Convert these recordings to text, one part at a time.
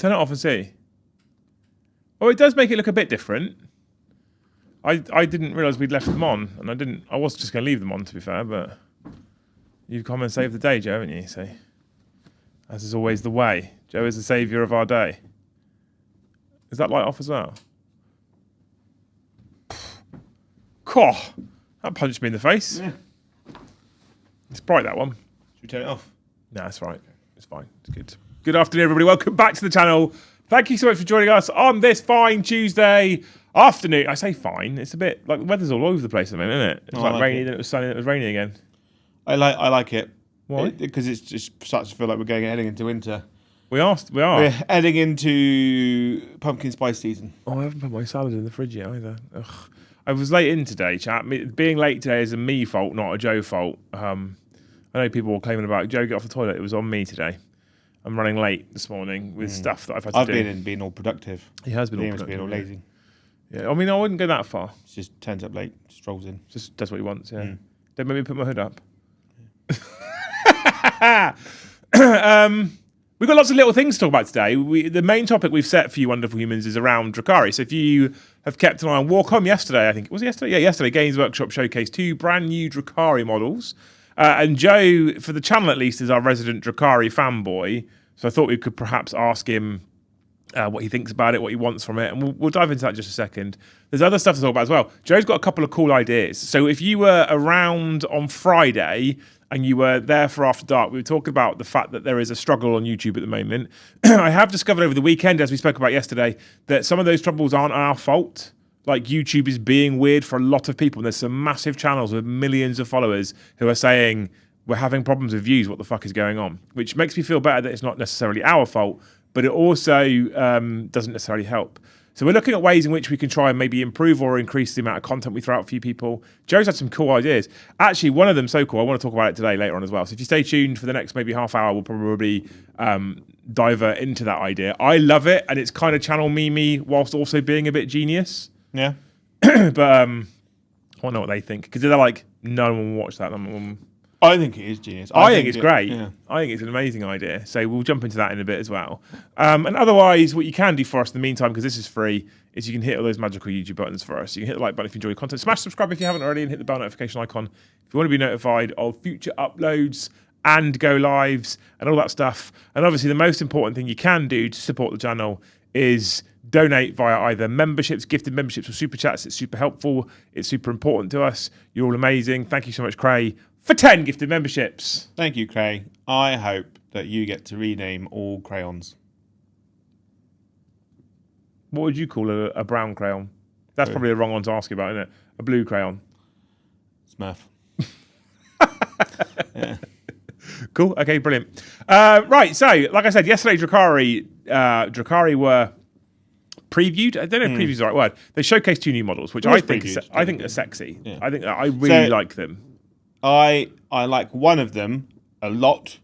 Turn it off and see. Oh, it does make it look a bit different. I didn't realise we'd left them on, and I was just going to leave them on, to be fair, but you've come and saved the day, Joe, haven't you? So, as is always the way. Joe is the saviour of our day. Is that light off as well? Cough! That punched me in the face. Yeah. It's bright, that one. Should we turn it off? No, it's right. It's fine. It's good. Good afternoon, everybody. Welcome back to the channel. Thank you so much for joining us on this fine Tuesday afternoon. I say fine. It's a bit like the weather's all over the place at the moment, isn't it? It's like rainy, then it was sunny, then it was raining again. I like it. Why? Because it just starts to feel like we're heading into winter. We are. We're heading into pumpkin spice season. Oh, I haven't put my salad in the fridge yet either. Ugh. I was late in today, chat. Being late today is a me fault, not a Joe fault. I know people were claiming about Joe get off the toilet. It was on me today. I'm running late this morning with stuff that I've had to do. I've been all productive. He has been all Liam's productive. been all lazy. Yeah, I mean, I wouldn't go that far. He just turns up late, strolls in. Just does what he wants, yeah. Don't make me put my hood up. We've got lots of little things to talk about today. The main topic we've set for you wonderful humans is around Drukhari. So if you have kept an eye on Warcom yesterday, I think, was it yesterday? Yeah, yesterday, Games Workshop showcased 2 brand new Drukhari models. And Joe, for the channel at least, is our resident Drukhari fanboy. So I thought we could perhaps ask him what he thinks about it, what he wants from it. And we'll dive into that in just a second. There's other stuff to talk about as well. Joe's got a couple of cool ideas. So if you were around on Friday and you were there for After Dark, we were talking about the fact that there is a struggle on YouTube at the moment. I have discovered over the weekend, as we spoke about yesterday, that some of those troubles aren't our fault. Like, YouTube is being weird for a lot of people. And there's some massive channels with millions of followers who are saying, we're having problems with views, what the fuck is going on? Which makes me feel better that it's not necessarily our fault, but it also doesn't necessarily help. So we're looking at ways in which we can try and maybe improve or increase the amount of content we throw out for you people. Joe's had some cool ideas. Actually, one of them so cool, I want to talk about it today later on as well. So if you stay tuned for the next maybe half hour, we'll probably dive into that idea. I love it, and it's kind of channel meme-y whilst also being a bit genius. Yeah. But I want to know what they think, because they're like, no one will watch that. I think it is genius. I think it's great. Yeah. I think it's an amazing idea. So we'll jump into that in a bit as well. And otherwise, what you can do for us in the meantime, because this is free, is you can hit all those magical YouTube buttons for us. You can hit the like button if you enjoy the content. Smash subscribe if you haven't already, and hit the bell notification icon if you want to be notified of future uploads and go lives and all that stuff. And obviously, the most important thing you can do to support the channel is donate via either memberships, gifted memberships, or super chats. It's super helpful. It's super important to us. You're all amazing. Thank you so much, Cray, for 10 gifted memberships. Thank you, Cray. I hope that you get to rename all crayons. What would you call a brown crayon? That's probably the wrong one to ask you about, isn't it? A blue crayon. Smurf. Yeah. Cool. Okay, brilliant. Right, so, like I said, yesterday Drukhari were previewed. I don't know if previewed is the right word. They showcased 2 new models, which I think are sexy. Yeah. I really like them. I like one of them a lot,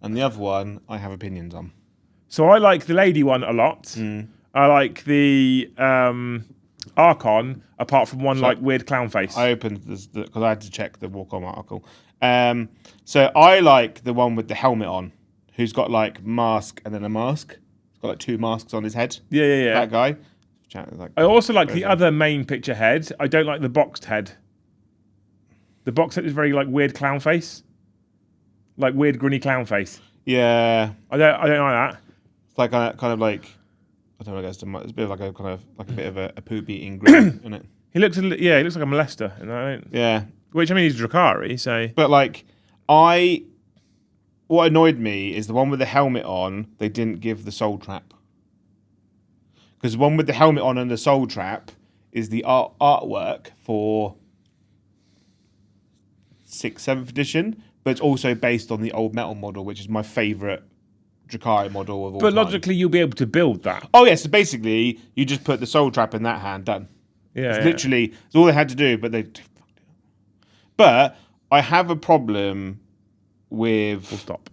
and the other one I have opinions on. So I like the lady one a lot. I like the Archon, apart from one like weird clown face. I opened this because I had to check the Warcom article. So I like the one with the helmet on, who's got like mask and then a mask. He's got like 2 masks on his head. Yeah. That guy. I also like the other main picture head. I don't like the boxed head. The box head is very like weird clown face, like weird grinny clown face. Yeah, I don't like that. It's like kind of like I don't know. I guess it's a bit of like a kind of like a bit of a poop eating grin, isn't it? He looks like a molester, and I don't. Yeah, which I mean he's Drukhari, so. But like what annoyed me is the one with the helmet on. They didn't give the soul trap, because the one with the helmet on and the soul trap is the artwork for 6th, 7th edition, but it's also based on the old metal model, which is my favourite Drukhari model of all time. But logically, you'll be able to build that. Oh, yeah, so basically, you just put the soul trap in that hand, done. Yeah, Literally, it's all they had to do, but they fucked it up. But I have a problem with... Full stop.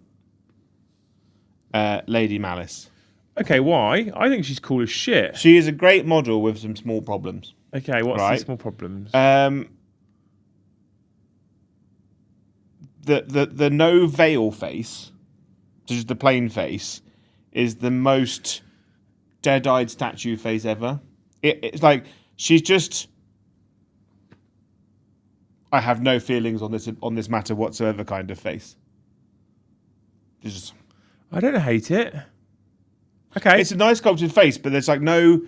Lady Malice. Okay, why? I think she's cool as shit. She is a great model with some small problems. Okay, what's the small problems? The no veil face, just the plain face, is the most dead-eyed statue face ever. It's like she's just. I have no feelings on this matter whatsoever. Kind of face. Just. I don't hate it. Okay. It's a nice sculpted face, but there's like no.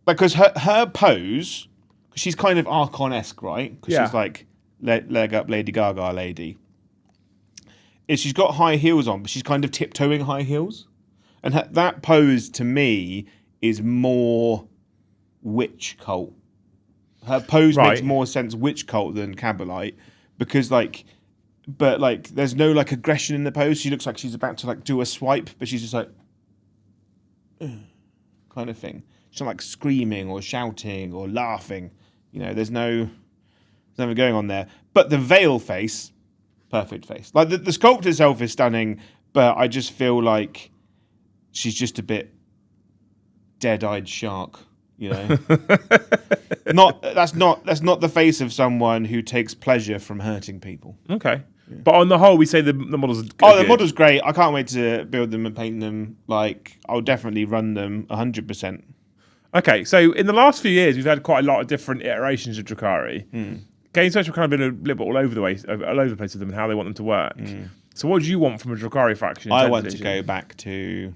Because her pose, because she's kind of Archon-esque, right? Because she's like leg up Lady Gaga lady. Is she's got high heels on, but she's kind of tiptoeing high heels. And that pose, to me, is more witch cult. Her pose makes more sense witch cult than Cabalite. Because, there's no, aggression in the pose. She looks like she's about to, do a swipe, but she's just like... kind of thing. She's not, screaming or shouting or laughing. There's nothing going on there. But the veil face, perfect face. The sculpt itself is stunning, but I just feel like she's just a bit dead-eyed shark, That's not the face of someone who takes pleasure from hurting people. Okay. Yeah. But on the whole, we say the models are good. Oh, the model's great. I can't wait to build them and paint them. I'll definitely run them 100%. Okay, so in the last few years, we've had quite a lot of different iterations of Drukhari. Games Workshop have kind of been a little bit all over the place with them and how they want them to work. So what do you want from a Drukhari faction? I want to go back to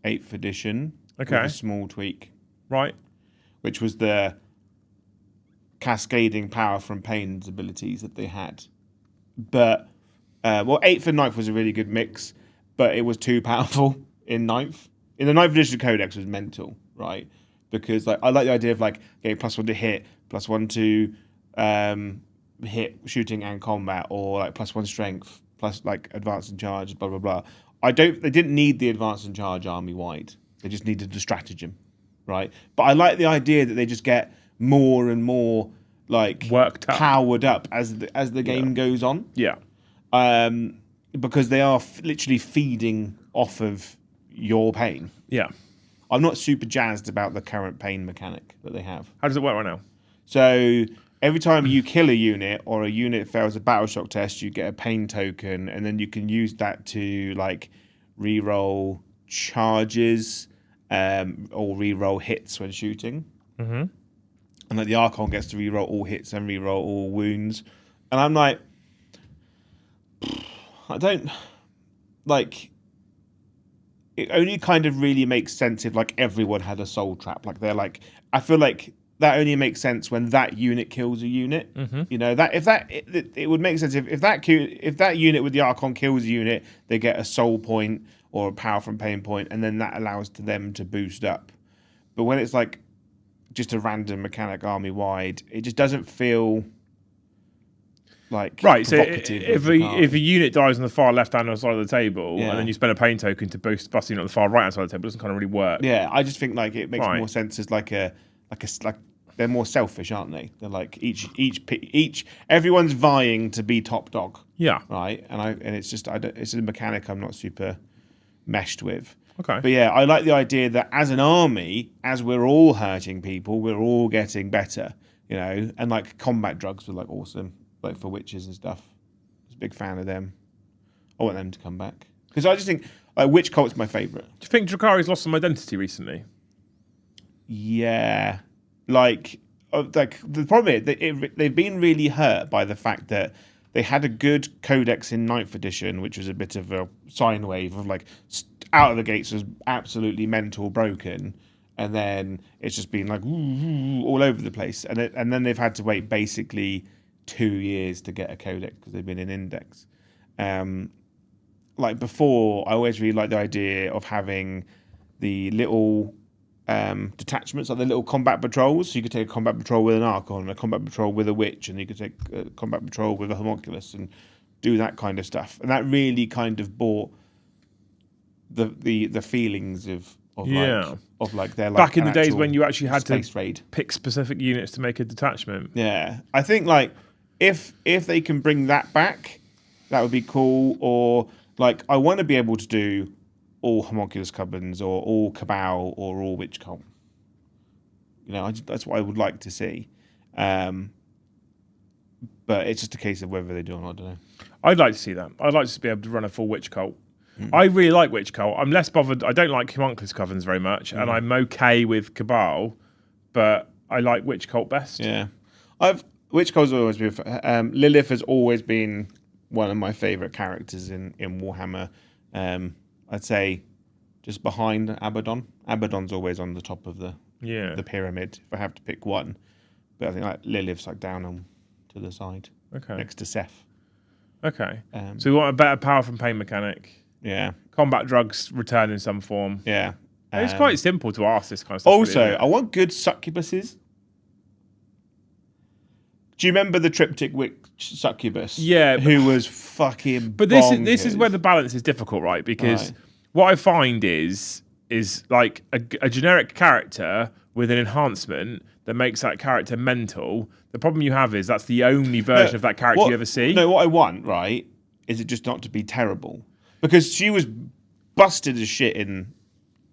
8th edition with a small tweak. Right. Which was the cascading power from Pain's abilities that they had. But, 8th and 9th was a really good mix, but it was too powerful in 9th. In the 9th edition Codex was mental, right? Because I like the idea of getting +1 to hit, +1 to hit, shooting and combat, or +1 strength, plus advance and charge, blah blah blah. They didn't need the advance and charge army wide. They just needed the stratagem, right? But I like the idea that they just get more and more worked up, powered up as the game goes on. Yeah. Because they are literally feeding off of your pain. Yeah. I'm not super jazzed about the current pain mechanic that they have. How does it work right now? So every time you kill a unit or a unit fails a battle shock test, you get a pain token, and then you can use that to re-roll charges or re-roll hits when shooting. Mm-hmm. And the Archon gets to re-roll all hits and re-roll all wounds. And I'm like, I don't it only kind of really makes sense if everyone had a soul trap. I feel like that only makes sense when that unit kills a unit. Mm-hmm. It would make sense if that unit with the Archon kills a unit, they get a soul point or a power from pain point, and then that allows them to boost up. But when it's just a random mechanic army wide, it just doesn't feel right. So if a unit dies on the far left hand side of the table, and then you spend a pain token to boost the unit on the far right hand side of the table, it doesn't kind of really work. Yeah, I just think it makes more sense as they're more selfish, aren't they? They're each everyone's vying to be top dog. Yeah. Right. And it's just it's a mechanic I'm not super meshed with. Okay. But yeah, I like the idea that as an army, as we're all hurting people, we're all getting better. And combat drugs were awesome. For witches and stuff. I was a big fan of them. I want them to come back. Because I just think witch cult's my favourite. Do you think Drukhari's lost some identity recently? Yeah. The problem is they've been really hurt by the fact that they had a good codex in 9th edition, which was a bit of a sine wave of out of the gates was absolutely mental broken. And then it's just been all over the place. And then they've had to wait basically 2 years to get a codex because they've been in index. Before, I always really liked the idea of having the little detachments, the little combat patrols. So you could take a combat patrol with an Archon, a combat patrol with a witch, and you could take a combat patrol with a homunculus and do that kind of stuff. And that really kind of brought the feelings of their back in the days when you actually had to raid. Pick specific units to make a detachment. Yeah, I think if they can bring that back, that would be cool. Or I want to be able to do all homunculus coven or all cabal or all witch cult. That's what I would like to see. But it's just a case of whether they do or not. I don't know. I'd like to see that. I'd like to be able to run a full witch cult. I really like Witch Cult. I'm less bothered. I don't like Homunculus Covens very much, and I'm okay with Cabal, but I like Witch Cult best. Yeah, Witch Cult's always been. Lilith has always been one of my favourite characters in Warhammer. I'd say just behind Abaddon. Abaddon's always on the top of the pyramid if I have to pick one. But I think like Lilith's like down on to the side, next to Seth. Okay. So we want a better power from pain mechanic. Yeah. Combat drugs return in some form. Yeah. It's quite simple to ask this kind of stuff. Also, really, I want good succubuses. Do you remember the Triptych Witch Succubus? Yeah. Who was fucking But this is where the balance is difficult, right? Because what I find is like a generic character with an enhancement that makes that character mental. The problem you have is that's the only version of that character you ever see. No, what I want, right, is it just not to be terrible. Because she was busted as shit in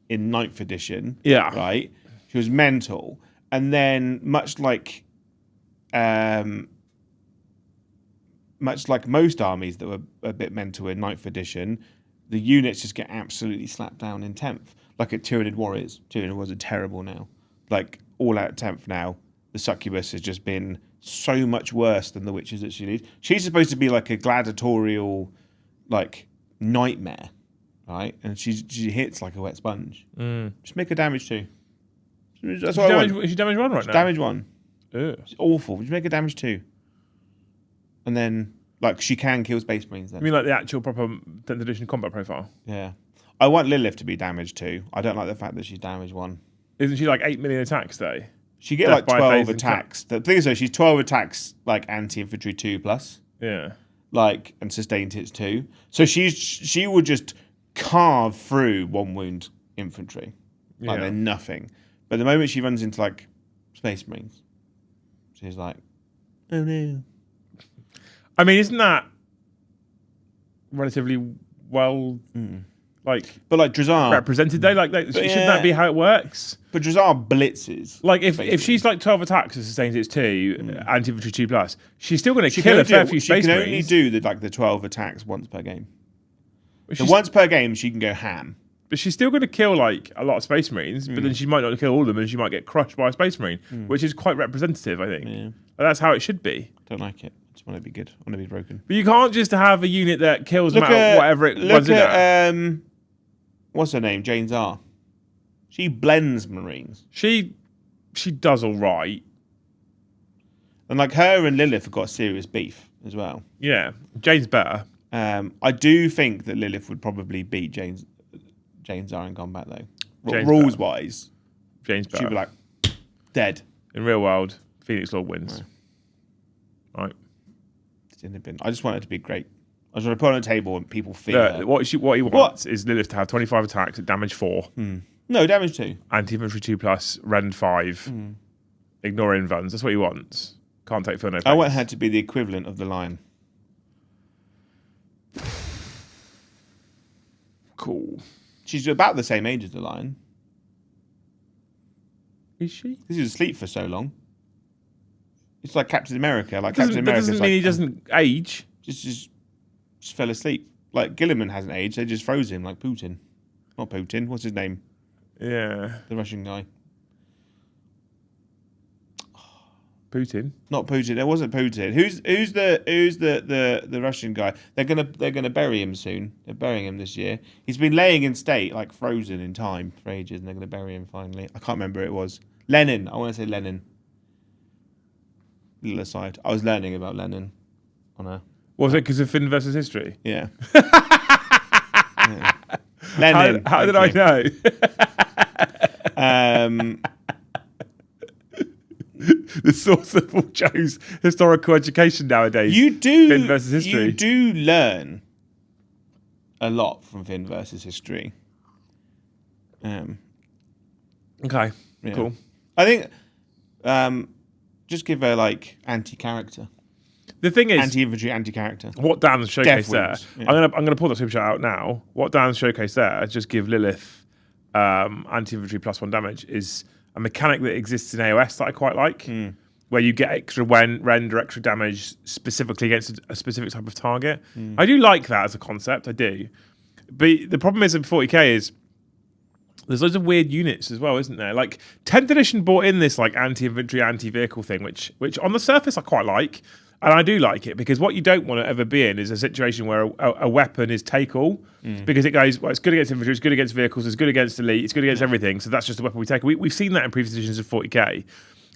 9th edition. Yeah. Right? She was mental. And then much like most armies that were a bit mental in 9th edition, the units just get absolutely slapped down in 10th. Like at Tyranid Warriors. Tyranid Warriors are terrible now. Like all out 10th now. The Succubus has just been so much worse than the witches that she leads. She's supposed to be like a gladiatorial like nightmare, right? And she hits like a wet sponge. Just make her damage 2. That's what I want. Is she damage 1 right now? Damage 1. Ugh. It's awful. Just make her damage 2. And then like she can kill Space Marines then. You mean like the actual proper 10th edition combat profile? Yeah. I want Lilith to be damage 2. I don't like the fact that she's damage 1. Isn't she like 8 million attacks though? She get like 12 attacks. The thing is though, she's 12 attacks like anti-infantry 2+. Yeah. Like and sustained hits 2. So she would just carve through 1 wound infantry. Like they're nothing. But the moment she runs into like Space Marines, she's like, oh no. I mean, isn't that relatively well but like Drazar represented though? Shouldn't that be how it works? But Drazar blitzes. Like if she's like 12 attacks and sustains its 2, anti-infantry 2+, she's still going to kill a fair few Space Marines. She can only do the 12 attacks once per game. So once per game, she can go ham. But she's still going to kill like a lot of Space Marines, but then she might not kill all of them, and she might get crushed by a Space Marine, which is quite representative, I think. Yeah. Like, that's how it should be. Don't like it. I just want it to be good. I want to be broken. But you can't just have a unit that kills no matter whatever it runs in at. What's her name? Jane Czar. She blends Marines. She does all right. And like her and Lilith have got serious beef as well. Yeah, Jane's better. I do think that Lilith would probably beat Jane Czar in combat though. Rules wise, Jane's better. She'd be like dead. In real world, Phoenix Lord wins. Right. It's in the bin. I just want it to be great. I just want to put it on a table and people feel it. What he wants is Lilith to have 25 attacks at damage 4. No, damage 2. Anti-infantry 2+, rend 5. Ignoring runs. That's what he wants. Can't take for no pains. I want her to be the equivalent of the Lion. Cool. She's about the same age as the Lion. Is she? Because he was asleep for so long. It's like Captain America. That doesn't mean he doesn't age. Just fell asleep. Like Gilliman hasn't aged. They just froze him like Putin. Not Putin. What's his name? Yeah. The Russian guy. Putin. Not Putin. It wasn't Putin. Who's the Russian guy? They're gonna bury him soon. They're burying him this year. He's been laying in state, like frozen in time for ages, and they're gonna bury him finally. I can't remember who it was. Lenin. I want to say Lenin. Little aside. I was learning about Lenin on a. Was it because of Finn versus History? Yeah. Yeah. Lenin. How did I know? The source of all Joe's historical education nowadays. Finn versus History. You do learn a lot from Finn versus History. Okay, yeah. Cool. I think just give her like anti-character. The thing is, anti-infantry, anti-character. What Dan's showcase there, yeah. I'm gonna pull that super shot out now. What Dan's showcase there, just give Lilith anti-infantry +1 damage, is a mechanic that exists in AOS that I quite like, where you get extra rend or extra damage specifically against a specific type of target. I do like that as a concept, I do. But the problem is in 40k is there's loads of weird units as well, isn't there? Like 10th edition brought in this like anti-infantry, anti-vehicle thing, which on the surface I quite like. And I do like it because what you don't want to ever be in is a situation where a weapon is take all because it goes, well, it's good against infantry, it's good against vehicles, it's good against elite, it's good against everything. So that's just the weapon we take. We've seen that in previous editions of 40k.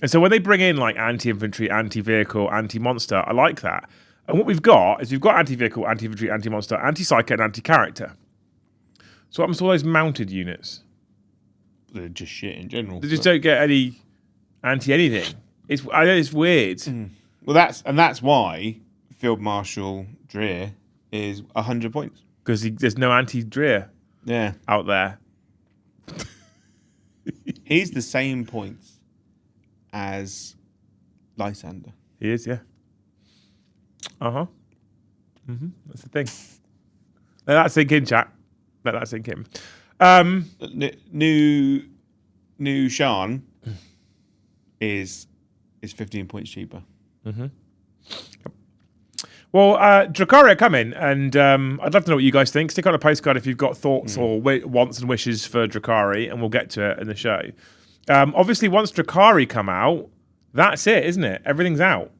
And so when they bring in like anti-infantry, anti-vehicle, anti-monster, I like that. And what we've got is we've got anti-vehicle, anti-infantry, anti-monster, anti-psycho, and anti-character. So what happens to all those mounted units? They're just shit in general. They just don't get any anti-anything. I know it's weird. Well, that's why Field Marshal Dreer is 100 points. Because there's no anti-Dreer out there. He's the same points as Lysander. He is, yeah. That's the thing. Let that sink in, chat. Let that sink in. New Shan is 15 points cheaper. Well, Drukhari are coming, and I'd love to know what you guys think. Stick on a postcard if you've got thoughts or wants and wishes for Drukhari, and we'll get to it in the show. Obviously, once Drukhari come out, that's it, isn't it? Everything's out.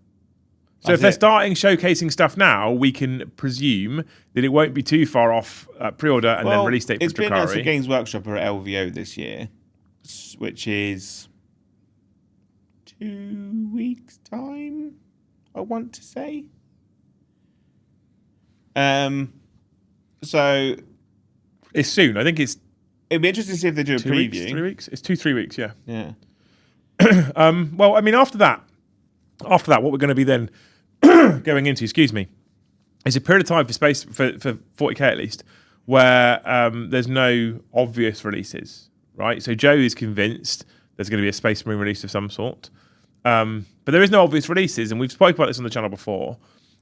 So if they're starting showcasing stuff now, we can presume that it won't be too far off pre-order and then release date for Drukhari. It's been announced at Games Workshop or at LVO this year, which is 2 weeks' time, I want to say. So it's soon. I think it'd be interesting to see if they do a preview. 3 weeks? It's 3 weeks, yeah. Yeah. Well, I mean, after that, what we're going to be then going into, is a period of time for space for 40k at least, where there's no obvious releases, right? So Joe is convinced there's going to be a Space Marine release of some sort, but there is no obvious releases, and we've spoken about this on the channel before.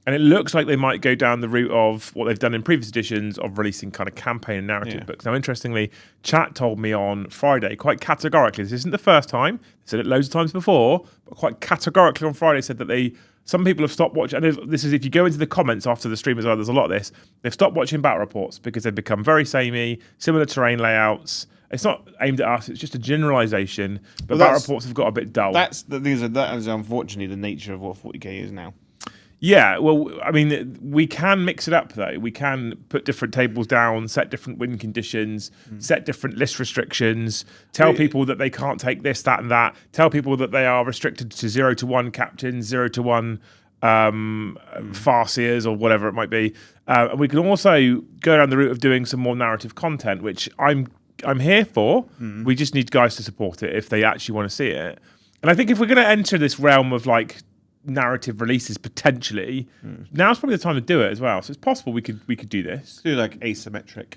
And it looks like they might go down the route of what they've done in previous editions of releasing kind of campaign and narrative books. Now, interestingly, chat told me on Friday quite categorically, this isn't the first time, they said it loads of times before, but quite categorically on Friday said that some people have stopped watching, and this is if you go into the comments after the stream as well, there's a lot of this, they've stopped watching battle reports because they've become very samey, similar terrain layouts. It's not aimed at us, it's just a generalisation, but battle reports have got a bit dull. That is unfortunately the nature of what 40k is now. Yeah, well, I mean, we can mix it up, though. We can put different tables down, set different win conditions, set different list restrictions, tell people that they can't take this, that, and that, tell people that they are restricted to 0 to 1 captains, 0 to 1 farseers, or whatever it might be. And we can also go down the route of doing some more narrative content, which I'm here for. We just need guys to support it if they actually want to see it. And I think if we're going to enter this realm of, like, narrative releases potentially, now's probably the time to do it as well. So it's possible we could do this. Do like asymmetric.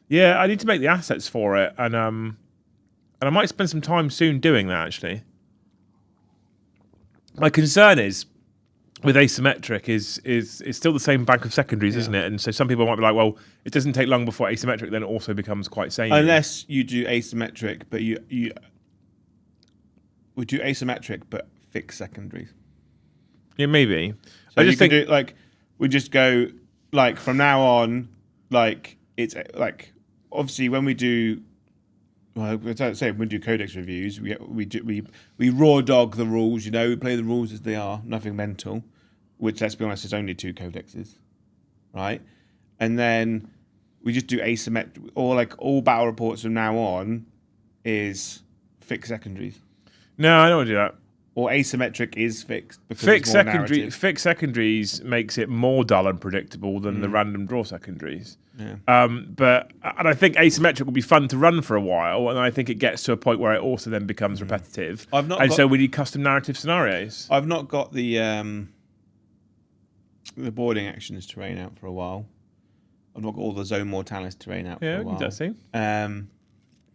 Yeah, I need to make the assets for it, and I might spend some time soon doing that. Actually, my concern is with asymmetric is still the same bank of secondaries, isn't it? And so some people might be like, well, it doesn't take long before asymmetric then it also becomes quite samey. Unless you do asymmetric, but you would do asymmetric but fix secondaries. Yeah, maybe. So I just think do, like we just go like from now on, like it's like obviously when we do, well, say when we do codex reviews, we raw dog the rules. We play the rules as they are, nothing mental. Which, let's be honest, is only 2 codexes, right? And then we just do asymmetric, or like all battle reports from now on is fixed secondaries. No, I don't want to do that. Or asymmetric is fixed because fixed secondaries makes it more dull and predictable than the random draw secondaries. Yeah. And I think asymmetric will be fun to run for a while, and I think it gets to a point where it also then becomes repetitive. So we need custom narrative scenarios. I've not got the boarding actions terrain out for a while. I've not got all the zone mortalis terrain out for a while. Yeah, we can see.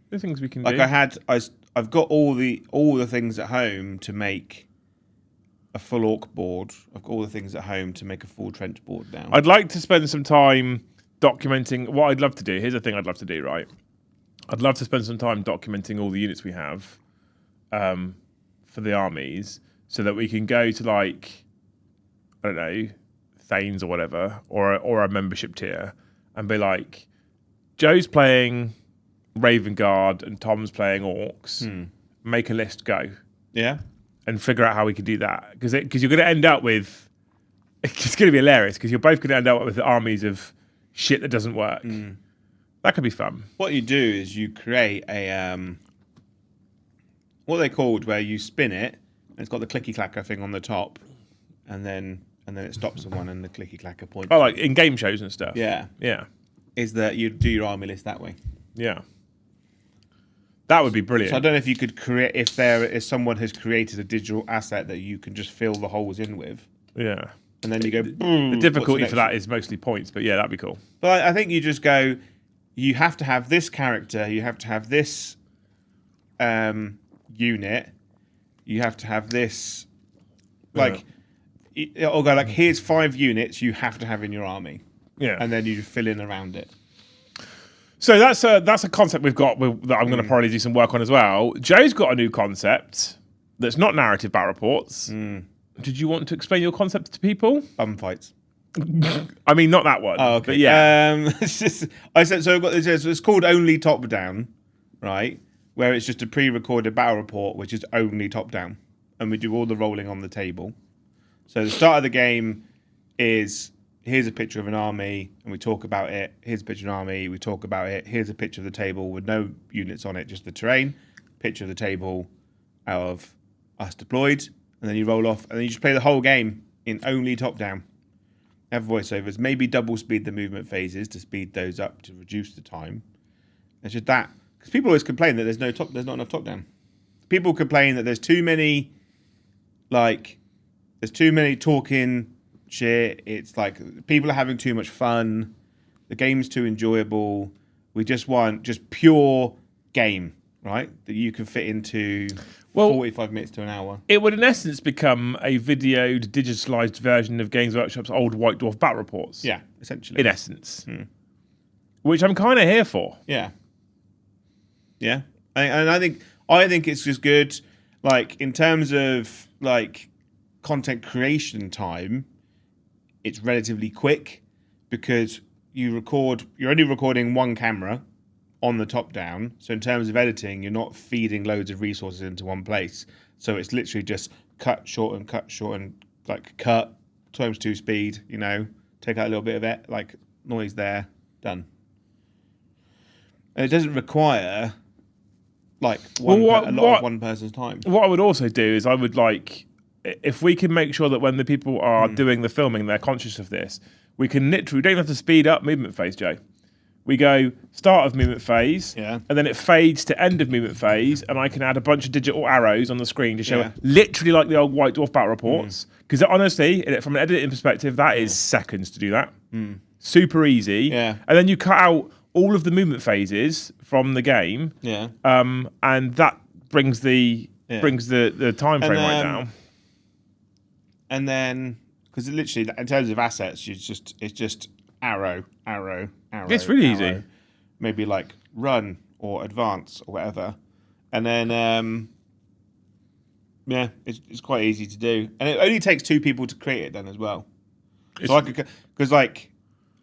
There's things we can do. I've got all the things at home to make a full orc board. I've got all the things at home to make a full trench board now. I'd like to spend some time documenting what I'd love to do. Here's the thing I'd love to do, right? I'd love to spend some time documenting all the units we have for the armies so that we can go to, like, I don't know, Thanes or whatever, or a membership tier and be like, Joe's playing Raven Guard and Tom's playing Orcs. Make a list, go. Yeah. And figure out how we can do that. Because you're going to end up with... It's going to be hilarious because you're both going to end up with armies of shit that doesn't work. That could be fun. What you do is you create a... what are they called? Where you spin it, and it's got the clicky-clacker thing on the top, and then it stops the one and the clicky-clacker points. Oh, like in game shows and stuff. Yeah. Yeah. Is that you do your army list that way. Yeah. That would be brilliant. So I don't know if you could create... If someone has created a digital asset that you can just fill the holes in with. Yeah. And then you go... The difficulty for that is mostly points, but yeah, that'd be cool. But I think you just go... You have to have this character. You have to have this unit. You have to have this... Like... It'll go like, here's 5 units you have to have in your army. Yeah. And then you fill in around it. So that's a concept we've got that I'm going to probably do some work on as well. Joe's got a new concept that's not narrative battle reports. Did you want to explain your concept to people? Bum fights. I mean, not that one. Oh, okay. But yeah. It's called Only Top Down, right? Where it's just a pre-recorded battle report, which is only top down. And we do all the rolling on the table. So the start of the game is, here's a picture of an army, and we talk about it. Here's a picture of an army, we talk about it. Here's a picture of the table with no units on it, just the terrain. Picture of the table of us deployed. And then you roll off, and then you just play the whole game in only top-down. Have voiceovers, maybe double speed the movement phases to speed those up to reduce the time. It's just that, because people always complain that there's not enough top-down. People complain that there's too many talking shit. It's like people are having too much fun. The game's too enjoyable. We just want just pure game, right? That you can fit into 45 minutes to an hour. It would, in essence, become a videoed, digitalised version of Games Workshop's old White Dwarf battle reports. Yeah, essentially. In essence. Which I'm kind of here for. Yeah. Yeah. And I think it's just good, like, in terms of, like, content creation time, it's relatively quick because you're only recording one camera on the top down. So in terms of editing, you're not feeding loads of resources into one place. So it's literally just cut, shorten, like cut, times 2 speed, take out a little bit of it, like noise there, done. And it doesn't require like a lot of one person's time. What I would also do is I would like, if we can make sure that when the people are doing the filming, they're conscious of this, we can literally, we don't have to speed up movement phase, Joe. We go start of movement phase, and then it fades to end of movement phase, and I can add a bunch of digital arrows on the screen to show it, literally like the old White Dwarf battle reports. Because honestly, from an editing perspective, that is seconds to do that. Super easy. Yeah. And then you cut out all of the movement phases from the game. Yeah. And that brings the time frame right down. And then, because literally, in terms of assets, it's just arrow. It's really easy. Maybe like run or advance or whatever. And then, it's quite easy to do. And it only takes 2 people to create it then as well. So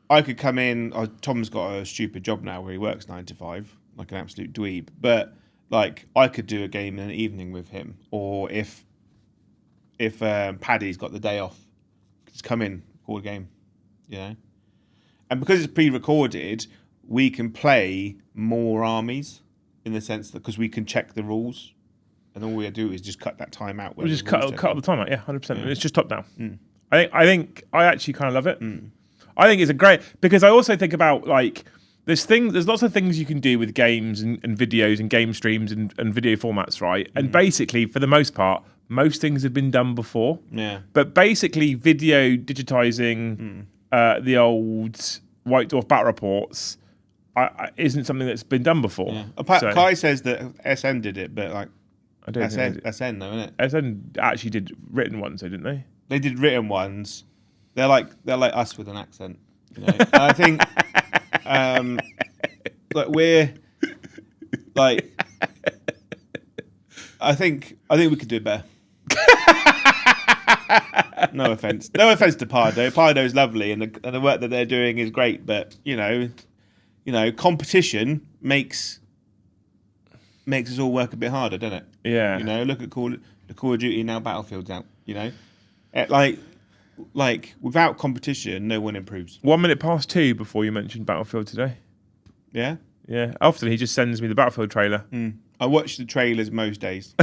I could come in. Tom's got a stupid job now where he works 9 to 5, like an absolute dweeb. But like, I could do a game in an evening with him, or if Paddy's got the day off, just come in, call a game, And because it's pre-recorded, we can play more armies in the sense that because we can check the rules, and all we do is just cut that time out. We just cut the time out, 100%. It's just top down. I think I actually kind of love it. I think it's a great, because I also think about like there's lots of things you can do with games and videos and game streams and video formats, right? And basically, for the most part, most things have been done before. Yeah. But basically, video digitizing the old White Dwarf battle reports isn't something that's been done before. Yeah. Kai says that SN did it, but like I don't SN though, isn't it? SN actually did written ones, though, didn't they? They did written ones. They're like us with an accent. And I think like we're like I think we could do it better. No offense to Pardo. Pardo's lovely, and the work that they're doing is great. But you competition makes us all work a bit harder, doesn't it? Yeah. Look at Call of Duty, now Battlefield's out. Like without competition, no one improves. 1 minute past 2 before you mentioned Battlefield today. Yeah. Yeah. Often he just sends me the Battlefield trailer. I watch the trailers most days.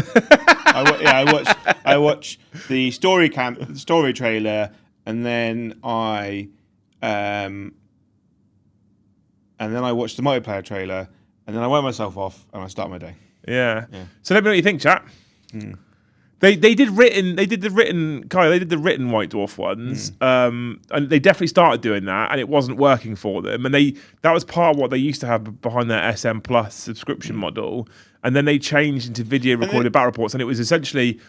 I watch the story trailer, and then I watch the multiplayer trailer, and then I wind myself off and I start my day. Yeah. So let me know what you think, chat. They did the written White Dwarf ones, and they definitely started doing that, and it wasn't working for them. And that was part of what they used to have behind their SM Plus subscription model, and then they changed into video recorded battle reports, and it was essentially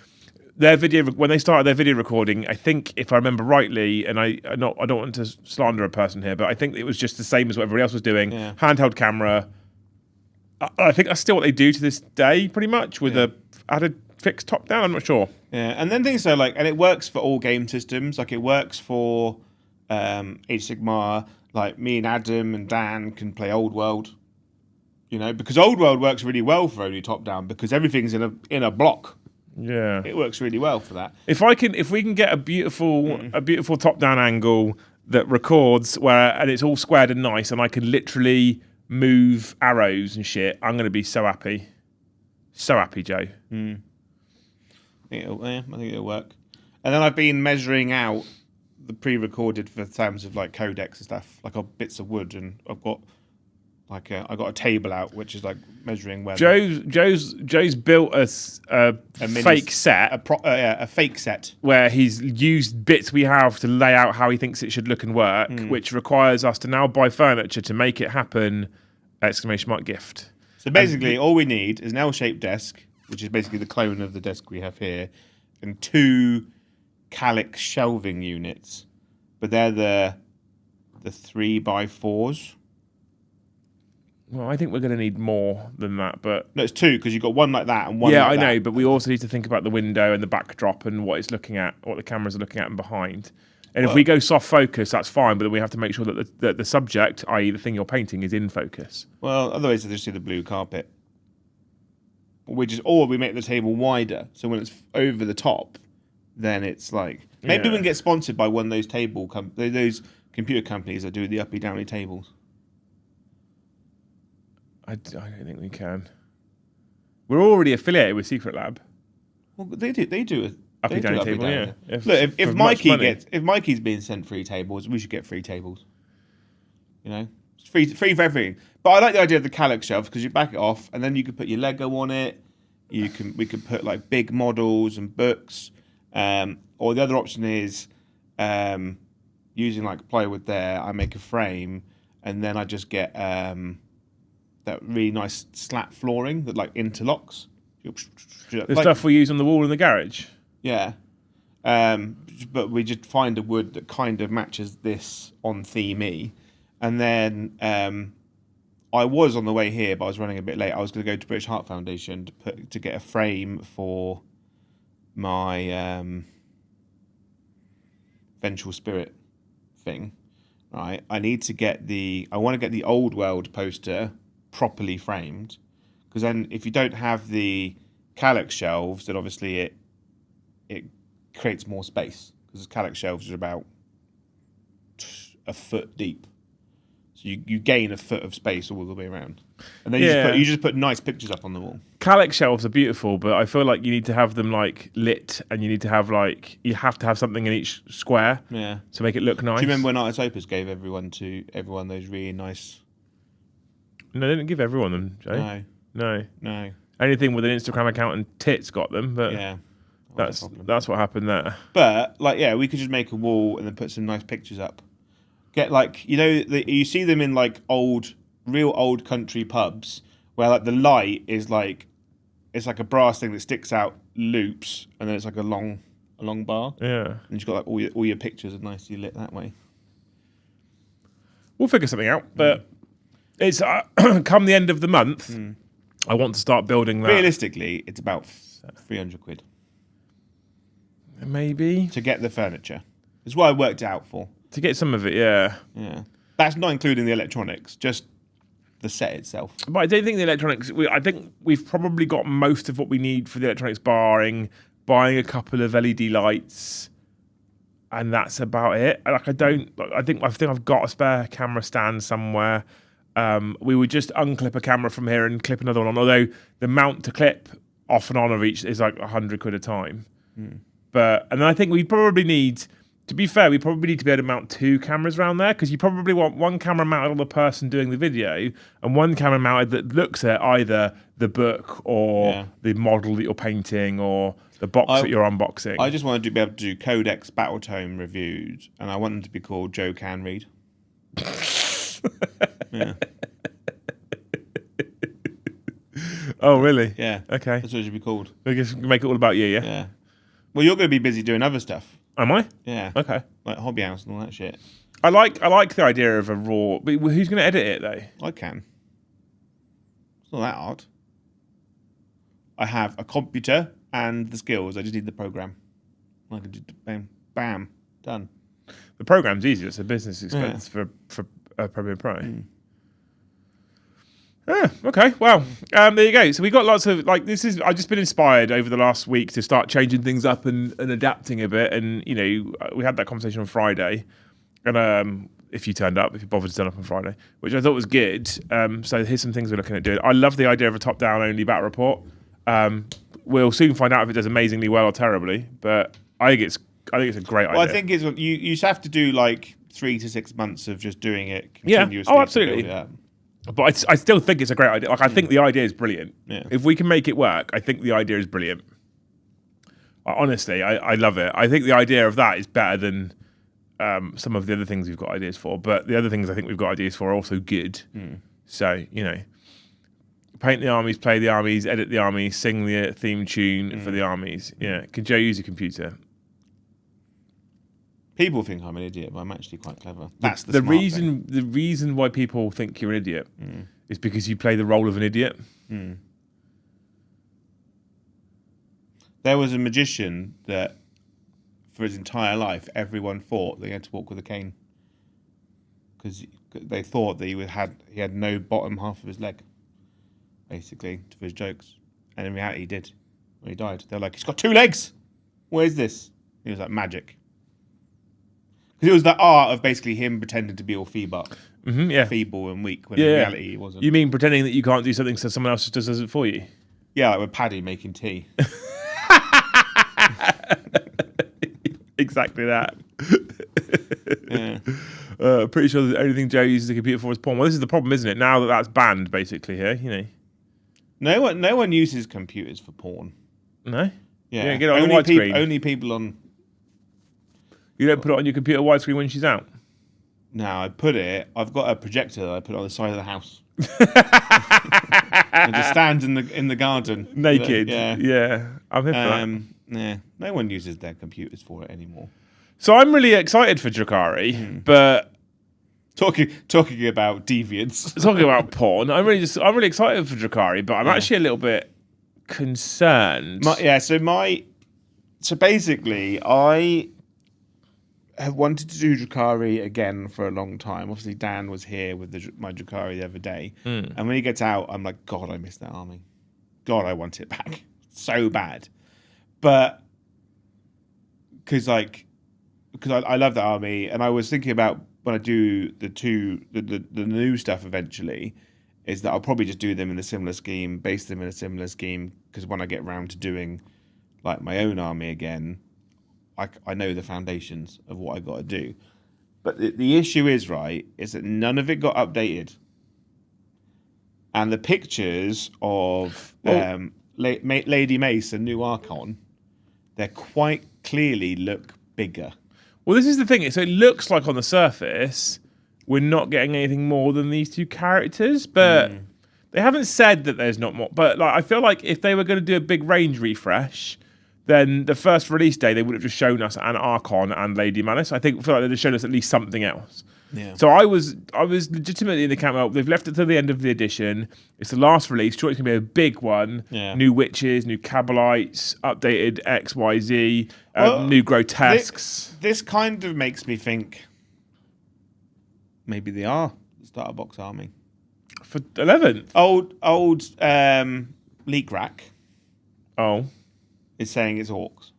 their video when they started their video recording. I think, if I remember rightly, and I don't want to slander a person here, but I think it was just the same as what everybody else was doing. Yeah. Handheld camera. I think that's still what they do to this day, pretty much, with a added fixed top down. I'm not sure. Yeah, and then things are and it works for all game systems. Like it works for Age Sigmar. Like me and Adam and Dan can play Old World. Because Old World works really well for only top down because everything's in a block. Yeah, it works really well for that. If we can get a beautiful top down angle that records and it's all squared and nice, and I can literally move arrows and shit, I'm going to be so happy. So happy, Joe. I think it'll work. And then I've been measuring out the pre-recorded for terms of codecs and stuff, bits of wood, and I've got I got a table out which is measuring where Joe's built a fake set, a fake set where he's used bits we have to lay out how he thinks it should look and work, which requires us to now buy furniture to make it happen! !Gift. So basically, all we need is an L-shaped desk, which is basically the clone of the desk we have here, and 2 Calyx shelving units, but they're the 3x4s. Well, I think we're going to need more than that, but no, it's 2 because you've got one like that and one. Yeah, like I know, but we also need to think about the window and the backdrop and what it's looking at, what the cameras are looking at, and behind. And if we go soft focus, that's fine, but then we have to make sure that the subject, i.e., the thing you're painting, is in focus. Well, otherwise they just do the blue carpet. Or we make the table wider, so when it's over the top, then it's maybe we can get sponsored by one of those those computer companies that do the uppy downy tables. I don't think we can. We're already affiliated with Secret Lab. Well, they do uppy downy table. Yeah. Look, if Mikey's being sent free tables, we should get free tables. It's free for everything. But I like the idea of the Calyx shelf because you back it off, and then you could put your Lego on it. We could put big models and books. Or the other option is using plywood there. I make a frame, and then I just get that really nice slat flooring that interlocks. The stuff we use on the wall in the garage. Yeah. But we just find a wood that kind of matches this on theme. And then I was on the way here, but I was running a bit late. I was going to go to British Heart Foundation to get a frame for my Vengeful Spirit thing. Right. I want to get the Old World poster properly framed, because then if you don't have the Calyx shelves, then obviously it creates more space, because the Calyx shelves are about a foot deep, so you gain a foot of space all the way around, and then you just put nice pictures up on the wall. Calyx shelves are beautiful, but I feel like you need to have them lit, and you need to have you have to have something in each square to make it look nice. Do you remember when Artis Opus gave everyone those really nice? No, they didn't give everyone them, Jay. No. Anything with an Instagram account and tits got them, but that's what happened there. But we could just make a wall and then put some nice pictures up. Get you see them in real old country pubs where the light is it's a brass thing that sticks out, loops, and then it's a long bar. Yeah, and you've got all your pictures are nicely lit that way. We'll figure something out, but. It's come the end of the month. I want to start building that. Realistically, it's about 300 quid. Maybe to get the furniture. That's what I worked out for. To get some of it, yeah. That's not including the electronics. Just the set itself. But I don't think the electronics. I think we've probably got most of what we need for the electronics, barring buying a couple of LED lights, and that's about it. Like I think I've got a spare camera stand somewhere. We would just unclip a camera from here and clip another one on. Although the mount to clip off and on of each is like £100 a time. But and then I think we probably need. To be fair, we probably need to be able to mount 2 cameras around there, because you probably want one camera mounted on the person doing the video and one camera mounted that looks at either the book or the model that you're painting or the box that you're unboxing. I just wanted to be able to do Codex Battletome reviews, and I want them to be called Joe Can Read. Yeah. Oh, really? Yeah. Okay. That's what it should be called. I guess make it all about you, yeah? Yeah. Well, you're going to be busy doing other stuff. Am I? Yeah. Okay. Like Hobby House and all that shit. I like the idea of a raw. But who's going to edit it though? I can. It's not that hard. I have a computer and the skills. I just need the program. I can just bam, bam, done. The program's easy. It's a business expense for Premiere Pro. Yeah, okay, well, there you go. So we got lots of I've just been inspired over the last week to start changing things up and adapting a bit. And we had that conversation on Friday, and if you bothered to turn up on Friday, which I thought was good. So here's some things we're looking at doing. I love the idea of a top-down only battle report. We'll soon find out if it does amazingly well or terribly, but I think it's a great idea. Well, I think it's you just have to do like 3 to 6 months of just doing it continuously. Yeah. Oh, absolutely. But I still think it's a great idea. Like I think the idea is brilliant. Yeah. If we can make it work, I think the idea is brilliant. Honestly, I love it. I think the idea of that is better than some of the other things we've got ideas for. But the other things I think we've got ideas for are also good. So, paint the armies, play the armies, edit the armies, sing the theme tune for the armies. Yeah. Can Joe use a computer? People think I'm an idiot, but I'm actually quite clever. That's the reason. The reason why people think you're an idiot is because you play the role of an idiot. There was a magician that, for his entire life, everyone thought that he had to walk with a cane because they thought that he had no bottom half of his leg, basically, for his jokes, and in reality, he did. When he died, they're like, "He's got 2 legs. Where's this?" He was like, "Magic." Because it was the art of basically him pretending to be all feeble and weak, when in reality he wasn't. You mean pretending that you can't do something so someone else just does it for you? Yeah, like with Paddy making tea. Exactly that. Yeah. Pretty sure the only thing Joe uses a computer for is porn. Well, this is the problem, isn't it? Now that that's banned, basically, here, No one uses computers for porn. No? Yeah. Get it on widescreen. Only people on... You don't put it on your computer widescreen when she's out? No, I've got a projector that I put on the side of the house. And just stands in the garden. Naked. Yeah. Yeah. I'm here for that. Yeah. No one uses their computers for it anymore. So I'm really excited for Drukhari, but talking about deviants. Talking about porn, I'm really excited for Drukhari, but I'm actually a little bit concerned. So basically, I have wanted to do Drukhari again for a long time. Obviously, Dan was here with my Drukhari the other day, and when he gets out, I'm like, God, I miss that army. God, I want it back so bad. But because I love that army, and I was thinking about when I do the new stuff eventually, is that I'll probably just do them in a similar scheme, base them in a similar scheme, because when I get around to doing like my own army again, I know the foundations of what I got to do. But the issue is that none of it got updated, and the pictures of Lady Mace and New Archon, they quite clearly look bigger. Well, this is the thing. So it looks like on the surface we're not getting anything more than these 2 characters, but they haven't said that there's not more. But I feel like if they were going to do a big range refresh, then the first release day they would have just shown us an Archon and Lady Malice. I feel like they'd have shown us at least something else. Yeah. So I was legitimately in the camp. Well, they've left it to the end of the edition. It's the last release. Sure, it's gonna be a big one. Yeah. New witches, new Cabalites, updated XYZ, new grotesques. This kind of makes me think maybe they are the starter box army. For 11th. Old Leak Rack Oh. is saying it's orcs.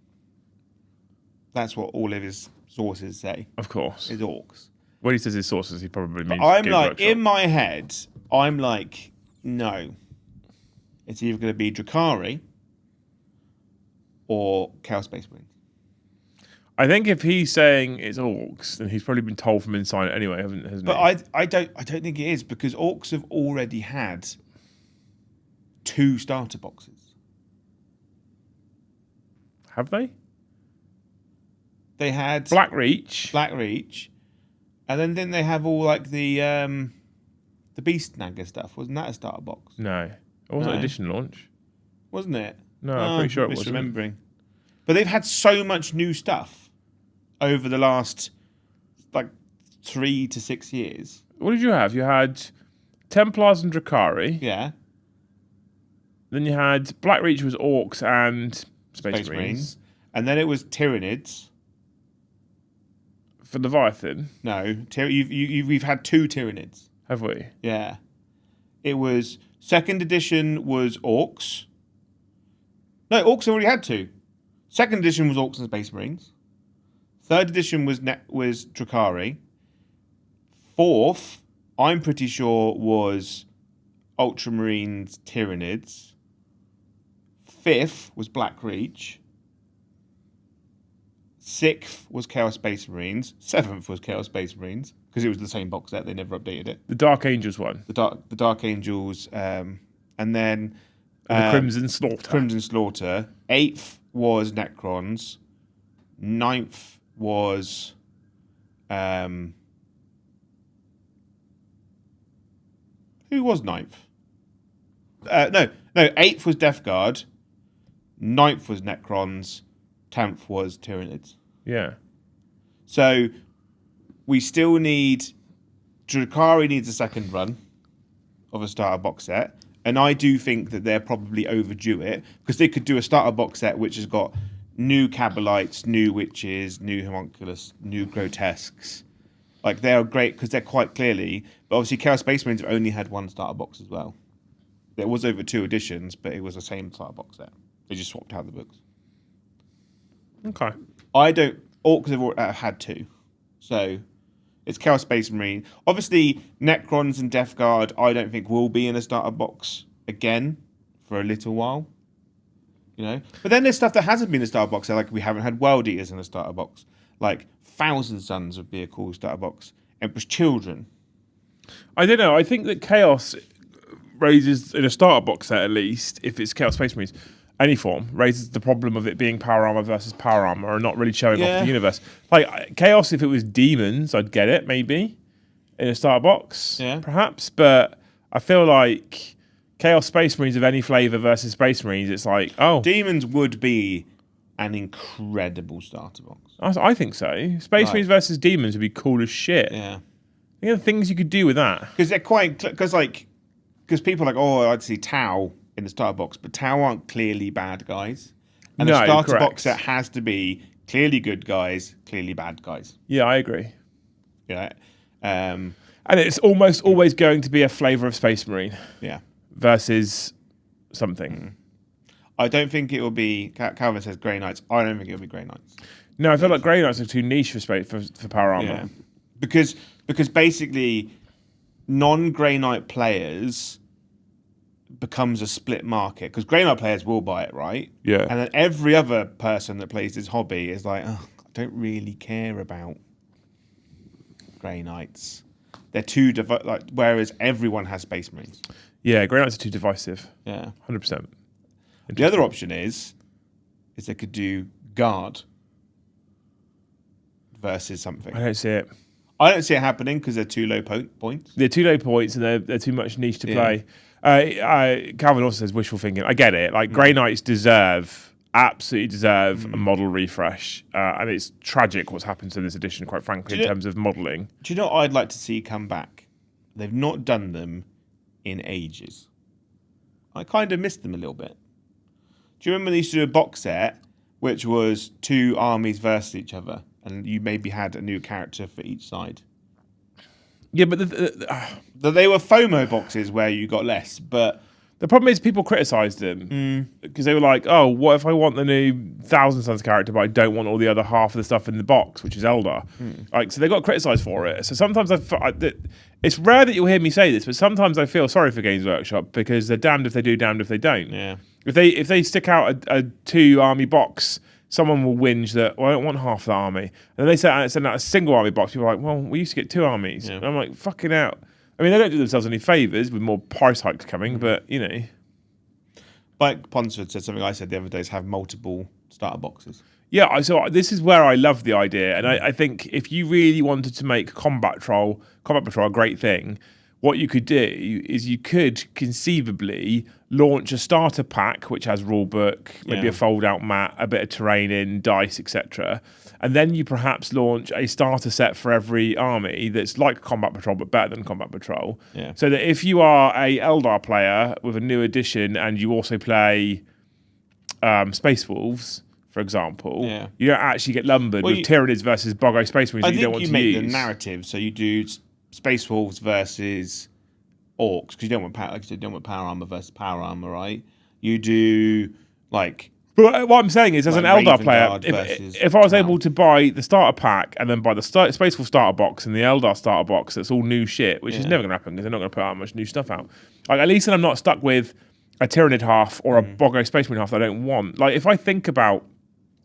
That's what all of his sources say. Of course. Is orcs. When he says his sources, he probably means I'm Games like, Workshop. in my head, I'm like, no. It's either going to be Drukhari or Chaos Space Marines. I think if he's saying it's orcs, then he's probably been told from inside anyway, hasn't he? But I don't think it is, because orcs have already had 2 starter boxes. Have they? They had Black Reach. and then didn't they have all like the Beast Nagger stuff? Wasn't that a starter box? No. It wasn't No. edition launch. Wasn't it? No, I'm pretty sure it wasn't. Misremembering. But they've had so much new stuff over the last like 3 to 6 years. What did you have? You had Templars and Drukhari. Yeah. Then you had Black Reach was orcs and Space Marines. And then it was Tyranids. For Leviathan, No, we've had 2 Tyranids. have we? Yeah. It was 2nd edition was orcs. No, orcs already had 2. 2nd edition was orcs and Space Marines. 3rd edition was Drukhari. 4th, I'm pretty sure, was Ultramarines Tyranids. 5th was Black Reach. 6th was Chaos Space Marines. 7th was Chaos Space Marines, because it was the same box set. They never updated it. The Dark Angels one. The Dark Angels, and then The Crimson Slaughter. Crimson Slaughter. 8th was Necrons. 9th was who was 9th? No. 8th was Death Guard. 9th was Necrons. 10th was Tyranids. Yeah. So we still need... Drukhari needs a second run of a starter box set. And I do think that they're probably overdue it, because they could do a starter box set which has got new Cabalites, new Witches, new Homunculus, new Grotesques. Like, they are great because they're quite clearly... But obviously Chaos Space Marines have only had 1 starter box as well. There was over 2 editions, but it was the same starter box set. They just swapped out the books. Okay. Orcs have had 2. So it's Chaos Space Marine. Obviously, Necrons and Death Guard, I don't think will be in a starter box again for a little while. You know? But then there's stuff that hasn't been in a starter box. Like, we haven't had World Eaters in a starter box. Like, Thousand Suns would be a cool starter box. Emperor's Children. I don't know. I think that Chaos raises, in a starter box set at least, if it's Chaos Space Marines, any form, raises the problem of it being power armor versus power armor and not really showing off the universe. Like, Chaos, if it was demons, I'd get it, maybe, in a starter box, perhaps. But I feel like Chaos Space Marines of any flavour versus Space Marines, it's like, oh. Demons would be an incredible starter box. I think so. Space Marines versus demons would be cool as shit. Yeah. Think of the things you could do with that. Because they're quite... Because people are like, oh, I'd see Tau in the starter box, but Tau aren't clearly bad guys. And the starter box set has to be clearly good guys, clearly bad guys. Yeah, I agree. Yeah. And it's almost always going to be a flavour of Space Marine. Yeah. Versus something. I don't think it will be... Calvin says Grey Knights. I don't think it will be Grey Knights. No, I feel like Grey Knights are too niche for power armor. Yeah. Because basically, non-Grey Knight players becomes a split market. Because Grey Knight players will buy it, right? Yeah. And then every other person that plays this hobby is like, oh, I don't really care about Grey Knights. They're too... whereas everyone has Space Marines. Yeah, Grey Knights are too divisive. Yeah. 100%. The other option is they could do Guard versus something. I don't see it. I don't see it happening because they're too low points. They're too low points and they're too much niche to play. Calvin also says wishful thinking. I get it. Like, Grey Knights absolutely deserve a model refresh. And it's tragic what's happened to this edition, quite frankly, in terms of modelling. Do you know what I'd like to see come back? They've not done them in ages. I kind of missed them a little bit. Do you remember they used to do a box set which was 2 armies versus each other, and you maybe had a new character for each side? Yeah, but They were FOMO boxes where you got less, but the problem is people criticised them because they were like, "Oh, what if I want the new Thousand Sons character, but I don't want all the other half of the stuff in the box, which is Eldar?" Like, so they got criticised for it. So sometimes it's rare that you'll hear me say this, but sometimes I feel sorry for Games Workshop because they're damned if they do, damned if they don't. Yeah. If they stick out a 2-army box, someone will whinge that, well, I don't want half the army. And then they send out a single army box. People are like, well, we used to get 2 armies. Yeah. And I'm like, fucking out. I mean, they don't do themselves any favours with more price hikes coming, but, you know. Like Ponsford said something I said the other day is have multiple starter boxes. Yeah, so this is where I love the idea. And I think if you really wanted to make Combat Patrol a great thing, what you could do is you could conceivably launch a starter pack which has rulebook, maybe a fold-out mat, a bit of terrain in, dice, etc. And then you perhaps launch a starter set for every army that's like Combat Patrol but better than Combat Patrol. Yeah. So that if you are a Eldar player with a new edition and you also play Space Wolves, for example, you don't actually get lumbered with Tyranids versus Boggo Space Marines that you don't want to use. I think you make the narrative, so you do Space Wolves versus Orcs, because you don't want power armor versus power armor, right? You do like. But what I'm saying is, as an Eldar player, if I was able to buy the starter pack and then buy the Space Wolf starter box and the Eldar starter box, that's all new shit, which is never going to happen because they're not going to put out much new stuff out. Like, at least then I'm not stuck with a Tyranid half or a Boggo Space Marine half that I don't want. Like, if I think about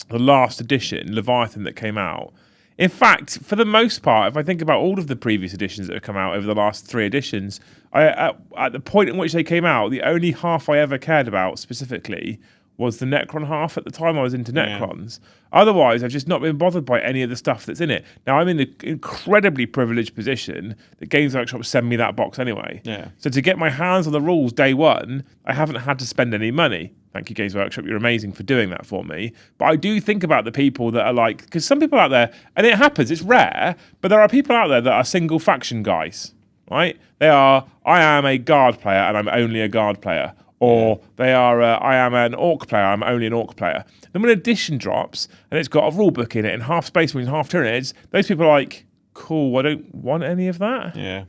the last edition, Leviathan, that came out. In fact, for the most part, if I think about all of the previous editions that have come out over the last 3 editions, at the point in which they came out, the only half I ever cared about specifically was the Necron half. At the time I was into Necrons. Otherwise, I've just not been bothered by any of the stuff that's in it. Now, I'm in the incredibly privileged position that Games Workshop send me that box anyway. Yeah. So to get my hands on the rules day one, I haven't had to spend any money. Thank you, Games Workshop. You're amazing for doing that for me. But I do think about the people that are like, because some people out there, and it happens, it's rare, but there are people out there that are single faction guys, right? They are, I am a guard player and I'm only a guard player. Or they are, I am an orc player, I'm only an orc player. Then when an edition drops and it's got a rule book in it and half Space Marines, half Tyranids, those people are like, cool, I don't want any of that. Yeah.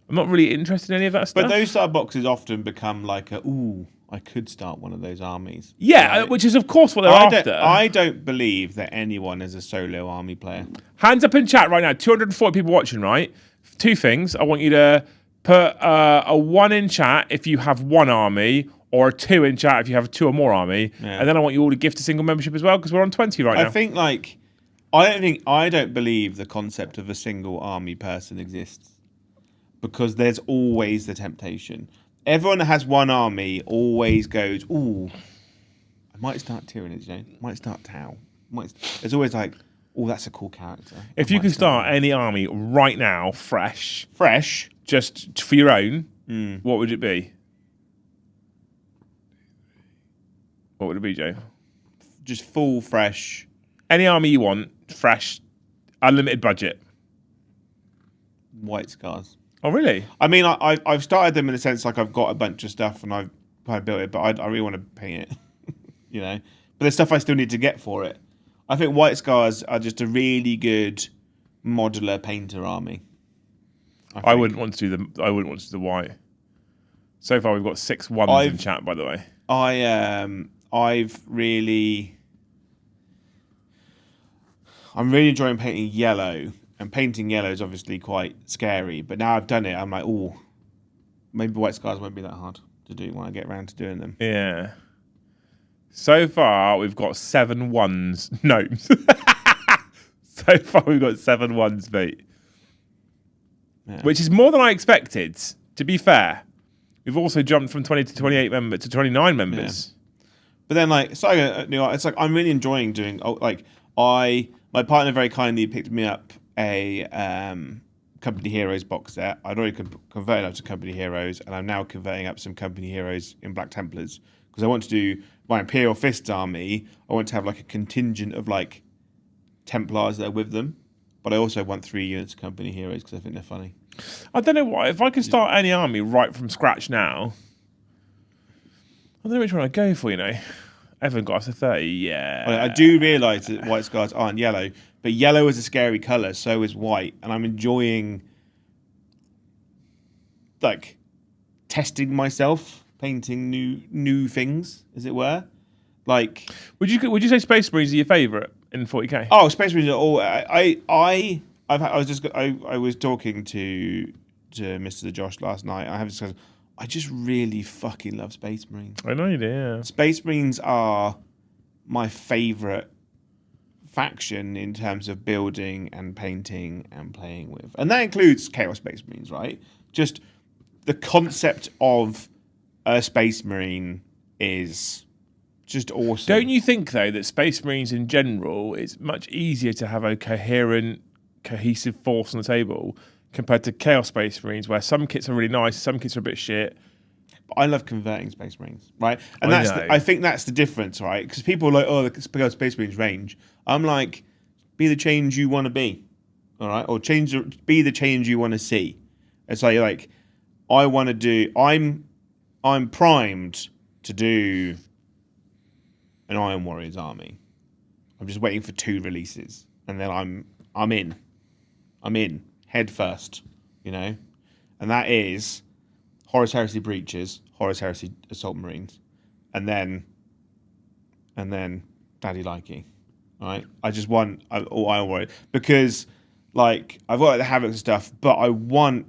I'm not really interested in any of that stuff. But those starter boxes often become like I could start one of those armies. Yeah, right? Which is of course what they're after. I don't believe that anyone is a solo army player. Hands up in chat right now. 240 people watching, right? 2 things. I want you to put a 1 in chat if you have 1 army, or a 2 in chat if you have 2 or more army. Yeah. And then I want you all to gift a single membership as well, because we're on 20 right now. I think I don't believe the concept of a single army person exists, because there's always the temptation. Everyone that has 1 army always goes, ooh, I might start Tyranids, I might start Tau. There's always like, oh, that's a cool character. If you could start any army right now, fresh, just for your own, what would it be? What would it be, Joe? Just full, fresh. Any army you want, fresh, unlimited budget. White Scars. Oh, really? I mean, I've started them in the sense like I've got a bunch of stuff and I've kind of built it, but I really want to paint it, you know. But there's stuff I still need to get for it. I think White Scars are just a really good modular painter army. I wouldn't want to do the white. So far, we've got 6 1s in chat, by the way. I'm really enjoying painting yellow. And painting yellow is obviously quite scary, but now I've done it, I'm like, oh, maybe White Scars won't be that hard to do when I get around to doing them. Yeah. So far, we've got 7 1s. Gnomes. So far, we've got 7 1s, mate. Yeah. Which is more than I expected, to be fair. We've also jumped from 20 to 28 members to 29 members. Yeah. But then, like, it's like I'm really enjoying doing, my partner very kindly picked me up a Company Heroes box set. I'd already converted up to Company Heroes, and I'm now converting up some Company Heroes in Black Templars, because I want to do my Imperial Fist army. I want to have like a contingent of like Templars that are with them, but I also want 3 units of Company Heroes because I think they're funny. I don't know why. If I could start any army right from scratch now, I don't know which one I'd go for, you know. Evan got us a 30, yeah. I do realise that White Scars aren't yellow, but yellow is a scary colour, so is white, and I'm enjoying like testing myself, painting new things, as it were. Like, would you say Space Marines are your favourite in 40k? oh, Space Marines are all. I was talking to Mr. Josh last night. I have discussed. I just really fucking love Space Marines. I know you do. Yeah. Space Marines are my favourite faction in terms of building and painting and playing with, and that includes Chaos Space Marines, right? Just the concept of a Space Marine is just awesome. Don't you think though that Space Marines in general, it's much easier to have a cohesive force on the table compared to Chaos Space Marines, where some kits are really nice, some kits are a bit shit. I love converting Space Marines, right? And I think that's the difference, right? Because people are like, oh, the Space Marines range. I'm like, be the change you want to be, all right? Or be the change you want to see. It's like I want to do. I'm primed to do an Iron Warriors army. I'm just waiting for 2 releases, and then I'm in head first, you know, and that is Horus Heresy Breaches, Horus Heresy Assault Marines, and then Daddy Likey, right? I just want all Iron Warriors because, like, I've got like, the Havoc and stuff, but I want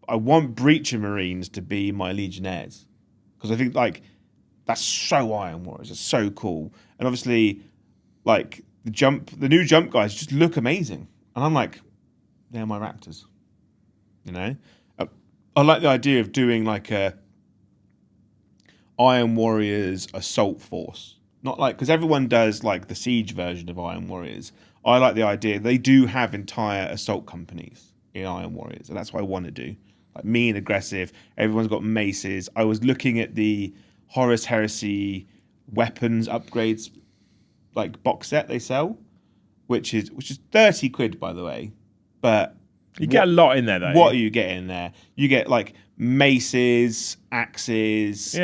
Breacher Marines to be my Legionnaires because I think like that's so Iron Warriors, it's so cool, and obviously, like the new jump guys just look amazing, and I'm like, they're my Raptors, you know. I like the idea of doing like a Iron Warriors assault force, not like because everyone does like the siege version of Iron Warriors. I like the idea they do have entire assault companies in Iron Warriors, and that's what I want to do. Like mean, aggressive. Everyone's got maces. I was looking at the Horus Heresy weapons upgrades like box set they sell, which is £30 by the way, but you get a lot in there though. What are you getting there? You get like maces, axes,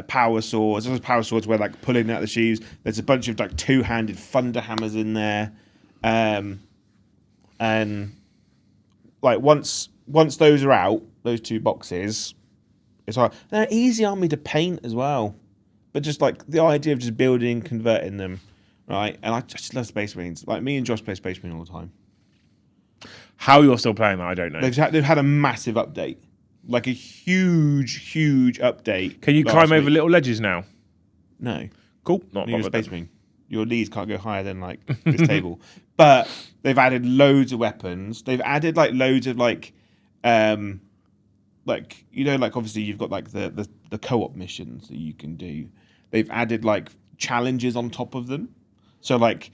power swords. Those power swords where like pulling out the sheaves. There's a bunch of like 2-handed thunder hammers in there, and like once those are out, those 2 boxes, it's hard. They're an easy army to paint as well, but just like the idea of just building, converting them, right? And I just love Space Marines. Like me and Josh play Space Marine all the time. How you're still playing that, I don't know. They've had a massive update, like a huge update. Can you climb over little ledges now? No. Cool. Not You're a Space Marine. Your leads can't go higher than like this table. But they've added loads of weapons. They've added like loads of like you know, like obviously you've got like the co-op missions that you can do. They've added like challenges on top of them. So like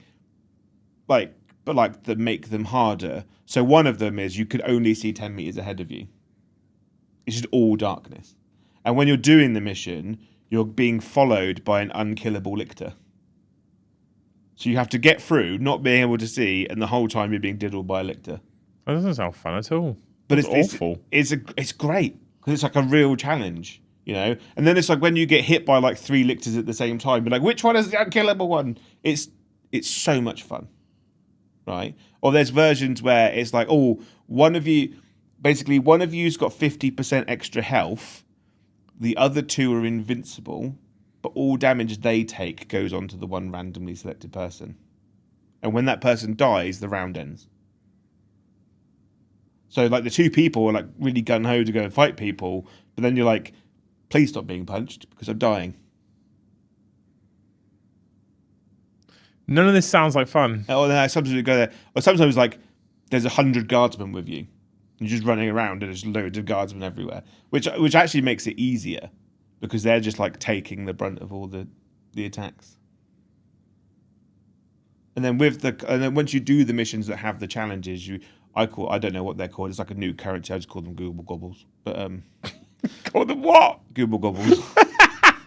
that make them harder. So one of them is you could only see 10 meters ahead of you. It's just all darkness. And when you're doing the mission, you're being followed by an unkillable lictor. So you have to get through, not being able to see, and the whole time you're being diddled by a lictor. That doesn't sound fun at all. But it's awful. It's great because it's like a real challenge, you know. And then it's like when you get hit by like 3 lictors at the same time, you're like, which one is the unkillable one? It's so much fun, right? Or there's versions where it's like, oh, one of you's got 50% extra health, the other 2 are invincible, but all damage they take goes on to the one randomly selected person. And when that person dies, the round ends. So like the 2 people are like really gung-ho to go and fight people, but then you're like, please stop being punched because I'm dying. None of this sounds like fun. Or then sometimes we go there, or sometimes like there's 100 guardsmen with you. You're just running around and there's loads of guardsmen everywhere, which actually makes it easier because they're just like taking the brunt of all the attacks. And then once you do the missions that have the challenges, I don't know what they're called. It's like a new currency. I just call them Google Gobbles. But call them what? Google Gobbles.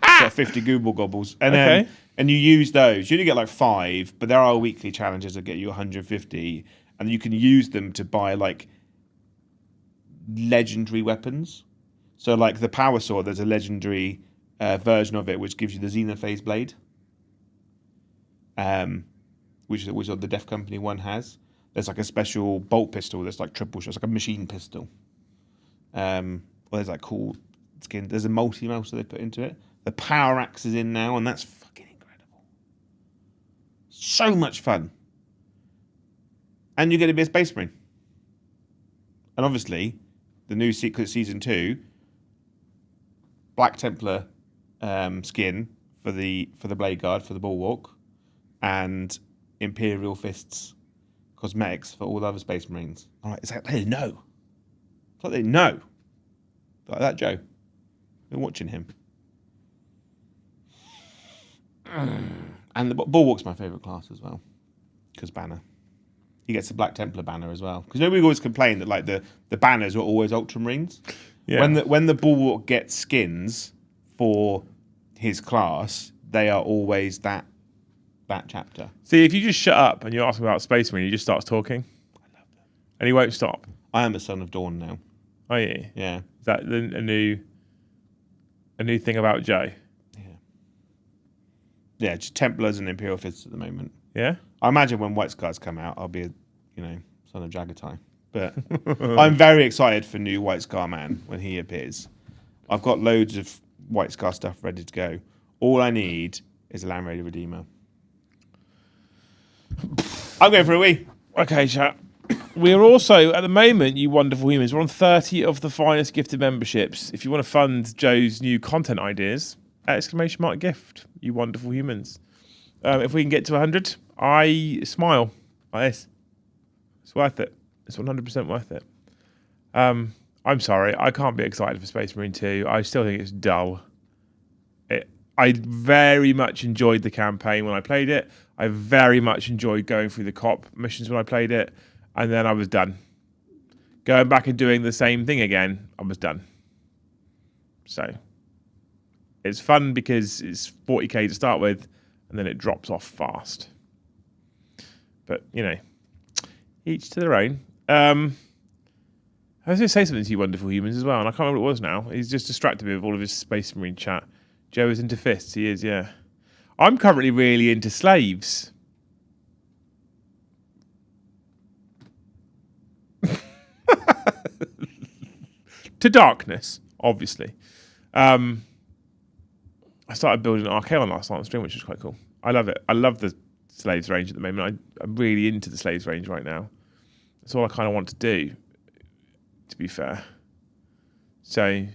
Got 50 Google Gobbles, and and you use those. You only get like 5, but there are weekly challenges that get you 150, and you can use them to buy like legendary weapons. So like the power sword, there's a legendary version of it which gives you the Xenophase blade, which the Def Company one has. There's like a special bolt pistol that's like triple shot. It's like a machine pistol. there's like cool skin. There's a multi-melter they put into it. The power axe is in now, and that's fucking incredible. So much fun. And you get to be a Space Marine. And obviously, the new Secret Season 2, Black Templar skin for the Blade Guard, for the Bulwark, and Imperial Fists cosmetics for all the other Space Marines. All right, it's like they know. It's like they know. Like that, Joe. We're watching him. And the Bulwark's my favourite class as well. Because banner. He gets the Black Templar banner as well. Because we always complain that like the banners are always Ultramarines. Yeah. When the Bulwark gets skins for his class, they are always that chapter. See, if you just shut up and you ask him about Space Marine, he just starts talking. I love that. And he won't stop. I am a Son of Dawn now. Oh yeah. Yeah. Is that a new thing about Joe? Yeah. Yeah, just Templars and Imperial Fists at the moment. Yeah. I imagine when White Scars come out, I'll be a Son of Jagatai. But I'm very excited for new White Scar Man when he appears. I've got loads of White Scar stuff ready to go. All I need is a Land Raider Redeemer. I'm going for a wee. Okay, chat. We are also, at the moment, you wonderful humans, we're on 30 of the finest gifted memberships. If you want to fund Joe's new content ideas, ! Gift, you wonderful humans. If we can get to 100, I smile like this. It's worth it. It's 100% worth it. I'm sorry, I can't be excited for Space Marine 2. I still think it's dull. I very much enjoyed the campaign when I played it. I very much enjoyed going through the cop missions when I played it. And then I was done. Going back and doing the same thing again, I was done. So, it's fun because it's 40k to start with, and then it drops off fast. But, each to their own. I was going to say something to you wonderful humans as well, and I can't remember what it was now. He's just distracted me with all of his Space Marine chat. Joe is into fists. He is, yeah. I'm currently really into slaves. To darkness, obviously. I started building an Archaon last night on stream, which is quite cool. I love it. I love the slaves range at the moment. I'm really into the slaves range right now. That's all I kind of want to do, to be fair. So,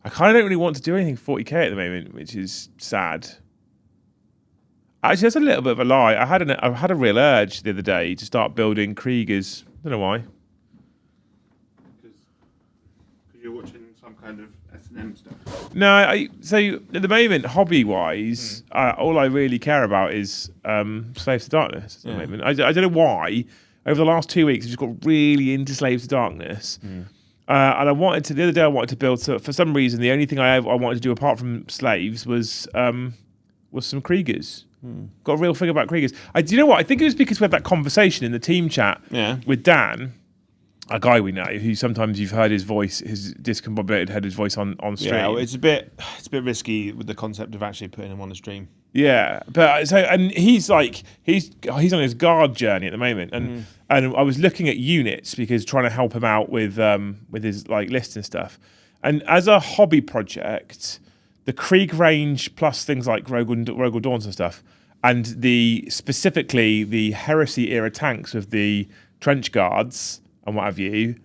I kind of don't really want to do anything 40k at the moment, which is sad. Actually, that's a little bit of a lie. I had a real urge the other day to start building Kriegers. I don't know why. Because you're watching some kind of S&M stuff. No, so at the moment, hobby-wise, all I really care about is Slaves to Darkness at the moment. I don't know why. Over the last 2 weeks, I've just got really into Slaves to Darkness. And the other day I wanted to build, so for some reason, the only thing I wanted to do apart from Slaves was some Kriegers. Got a real thing about Kriegers. Do you know what? I think it was because we had that conversation in the team chat with Dan, a guy we know, who sometimes you've heard his voice, his discombobulated head, his voice on stream. Yeah, well, it's a bit risky with the concept of actually putting him on the stream. Yeah, but he's on his guard journey at the moment, and I was looking at units because trying to help him out with his list and stuff, and as a hobby project, the Krieg range plus things like Rogal Dawns and stuff, and specifically the Heresy era tanks with the trench guards and what have you,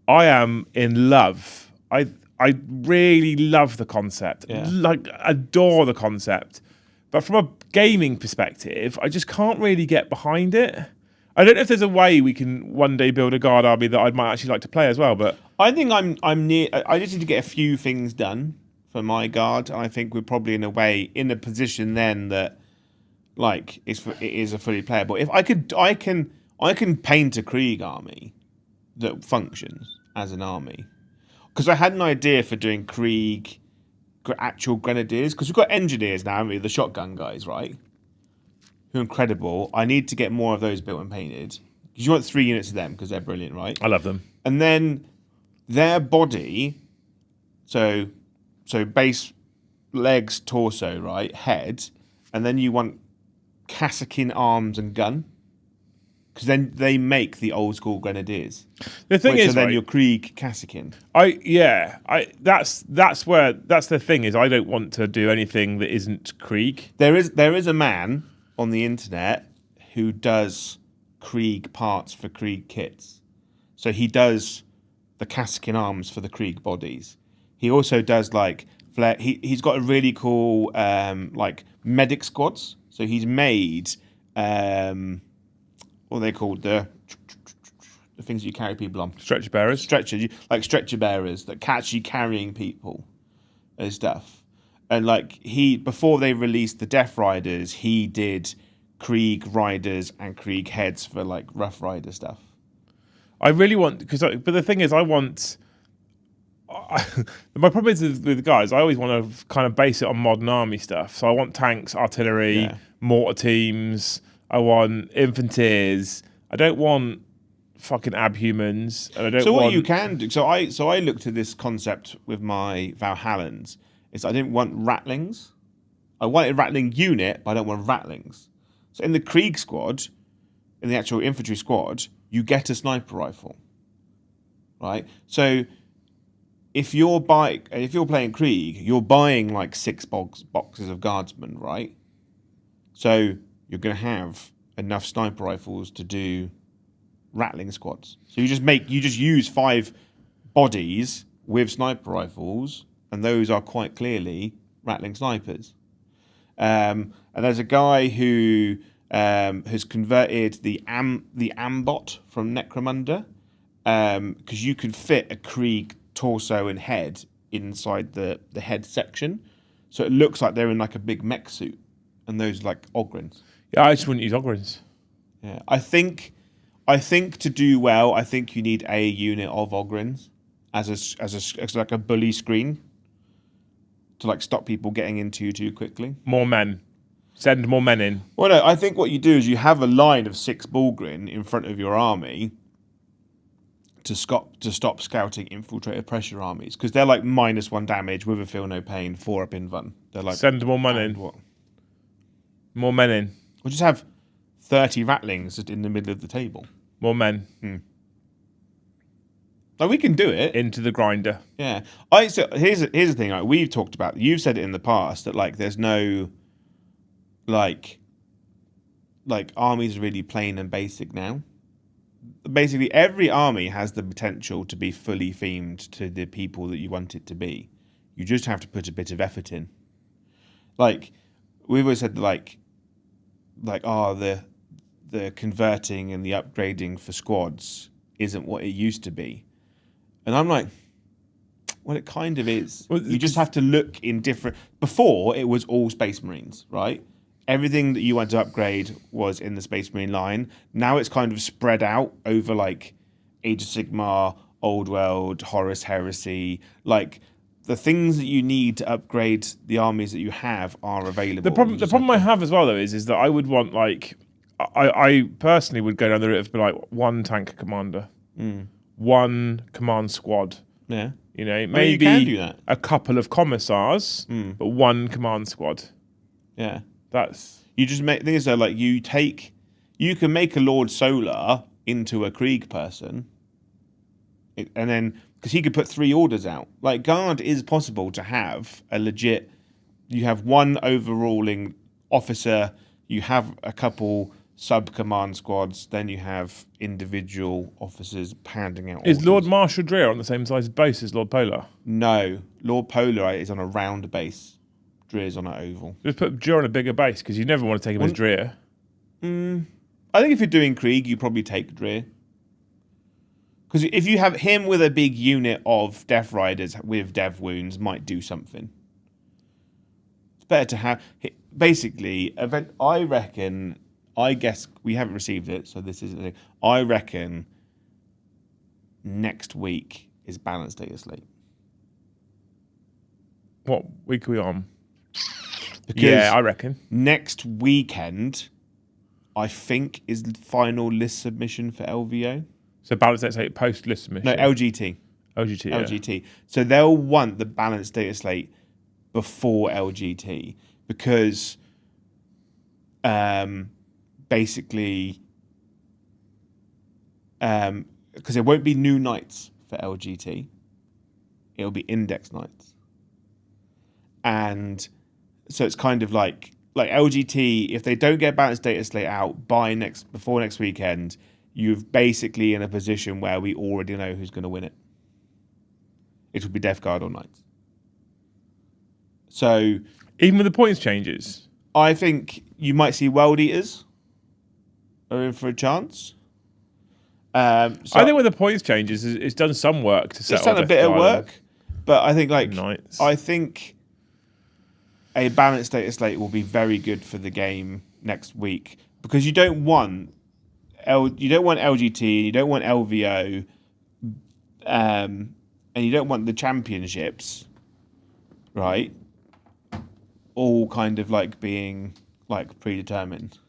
I am in love. I really love the concept, adore the concept. But from a gaming perspective, I just can't really get behind it. I don't know if there's a way we can one day build a guard army that I might actually like to play as well. But I think I'm near. I just need to get a few things done for my guard. I think we're probably in a position then that it is a fully playable. If I can paint a Krieg army that functions as an army, because I had an idea for doing Krieg actual grenadiers, because we've got engineers now, haven't we? The shotgun guys, right? Who are incredible. I need to get more of those built and painted. Because you want 3 units of them, because they're brilliant, right? I love them. And then their body, so base, legs, torso, right? Head. And then you want Kassakin arms and gun. Because then they make the old school grenadiers. The thing is, so then right, your Krieg Kassakin. that's the thing is I don't want to do anything that isn't Krieg. There is a man on the internet who does Krieg parts for Krieg kits. So he does the Kassakin arms for the Krieg bodies. He also does like flare. He's got a really cool like medic squads. So he's made what are they called, the things you carry people on, Stretcher bearers. Stretcher bearers that catch you carrying people and stuff. And like before they released the Death Riders, he did Krieg Riders and Krieg heads for like Rough Rider stuff. I really want but the thing is, my problem is with the guys. I always want to kind of base it on modern army stuff. So I want tanks, artillery, mortar teams. I want infanteers. I don't want fucking abhumans, and I don't. So what you can do? So I looked at this concept with my Valhallans. Is I didn't want rattlings. I wanted a rattling unit, but I don't want rattlings. So in the Krieg squad, in the actual infantry squad, you get a sniper rifle, right? So if you're playing Krieg, you're buying like 6 boxes of guardsmen, right? So you're going to have enough sniper rifles to do rattling squads. So you just use 5 bodies with sniper rifles, and those are quite clearly rattling snipers. And there's a guy who has converted the Ambot from Necromunda, because you could fit a Krieg torso and head inside the head section, so it looks like they're in like a big mech suit, and those like Ogrins. Yeah, I just wouldn't use Ogrins. Yeah, I think to do well, I think you need a unit of Ogrins as like a bully screen to like stop people getting into you too quickly. More men. Send more men in. Well, no, I think what you do is you have a line of 6 Bullgrin in front of your army to stop scouting infiltrator pressure armies, because they're like -1 damage with a feel no pain, 4 up invuln. They're like send more men in. What? More men in. We'll just have 30 rattlings in the middle of the table. More men. Like, we can do it. Into the grinder. Yeah. So here's the thing. Like, we've talked about. You've said it in the past that like there's no like armies really plain and basic now. Basically, every army has the potential to be fully themed to the people that you want it to be. You just have to put a bit of effort in. Like, we've always said the converting and the upgrading for squads isn't what it used to be. And I'm like, well, it kind of is. Well, you just have to look in different... Before, it was all Space Marines, right? Everything that you want to upgrade was in the Space Marine line. Now it's kind of spread out over like Age of Sigmar, Old World, Horus Heresy. Like, the things that you need to upgrade the armies that you have are available. The problem I have as well, though, is that I would want, like... I personally would go down the route of like 1 tank commander, 1 command squad. Yeah. You know, maybe you can do that. A couple of commissars, but 1 command squad. Yeah. That's... You just make... The thing is, though, like, you can make a Lord Solar into a Krieg person, and then... Because he could put 3 orders out. Like, Guard is possible to have a legit... You have 1 overruling officer, you have a couple sub-command squads, then you have individual officers handing out orders. Is Lord Marshal Dreer on the same size base as Lord Polar? No. Lord Polar is on a round base. Dreer's on an oval. Just put Dreer on a bigger base, because you never want to take him as Dreer. I think if you're doing Krieg, you probably take Dreer. Because if you have him with a big unit of Death Riders with Dev wounds, might do something. It's better to have... Basically, I reckon... I guess we haven't received it, so this isn't a thing. I reckon next week is Balanced Data Slate. What week are we on? Because yeah, I reckon. Next weekend, I think, is the final list submission for LVO. So Balanced Data Slate post list submission? No, LGT. LGT, yeah. LGT. So they'll want the Balanced Data Slate before LGT, because... basically, because there won't be new nights for LGT. It'll be index nights. And so it's kind of like LGT, if they don't get balanced data slate out before next weekend, you're basically in a position where we already know who's going to win it. It will be Death Guard or Knights. So even with the points changes, I think you might see World Eaters are in for a chance. I think with the points changes, it's done some work to set. It's done a bit of work, but I think Knights. I think a balanced data slate will be very good for the game next week because you don't want LGT, you don't want LVO, and you don't want the championships, right? All kind of like being like predetermined.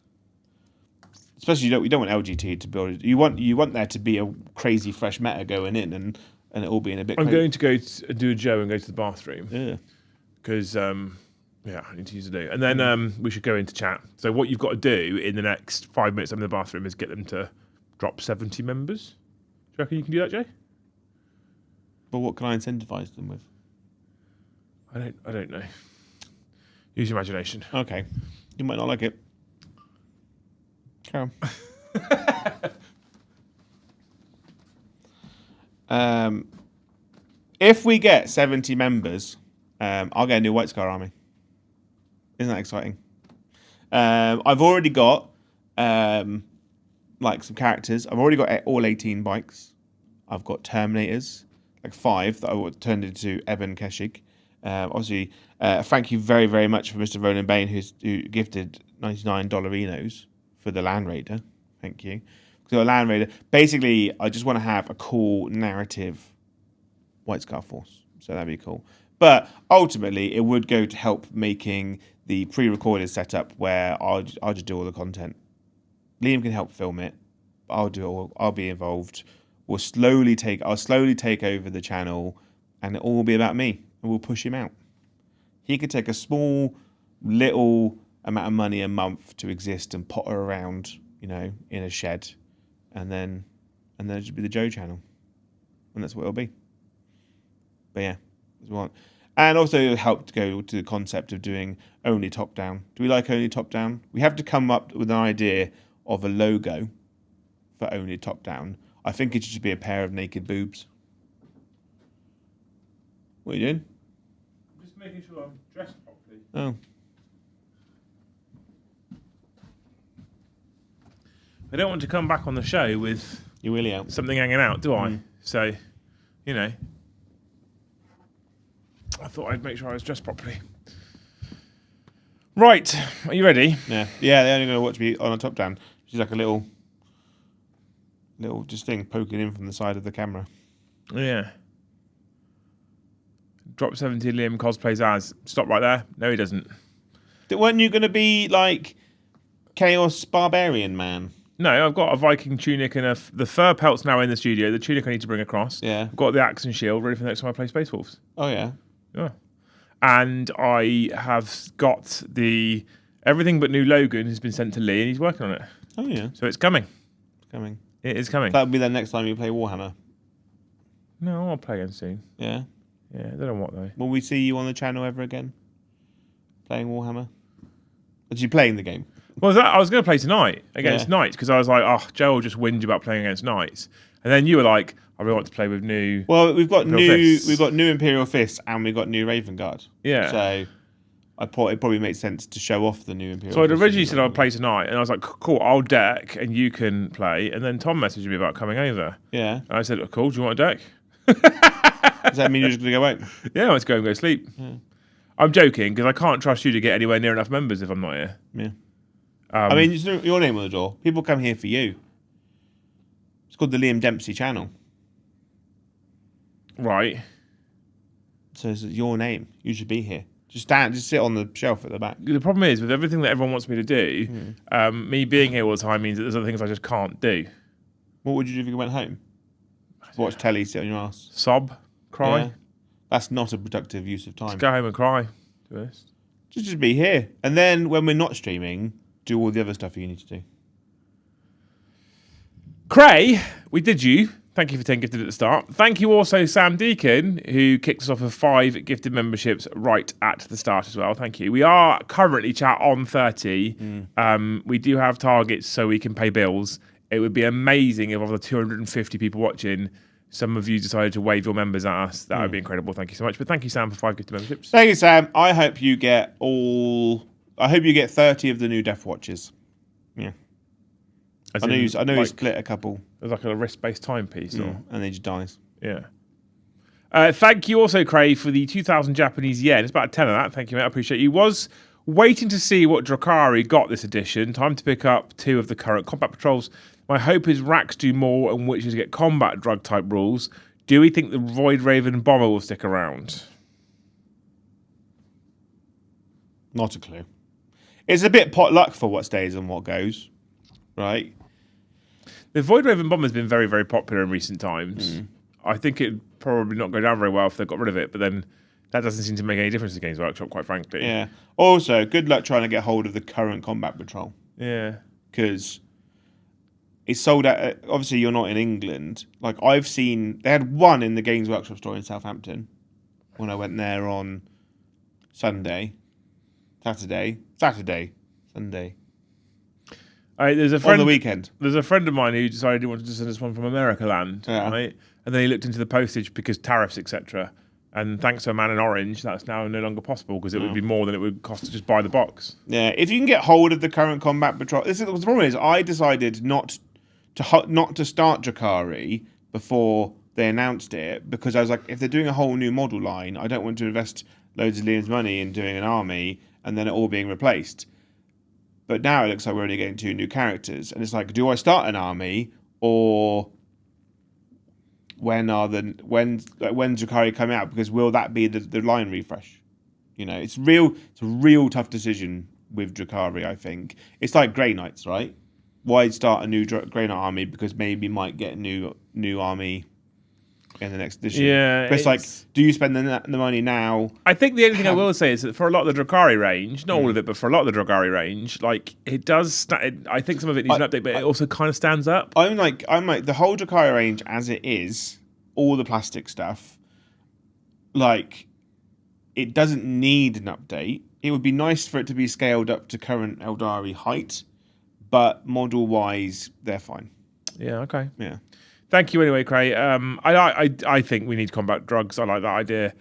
Especially you don't want LGT to build. You want there to be a crazy fresh meta going in and it all being a bit. I'm going to go do a Joe and go to the bathroom. Yeah. Because I need to use the loo. And then we should go into chat. So what you've got to do in the next 5 minutes I'm in the bathroom is get them to drop 70 members. Do you reckon you can do that, Jay? But what can I incentivize them with? I don't know. Use your imagination. Okay. You might not like it. Carry on. If we get 70 members, I'll get a new White Scar army. Isn't that exciting? I've already got like some characters. I've already got all 18 bikes. I've got Terminators, like 5 that I turned into Eben Keshig. Obviously, thank you very, very much for Mr. Roland Bain, who gifted $99 Enos for the Land Raider. Thank you. So a Land Raider. Basically, I just want to have a cool narrative White Scar force. So that'd be cool. But ultimately, it would go to help making the pre-recorded setup where I'll just do all the content. Liam can help film it. I'll do it all. I'll be involved. I'll slowly take over the channel, and it all will be about me. And we'll push him out. He could take a small, little amount of money a month to exist and potter around, in a shed, and then it should be the Joe channel, and that's what it'll be. But yeah, that's what. And also it helped go to the concept of doing only top down. Do we like only top down? We have to come up with an idea of a logo for only top down. I think it should be a pair of naked boobs. What are you doing? I'm just making sure I'm dressed properly. Oh. I don't want to come back on the show with You're really out. something hanging out, do I? So, I thought I'd make sure I was dressed properly. Right, are you ready? Yeah. Yeah, they're only going to watch me on a top down. She's like a little just thing poking in from the side of the camera. Yeah. Drop 70 Liam cosplays as. Stop right there. No, he doesn't. Weren't you going to be like Chaos Barbarian Man? No, I've got a Viking tunic and the fur pelt's now in the studio. The tunic I need to bring across. Yeah. I've got the axe and shield ready for the next time I play Space Wolves. Oh, yeah. Yeah. And I have got everything but new Logan has been sent to Lee and he's working on it. Oh, yeah. So it's coming. It's coming. It is coming. That'll be the next time you play Warhammer. No, I'll play again soon. Yeah. Yeah, I don't know what though. Will we see you on the channel ever again? Playing Warhammer? Are you playing the game? Well, I was going to play tonight against Knights because I was like, oh, Joe will just whinge about playing against Knights. And then you were like, I really want to play with new. Well, we've got Imperial new Imperial Fists and we've got new Raven Guard. Yeah. So I thought it probably makes sense to show off the new Imperial. So I'd Fists originally said I'd play tonight, and I was like, cool, I'll deck and you can play. And then Tom messaged me about coming over. Yeah. And I said, oh, cool, do you want a deck? Does that mean you're just going to go out? Yeah, let's go and go sleep. Yeah. I'm joking because I can't trust you to get anywhere near enough members if I'm not here. Yeah. I mean, it's your name on the door. People come here for you. It's called the Liam Dempsey channel. Right. So it's your name. You should be here. Just sit on the shelf at the back. The problem is with everything that everyone wants me to do, me being here all the time means that there's other things I just can't do. What would you do if you went home? Watch telly, sit on your ass. Sob, cry. Yeah. That's not a productive use of time. Just go home and cry. To be honest. Just be here. And then when we're not streaming, do all the other stuff you need to do. Cray, we did you. Thank you for 10 gifted at the start. Thank you also, Sam Deacon, who kicked us off with 5 gifted memberships right at the start as well. Thank you. We are currently, chat, on 30. We do have targets so we can pay bills. It would be amazing if of the 250 people watching, some of you decided to wave your members at us. That would be incredible. Thank you so much. But thank you, Sam, for 5 gifted memberships. Thank you, Sam. I hope you get 30 of the new Death Watches. Yeah. I know you split a couple. It was like a wrist-based timepiece. Or... and then he just dies. Yeah. Thank you also, Cray, for the 2,000 Japanese yen. It's about 10 of that. Thank you, mate. I appreciate you. Was waiting to see what Drukhari got this edition. Time to pick up 2 of the current combat patrols. My hope is racks do more and witches get combat drug type rules. Do we think the Void Raven bomber will stick around? Not a clue. It's a bit potluck for what stays and what goes, right? The Void Raven bomber has been very, very popular in recent times. I think it'd probably not go down very well if they got rid of it, but then that doesn't seem to make any difference to Games Workshop, quite frankly. Yeah. Also, good luck trying to get hold of the current combat patrol. Yeah. Because it's sold out. Obviously, you're not in England. Like, I've seen, they had one in the Games Workshop store in Southampton when I went there on Sunday. Sunday. There's a friend On the weekend. There's a friend of mine who decided he wanted to send us one from America land, right? And then he looked into the postage because tariffs, etc. And thanks to a man in orange, that's now no longer possible because it would be more than it would cost to just buy the box. Yeah, if you can get hold of the current combat patrol, the problem is I decided not to start Drukhari before they announced it because I was like, if they're doing a whole new model line, I don't want to invest loads of Liam's money in doing an army and then it all being replaced. But now it looks like we're only getting 2 new characters, and it's like, do I start an army or when's Drukhari come out? Because will that be the line refresh? You know, it's a real tough decision with Drukhari. I think it's like Grey Knights, right? Why start a new Grey Knight army? Because maybe might get a new army in the next edition. Yeah, but it's like, do you spend the money now? I think the only thing I will say is that for a lot of the Drukhari range, not all of it, but for a lot of the Drukhari range, like it does. I think some of it needs an update, but it also kind of stands up. I'm like the whole Drukhari range as it is, all the plastic stuff. Like, it doesn't need an update. It would be nice for it to be scaled up to current Eldari height, but model wise, they're fine. Yeah. Okay. Yeah. Thank you anyway, Cray. I think we need combat drugs. I like that idea.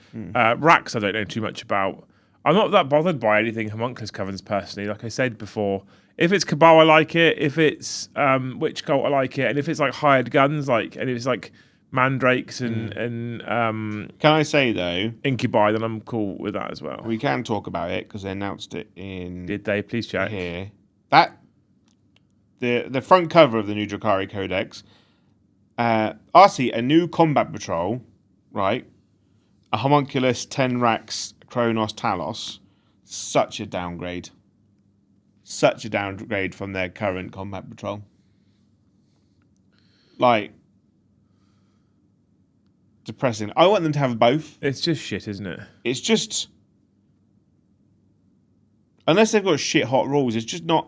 Racks I don't know too much about. I'm not that bothered by anything homunculus covens personally. Like I said before, if it's Cabal I like it. If it's Witch Cult I like it. And if it's like hired guns, and if it's like Mandrakes and can I say though, Incubi, then I'm cool with that as well. We can talk about it because they announced it in. Did they? Please check here. That the front cover of the new Drukhari Codex. I see a new combat patrol, right? A homunculus, 10 racks, Kronos, Talos. Such a downgrade. Such a downgrade from their current combat patrol. Like, depressing. I want them to have both. It's just shit, isn't it? It's just, unless they've got shit hot rules, it's just not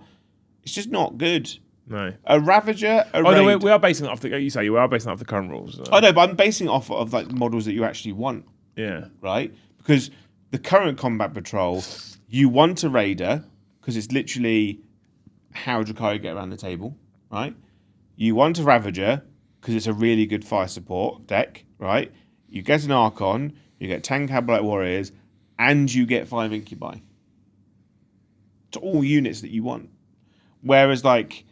good. No. A Ravager, a raid. No, we are basing it off you are basing it off the current rules. I know, but I'm basing it off of like models that you actually want. Yeah. Right? Because the current combat patrol, you want a Raider, because it's literally how Drukhari get around the table, right? You want a Ravager, because it's a really good fire support deck, right? You get an Archon, you get 10 Cabalite Warriors, and you get 5 Incubi. It's all units that you want. Whereas like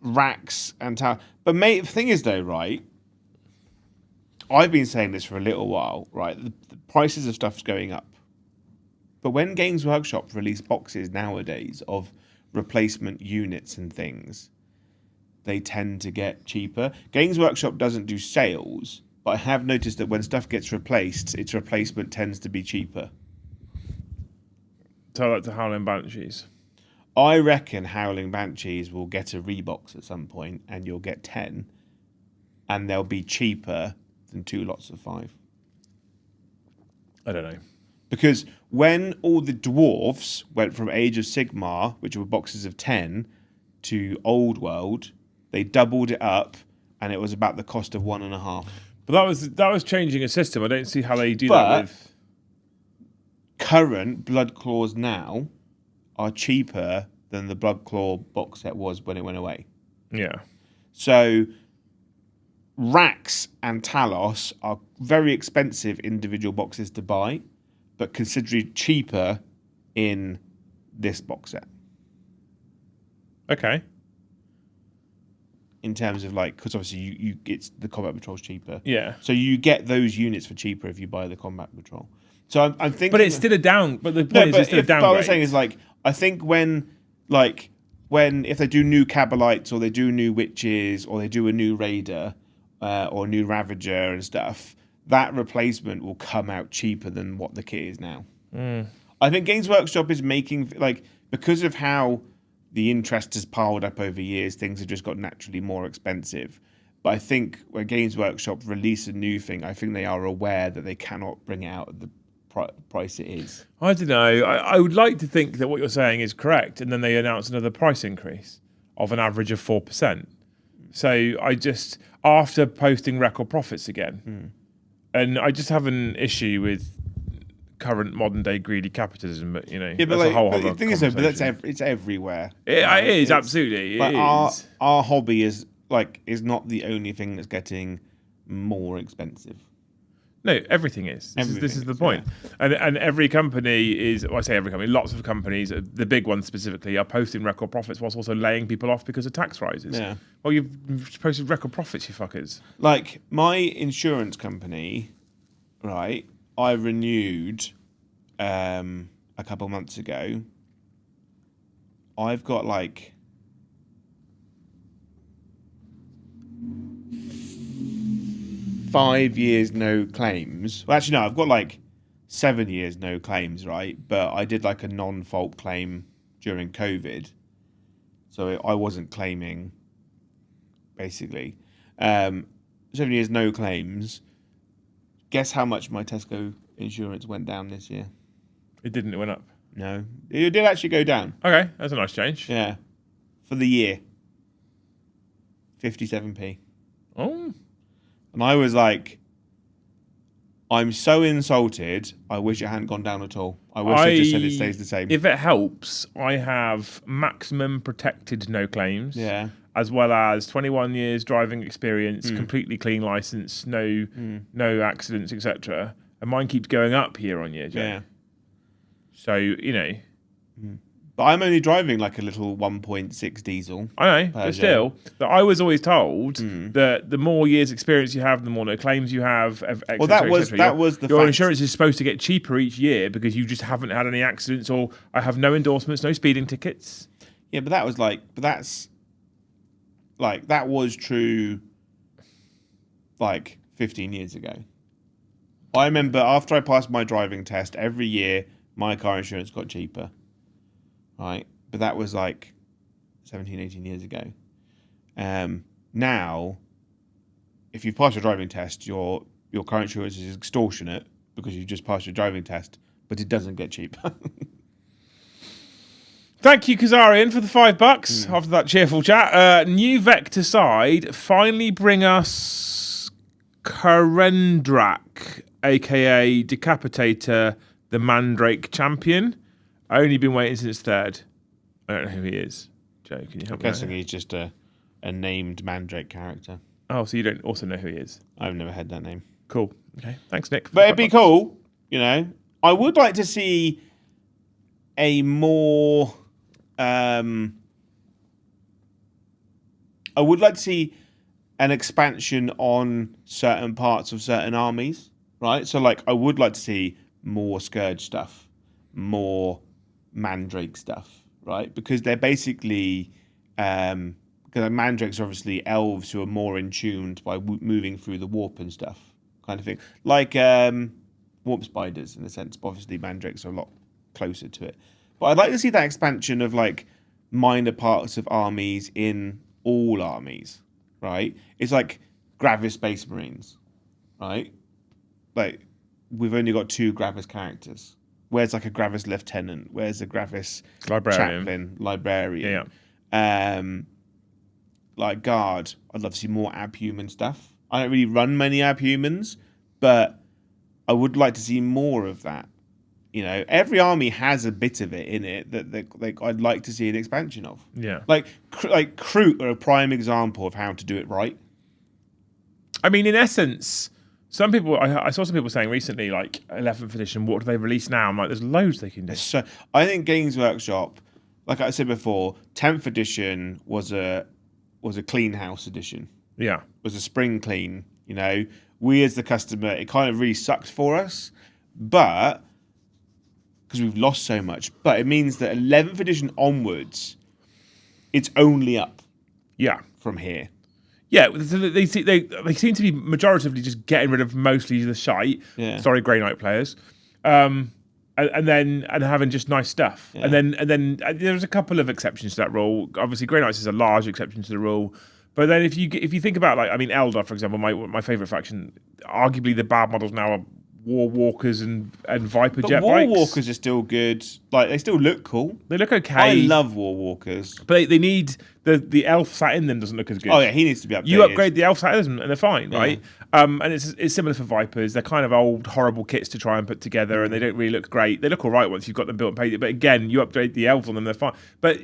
racks and tower. But mate, the thing is though, right? I've been saying this for a little while, right? The prices of stuff's going up. But when Games Workshop release boxes nowadays of replacement units and things, they tend to get cheaper. Games Workshop doesn't do sales, but I have noticed that when stuff gets replaced, its replacement tends to be cheaper. Tell that to Howling Banshees. I reckon Howling Banshees will get a rebox at some point, and you'll get 10, and they'll be cheaper than 2 lots of 5. I don't know. Because when all the dwarves went from Age of Sigmar, which were boxes of 10, to Old World, they doubled it up, and it was about the cost of 1.5. But that was changing a system. I don't see how they do But that with current Blood Claws now are cheaper than the Blood Claw box set was when it went away. Yeah. So Rax and Talos are very expensive individual boxes to buy, but considerably cheaper in this box set. Okay. In terms of like, because obviously you it's the Combat Patrol's cheaper. Yeah. So you get those units for cheaper if you buy the Combat Patrol. So I'm thinking, But it's still a down. But the point is, it's still a downgrade. What I was saying is like, I think when if they do new Cabalites or they do new Witches or they do a new Raider or a new Ravager and stuff, that replacement will come out cheaper than what the kit is now. I think Games Workshop is making, like, because of how the interest has piled up over years, things have just got naturally more expensive. But I think when Games Workshop release a new thing, I think they are aware that they cannot bring it out at the price it is. I don't know. I would like to think that what you're saying is correct, and then they announce another price increase of an average of 4%. So I just, after posting record profits again, and I just have an issue with current modern day greedy capitalism, but you know, Yeah, but that's a whole but other the thing is, though, but conversation. it's everywhere. It is absolutely. But It is. our hobby is not the only thing that's getting more expensive. No, everything is. This is the point. And every company is, well, I say every company, lots of companies, the big ones specifically, are posting record profits whilst also laying people off because of tax rises. Yeah. Well, you've posted record profits, you fuckers. Like, my insurance company, right, I renewed a couple months ago. I've got like 5 years no claims. Well, actually, no, I've got like 7 years no claims, right? But I did like a non-fault claim during COVID. So I wasn't claiming, basically. 7 years no claims. Guess how much my Tesco insurance went down this year? It didn't, it went up. No. It did actually go down. Okay, that's a nice change. Yeah. For the year. 57p. Oh. And I was like, I'm so insulted. I wish it hadn't gone down at all. I wish they just said it stays the same. If it helps, I have maximum protected no claims. Yeah. As well as 21 years driving experience, completely clean license, no accidents, etc. And mine keeps going up year on year, Joe. Yeah. So, you know. But I'm only driving like a little 1.6 diesel. I know, but still, that I was always told that the more years experience you have, the more no claims you have. Well, that was the your fact. insurance is supposed to get cheaper each year because you just haven't had any accidents, or I have no endorsements, no speeding tickets. Yeah, but that was true like 15 years ago. I remember after I passed my driving test, every year my car insurance got cheaper. Right? But that was like 17, 18 years ago. Now, if you pass your driving test, your car insurance is extortionate because you just passed your driving test, but it doesn't get cheaper. Thank you, Kazarian, for the $5 after that cheerful chat. New Vector side finally bring us Karendrak, aka Decapitator, the Mandrake champion. I've only been waiting since third. I don't know who he is. Joe, can you help me? I'm guessing he's just a named Mandrake character. Oh, so you don't also know who he is? I've never had that name. Cool. Okay. Thanks, Nick. But it'd be cool, you know. I would like to see a more. I would like to see an expansion on certain parts of certain armies, right? So, like, I would like to see more Scourge stuff, more Mandrake stuff, right? Because they're basically, because Mandrakes are obviously elves who are more in tuned by moving through the warp and stuff, kind of thing. Like warp spiders in a sense, but obviously Mandrakes are a lot closer to it. But I'd like to see that expansion of like minor parts of armies in all armies, right? It's like Gravis Space Marines, right? Like we've only got 2 Gravis characters. Where's like a Gravis Lieutenant? Where's a Gravis Librarian. Chaplain? Librarian. Like Guard, I'd love to see more abhuman stuff. I don't really run many abhumans, but I would like to see more of that. You know, every army has a bit of it in it that I'd like to see an expansion of. Yeah. Like Kroot are a prime example of how to do it right. I mean, in essence, some people, I saw some people saying recently, like 11th edition, what do they release now? I'm like, there's loads they can do. So I think Games Workshop, like I said before, 10th edition was a clean house edition. Yeah. Was a spring clean. You know, we as the customer, it kind of really sucked for us, but because we've lost so much. But it means that 11th edition onwards, it's only up. Yeah. From here. Yeah, they seem to be majoritively just getting rid of mostly the shite. Yeah. Sorry, Grey Knight players. And having just nice stuff. Yeah. And then there's a couple of exceptions to that rule. Obviously, Grey Knights is a large exception to the rule. But then if you think about, like, I mean, Eldar, for example, my favourite faction, arguably the bad models now are War Walkers and Viper but jet War bikes. Walkers are still good. Like, they still look cool. They look okay. I love War Walkers. But they need the elf sat in them doesn't look as good. Oh yeah, he needs to be updated. You upgrade the elf sat in them and they're fine, right? And it's similar for Vipers. They're kind of old, horrible kits to try and put together, and they don't really look great. They look all right once you've got them built and painted. But again, you upgrade the elves on them, they're fine. But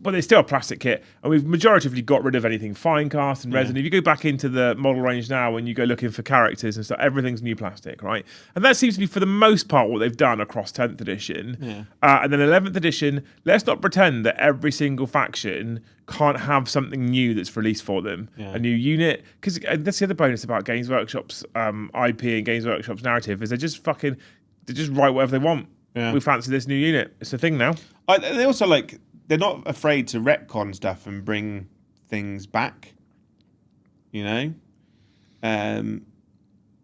they're still a plastic kit, and we've majoritively got rid of anything fine cast and resin. If you go back into the model range now and you go looking for characters and stuff, everything's new plastic, right? And that seems to be for the most part what they've done across 10th edition. And then 11th edition, let's not pretend that every single faction can't have something new that's released for them, a new unit. Because that's the other bonus about Games Workshop's IP and Games Workshop's narrative is they just write whatever they want. Yeah. We fancy this new unit. It's a thing now. They also they're not afraid to retcon stuff and bring things back. You know,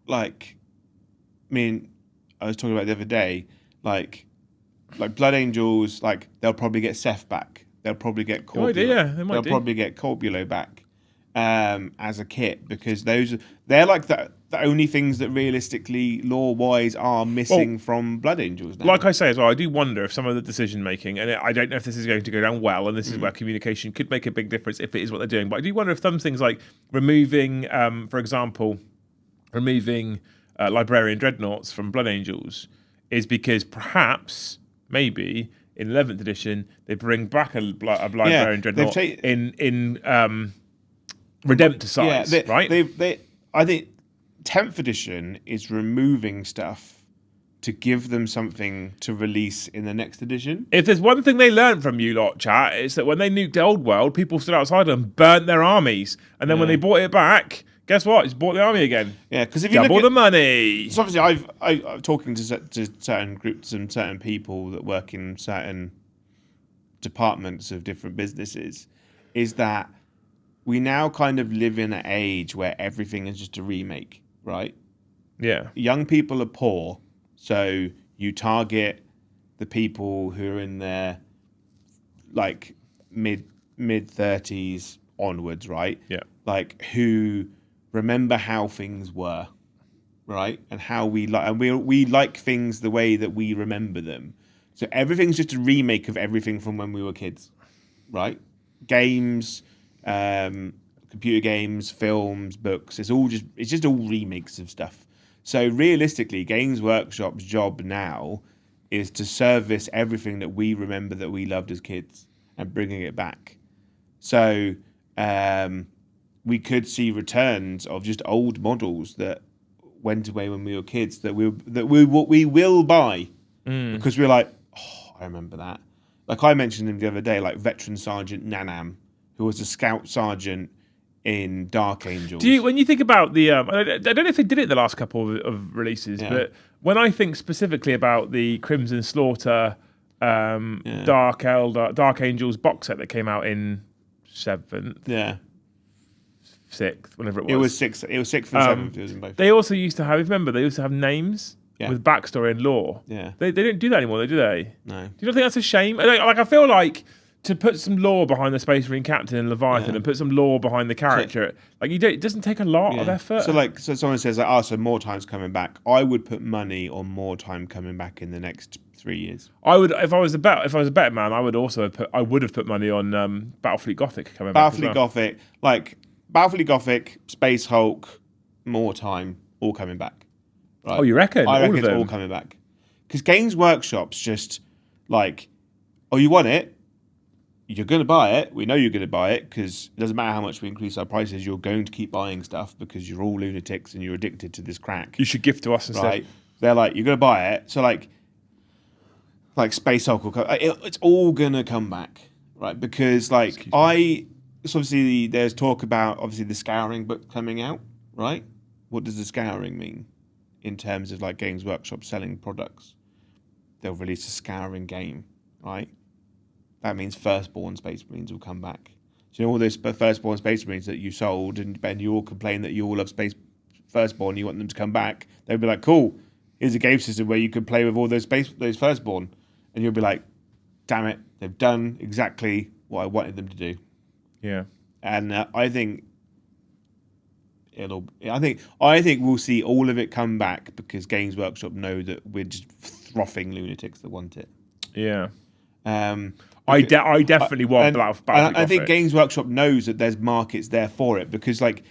like, I mean, I was talking about the other day, like Blood Angels, like they'll probably get Seth back. They'll probably get Corbulo. They'll probably get Corbulo back as a kit, because they're like the only things that realistically lore-wise are missing from Blood Angels now. Like I say as well, I do wonder if some of the decision making, and I don't know if this is going to go down well, and this is where communication could make a big difference if it is what they're doing. But I do wonder if some things like removing, for example, Librarian Dreadnoughts from Blood Angels is because perhaps, maybe, in 11th edition, they bring back a Librarian Dreadnought in Redemptor size, right? I think 10th edition is removing stuff to give them something to release in the next edition. If there's one thing they learned from you lot, chat, it's that when they nuked Old World, people stood outside and burnt their armies. And then when they bought it back, guess what? It's bought the army again. Yeah, because if you double the money. So obviously, I'm talking to certain groups and certain people that work in certain departments of different businesses, is that we now kind of live in an age where everything is just a remake, right? Yeah. Young people are poor, so you target the people who are in their like mid 30s onwards, right? Yeah. Like who remember how things were, right? And how we like, and we like things the way that we remember them. So everything's just a remake of everything from when we were kids, right? Games, computer games, films, books. It's just all remakes of stuff. So realistically, Games Workshop's job now is to service everything that we remember that we loved as kids and bringing it back. So we could see returns of just old models that went away when we were kids that we will buy because we're like, oh, I remember that. Like I mentioned him the other day, like Veteran Sergeant Nanam, who was a scout sergeant in Dark Angels. When you think about the, I don't know if they did it the last couple of releases, but when I think specifically about the Crimson Slaughter, Dark Angels box set that came out in 7th, 6th, whenever it was. It was 6th. It was 6th and 7th. It was in both. They also used to have, remember, they used to have names with backstory and lore. Yeah. They don't do that anymore, do they? No. Do you not think that's a shame? I feel like to put some lore behind the Space Marine captain and Leviathan, and put some lore behind the character. Like it doesn't take a lot of effort. So someone says like, so more time's coming back. I would put money on more time coming back in the next 3 years. I would, if I was a betting man, I would have put money on Battlefleet Gothic coming back. Battlefleet Gothic, like Battlefleet Gothic, Space Hulk, more time, all coming back. Right? Oh, you reckon? I reckon it's all coming back. Because Games Workshop's just like, oh, you want it? You're going to buy it. We know you're going to buy it because it doesn't matter how much we increase our prices. You're going to keep buying stuff because you're all lunatics and you're addicted to this crack. You should give to us instead. Right? They're like, you're going to buy it. So like Space Hulk will come. It's all going to come back, right? Because so obviously there's talk about obviously the Scouring book coming out, right? What does the Scouring mean in terms of like Games Workshop selling products? They'll release a Scouring game, right? That means Firstborn Space Marines will come back. So all those Firstborn Space Marines that you sold, and Ben, you all complain that you all love Firstborn, you want them to come back. They'll be like, cool, here's a game system where you can play with all those Firstborn. And you'll be like, damn it, they've done exactly what I wanted them to do. Yeah. And I think we'll see all of it come back because Games Workshop know that we're just frothing lunatics that want it. Yeah. I definitely want Battlefleet. I think Games Workshop knows that there's markets there for it because, like,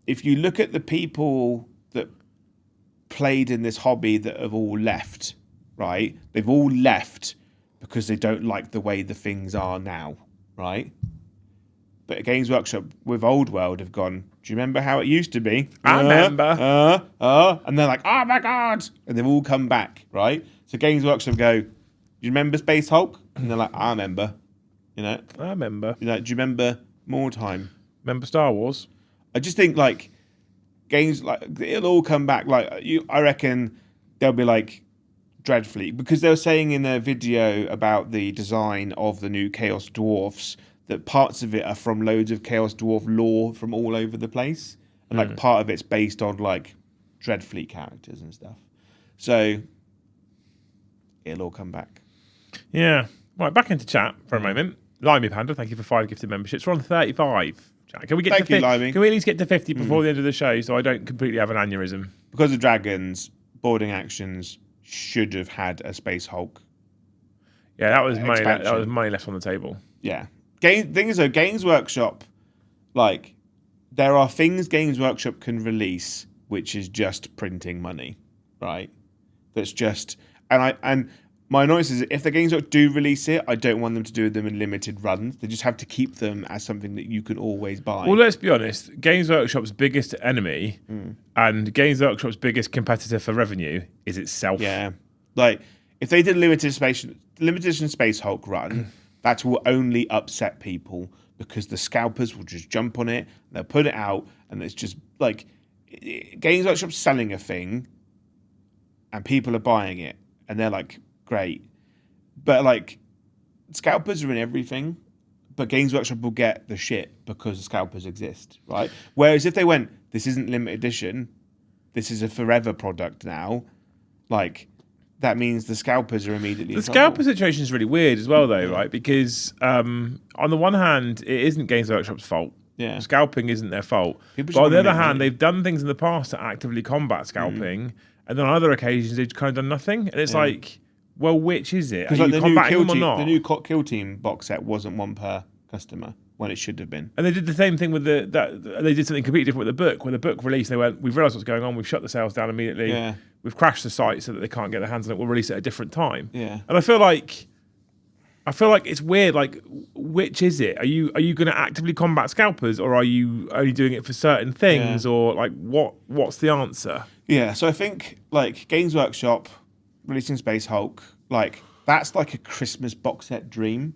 if you look at the people that played in this hobby that have all left, right? They've all left because they don't like the way the things are now, right? But Games Workshop with Old World have gone, do you remember how it used to be? I remember. And they're like, oh my God. And they've all come back, right? So Games Workshop go, do you remember Space Hulk? And they're like, I remember. You know? I remember. You know, do you remember More Time? Remember Star Wars? I just think like games like it'll all come back. Like I reckon they'll be like Dreadfleet because they were saying in a video about the design of the new Chaos Dwarfs that parts of it are from loads of Chaos Dwarf lore from all over the place, and like part of it's based on like Dreadfleet characters and stuff. So it'll all come back. Yeah. Right, back into chat for a moment. Limey Panda, thank you for 5 gifted memberships. We're on 35. Can we get Thank to you, Limey. Can we at least get to 50 before the end of the show so I don't completely have an aneurysm? Because of dragons, boarding actions should have had a Space Hulk. Yeah, that was money. Expansion. That was money left on the table. Yeah. Thing is though, Games Workshop, like, there are things Games Workshop can release which is just printing money, right? That's just and my annoyance is if the Games Workshop do release it, I don't want them to do them in limited runs. They just have to keep them as something that you can always buy. Well, let's be honest. Games Workshop's biggest enemy and Games Workshop's biggest competitor for revenue is itself. Yeah. Like, if they did a limited edition Space Hulk run, that will only upset people because the scalpers will just jump on it, they'll put it out, and it's just like Games Workshop's selling a thing and people are buying it, and they're like, great. But like, scalpers are in everything, but Games Workshop will get the shit because the scalpers exist, right? Whereas if they went, this isn't limited edition, this is a forever product now, like, that means the scalpers are immediately The scalper situation is really weird as well, though, right? Because on the one hand, it isn't Games Workshop's fault. Yeah. Scalping isn't their fault. People But on the just other wanna make hand, money. they've done things in the past to actively combat scalping, and then on other occasions, they've kind of done nothing. And it's like, well, which is it? Are Because you like the new combating kill them or team, not? the new kill team box set wasn't one per customer when it should have been. And they did the same thing with they did something completely different with the book. When the book released, they went, we've realised what's going on, we've shut the sales down immediately, Yeah. we've crashed the site so that they can't get their hands on it, we'll release it at a different time. Yeah. And I feel like it's weird, like, which is it? Are you going to actively combat scalpers, or are you only doing it for certain things, or like what's the answer? Yeah, so I think like Games Workshop releasing Space Hulk, like that's like a Christmas box set dream.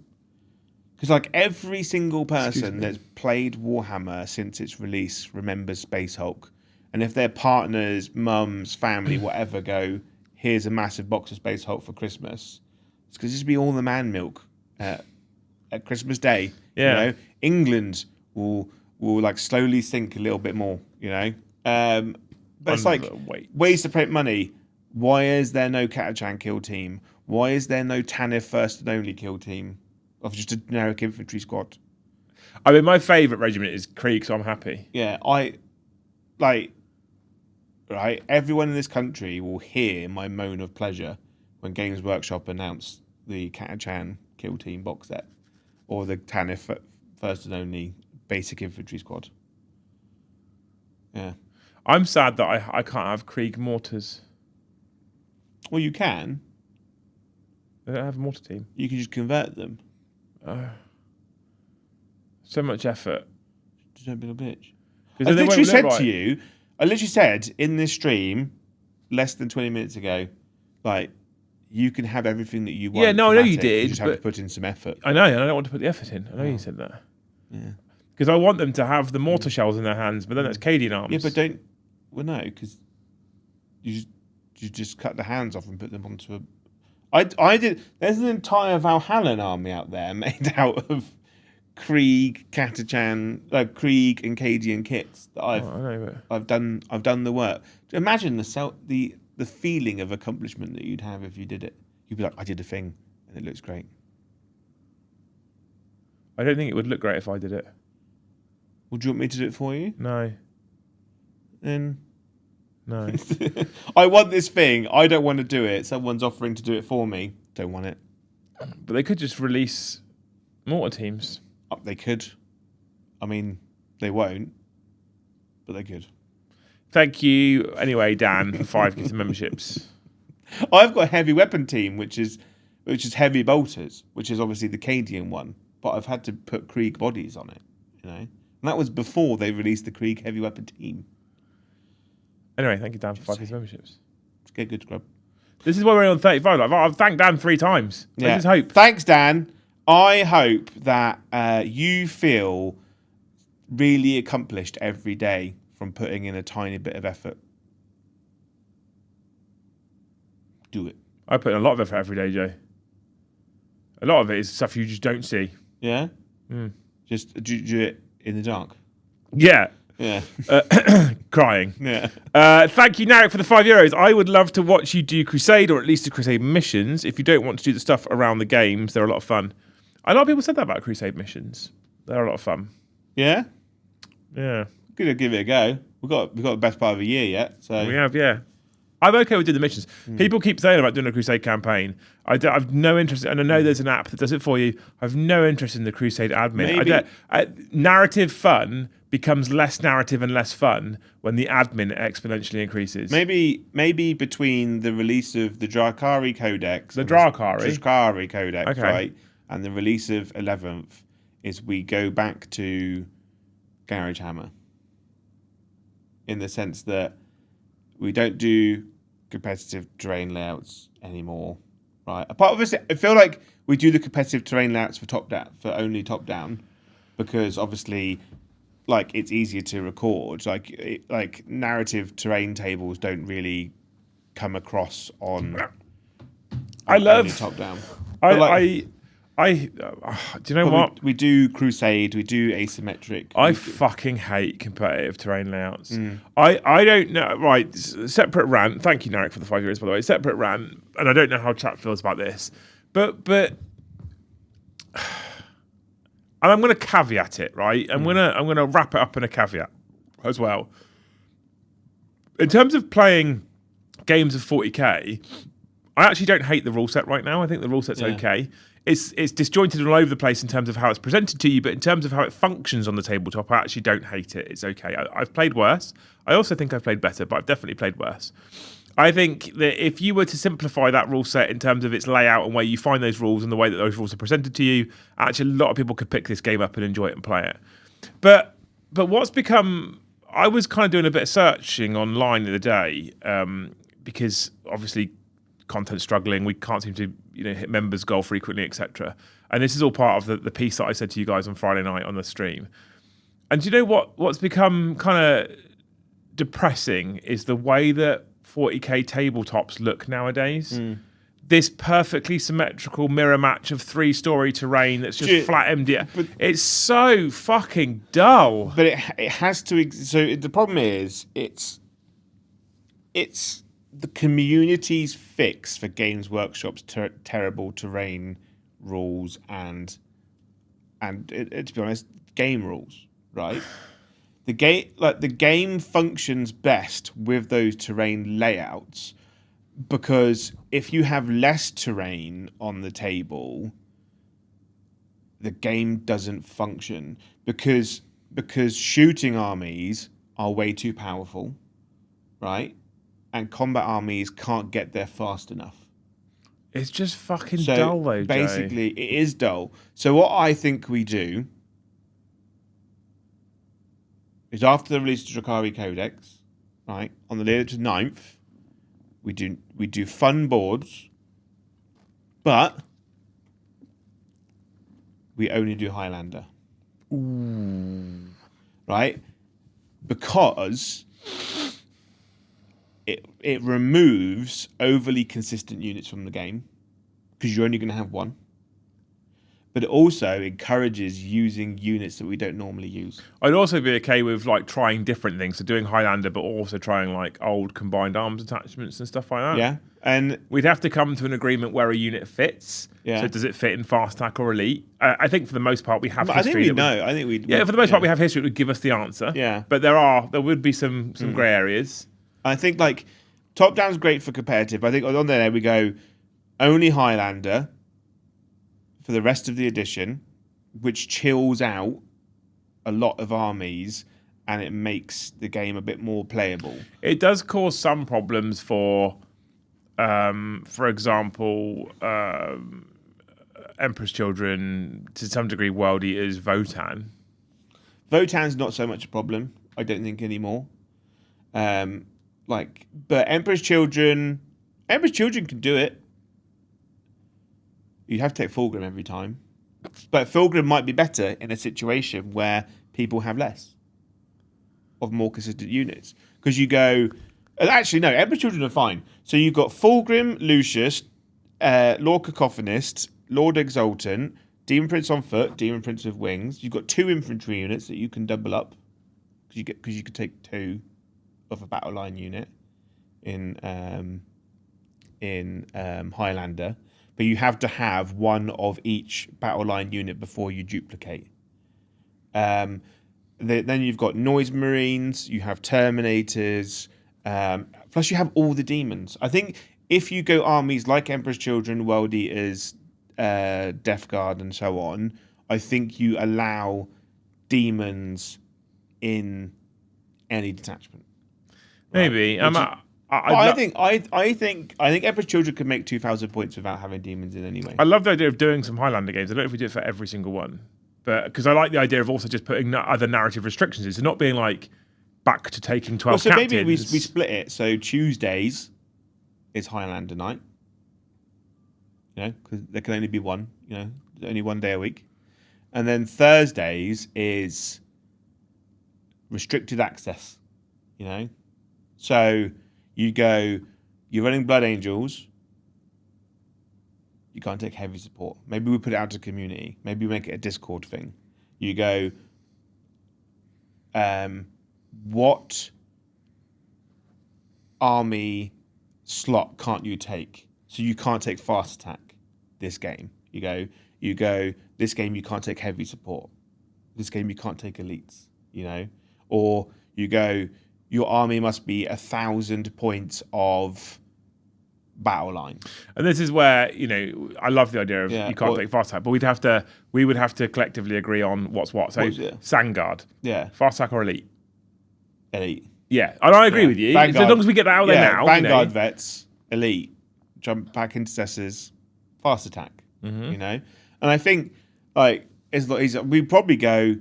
Because like every single person that's played Warhammer since its release remembers Space Hulk. And if their partners, mums, family, whatever go, here's a massive box of Space Hulk for Christmas, it's because this will be all the man milk at Christmas Day. Yeah. You know? England will like slowly sink a little bit more, you know? But it's like Underweight. ways to print money. Why is there no Catachan kill team? Why is there no Tanif first and only kill team? of just a generic infantry squad. I mean, my favourite regiment is Krieg, so I'm happy. Yeah, right, everyone in this country will hear my moan of pleasure when Games Workshop announce the Catachan Kill Team box set or the Tanif First and Only Basic Infantry Squad. Yeah. I'm sad that I can't have Krieg mortars. Well, you can. They don't have a mortar team. You can just convert them. So much effort. Just don't be a bitch. I literally said in this stream less than 20 minutes ago, like, you can have everything that you want. Yeah, no, I know you did. You just have to put in some effort. I know, and I don't want to put the effort in. I know you said that. Yeah. Because I want them to have the mortar shells in their hands, but then that's Cadian arms. Yeah, but don't. Well, no, because you just cut the hands off and put them onto a. I did. There's an entire Valhallan army out there made out of Krieg, Catachan, Krieg and Cadian kits that I've done the work. Imagine the feeling of accomplishment that you'd have if you did it. You'd be like, I did a thing, and it looks great. I don't think it would look great if I did it. Would you want me to do it for you? No. Then no. I want this thing. I don't want to do it. Someone's offering to do it for me. Don't want it. But they could just release mortar teams. They could. I mean, they won't, but they could. Thank you, anyway, Dan, for 5 gifted memberships. I've got a heavy weapon team, which is heavy bolters, which is obviously the Cadian one, but I've had to put Krieg bodies on it, and that was before they released the Krieg heavy weapon team. Anyway, thank you, Dan, for 5 gifted memberships. Let's get good, scrub. This is why we're on 35. I've thanked Dan 3 times. Yeah. I just hope. Thanks, Dan. I hope that you feel really accomplished every day from putting in a tiny bit of effort. Do it. I put in a lot of effort every day, Joe. A lot of it is stuff you just don't see. Yeah? Just do it in the dark. Yeah. Yeah. Crying. Yeah. Thank you, Narek, for the €5. I would love to watch you do Crusade, or at least the Crusade missions. If you don't want to do the stuff around the games, they're a lot of fun. A lot of people said that about Crusade missions. They're a lot of fun. Yeah? Yeah. Gonna give it a go. We've got the best part of a year yet. So we have, yeah. I'm okay with doing the missions. People keep saying about doing a Crusade campaign. I've no interest, and I know there's an app that does it for you. I've no interest in the Crusade admin. Narrative fun becomes less narrative and less fun when the admin exponentially increases. Maybe between the release of the Drukhari Codex, Codex, right, and the release of 11th, is we go back to Garage Hammer. In the sense that we don't do competitive terrain layouts anymore, right? Apart from this, I feel like we do the competitive terrain layouts for only top down, because obviously, like, it's easier to record. Like narrative terrain tables don't really come across on. I love top down. Do you know what? We do Crusade, we do asymmetric. I fucking hate competitive terrain layouts. I don't know. Right, separate rant. Thank you, Narek, for the €5, by the way. Separate rant, and I don't know how chat feels about this, but and I'm going to caveat it, right? I'm going to wrap it up in a caveat as well. In terms of playing games of 40k, I actually don't hate the rule set right now. I think the rule set's okay. It's disjointed all over the place in terms of how it's presented to you, but in terms of how it functions on the tabletop, I actually don't hate it. It's okay. I've played worse. I also think I've played better, but I've definitely played worse. I think that if you were to simplify that rule set in terms of its layout and where you find those rules and the way that those rules are presented to you, actually a lot of people could pick this game up and enjoy it and play it. But what's become... I was kind of doing a bit of searching online the other day because obviously content struggling, we can't seem to hit members goal frequently, etc. And this is all part of the piece that I said to you guys on Friday night on the stream. And do you know what's become kind of depressing is the way that 40k tabletops look nowadays. This perfectly symmetrical mirror match of 3-story terrain that's just flat MDF. It's so fucking dull. But it has to. So the problem is it's the community's fix for Games Workshop's terrible terrain rules and and to be honest, game rules, right? The game functions best with those terrain layouts, because if you have less terrain on the table, the game doesn't function because shooting armies are way too powerful, right? And combat armies can't get there fast enough. It's just fucking dull, though, basically, Joe. It is dull. So what I think we do is, after the release of the Drukhari Codex, right, on the lead up to 9th, we do fun boards, but we only do Highlander. Ooh. Right? Because it removes overly consistent units from the game, because you're only going to have one. But it also encourages using units that we don't normally use. I'd also be okay with like trying different things, so doing Highlander, but also trying like old combined arms attachments and stuff like that. Yeah, and we'd have to come to an agreement where a unit fits. Yeah. So does it fit in fast attack or elite? I think for the most part we have history. I think we know. I think we. Yeah, for the most part we have history that would give us the answer. Yeah. But there would be some grey areas. I think like top down's great for competitive. I think on there we go only Highlander for the rest of the edition, which chills out a lot of armies and it makes the game a bit more playable. It does cause some problems for example, Emperor's Children, to some degree World Eaters, Votan. Votan's not so much a problem, I don't think, anymore. But Emperor's Children can do it. You have to take Fulgrim every time. But Fulgrim might be better in a situation where people have less of more consistent units. Because you go... Actually, no, Emperor's Children are fine. So you've got Fulgrim, Lucius, Lord Cacophonist, Lord Exultant, Demon Prince on foot, Demon Prince with wings. You've got 2 infantry units that you can double up. Because you could take 2 of a battle line unit in Highlander. But you have to have 1 of each battle line unit before you duplicate. Then you've got Noise Marines, you have Terminators, plus you have all the demons. I think if you go armies like Emperor's Children, World Eaters, Death Guard, and so on, I think you allow demons in any detachment. Right? Maybe. I think Emperor's Children could make 2,000 points without having demons in anyway. I love the idea of doing some Highlander games. I don't know if we do it for every single one, but because I like the idea of also just putting other narrative restrictions in, so not being like back to taking 12 captains. Maybe we split it. So Tuesdays is Highlander night. You know, because there can only be one. You know, only one day a week, and then Thursdays is restricted access. You know, so you're running Blood Angels. You can't take heavy support. Maybe we put it out to community. Maybe we make it a Discord thing. You go, what army slot can't you take? So you can't take fast attack this game. You go, this game you can't take heavy support. This game you can't take elites, you know? Or you go, your army must be 1,000 points of battle line. And this is where, you know, I love the idea of you can't take fast attack, but we would have to collectively agree on what's what. So Sandguard. Yeah. Fast attack or elite? Elite. Yeah. And I agree with you. Vanguard, so as long as we get that out there now. Vanguard vets, elite, jump back intercessors, fast attack. You know? And I think like we probably go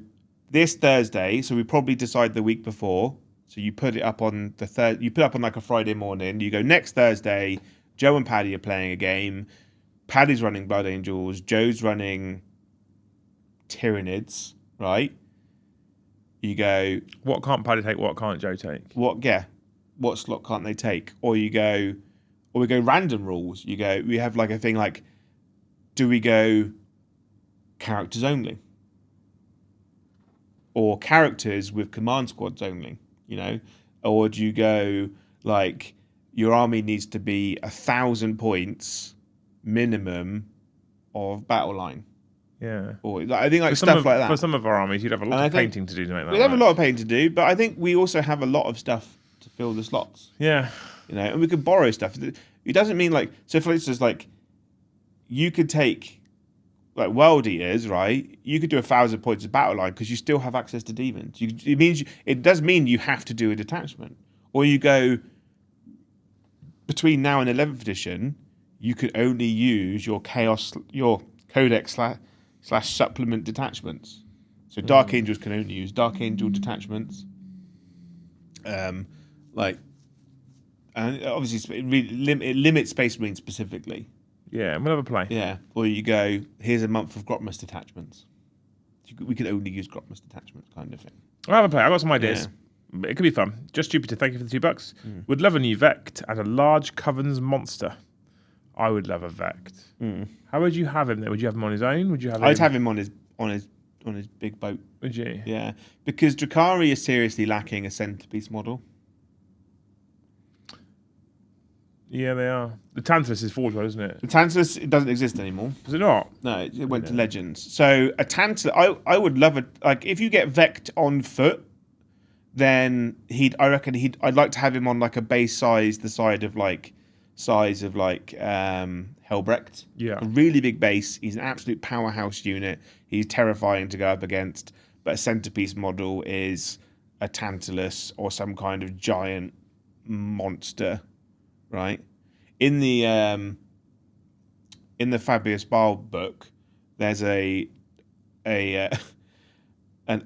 this Thursday, so we probably decide the week before. So you put it up on you put it up on like a Friday morning. You go next Thursday, Joe and Paddy are playing a game. Paddy's running Blood Angels. Joe's running Tyranids, right? You go... What can't Paddy take? What can't Joe take? What slot can't they take? Or we go random rules. We have like a thing like, do we go characters only? Or characters with command squads only, you know? Or do you go like, your army needs to be 1,000 points minimum of battle line, Yeah. Or I think like For stuff like that. For some of our armies, you'd have a lot of painting to do to make that. We'd have a lot of painting to do, but I think we also have a lot of stuff to fill the slots. Yeah. And we could borrow stuff. It doesn't mean like, so for instance, like you could take like World Eaters, right? You could do 1,000 points of battle line because you still have access to demons. It does mean you have to do a detachment, or you go between now and 11th edition. You could only use your Codex / supplement detachments. So Dark Angels can only use Dark Angel detachments. And obviously it limits Space Marines specifically. Yeah, we'll have a play. Yeah, or you go, here's a month of Grotmus detachments. We can only use Grotmus detachments, kind of thing. We'll have a play. I've got some ideas. Yeah. It could be fun. Just Jupiter, thank you for the $2. Would love a new Vect and a large Covens monster. I would love a Vect. How would you have him there? Would you have him on his own? Would you have? I'd have him on his big boat. Would you? Yeah, because Drukhari is seriously lacking a centerpiece model. Yeah, they are. The Tantalus is forward, isn't it? The Tantalus, it doesn't exist anymore. Does it not? No, it went to Legends. So a Tantalus, I would love it. Like if you get Vect on foot, then I'd like to have him on like a base size, the size of Helbrecht. Yeah. A really big base. He's an absolute powerhouse unit. He's terrifying to go up against. But a centerpiece model is a Tantalus or some kind of giant monster, right? In the Fabius Bile book, there's an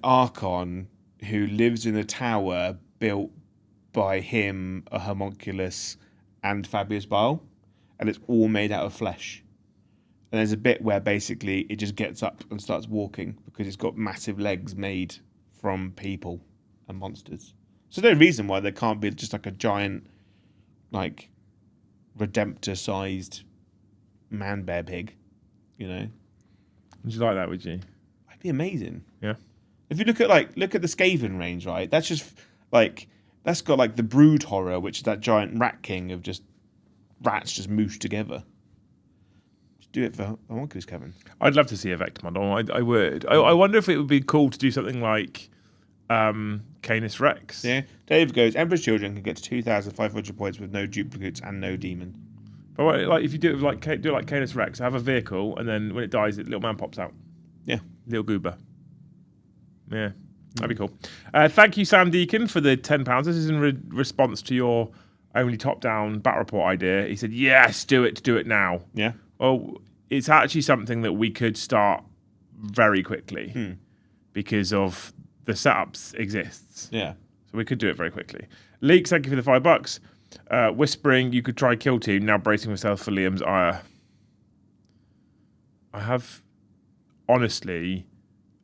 Archon who lives in a tower built by him, a homunculus, and Fabius Bile, and it's all made out of flesh. And there's a bit where basically it just gets up and starts walking because it's got massive legs made from people and monsters. So there's no reason why there can't be just like a giant, like, Redemptor-sized man-bear pig, you know? Would you like that, would you? That'd be amazing. Yeah. If you look at the Skaven range, right? That's just like that's got like the Brood Horror, which is that giant rat king of just rats just mooshed together. Just do it for homunculus, Kevin. I'd love to see a Vect model. I would. I wonder if it would be cool to do something like Canis Rex. Yeah. Dave goes, Emperor's Children can get to 2,500 points with no duplicates and no demon. But what, like if you do it like Canis Rex, have a vehicle, and then when it dies, little man pops out. Yeah. Little goober. Yeah, that'd be cool. Thank you, Sam Deacon, for the £10. This is in response to your only top-down battle report idea. He said, yes, do it now. Yeah. Well, it's actually something that we could start very quickly because of the setups exists. Yeah. So we could do it very quickly. Leaks, thank you for the $5. Whispering, you could try Kill Team, now bracing myself for Liam's ire. I have, honestly,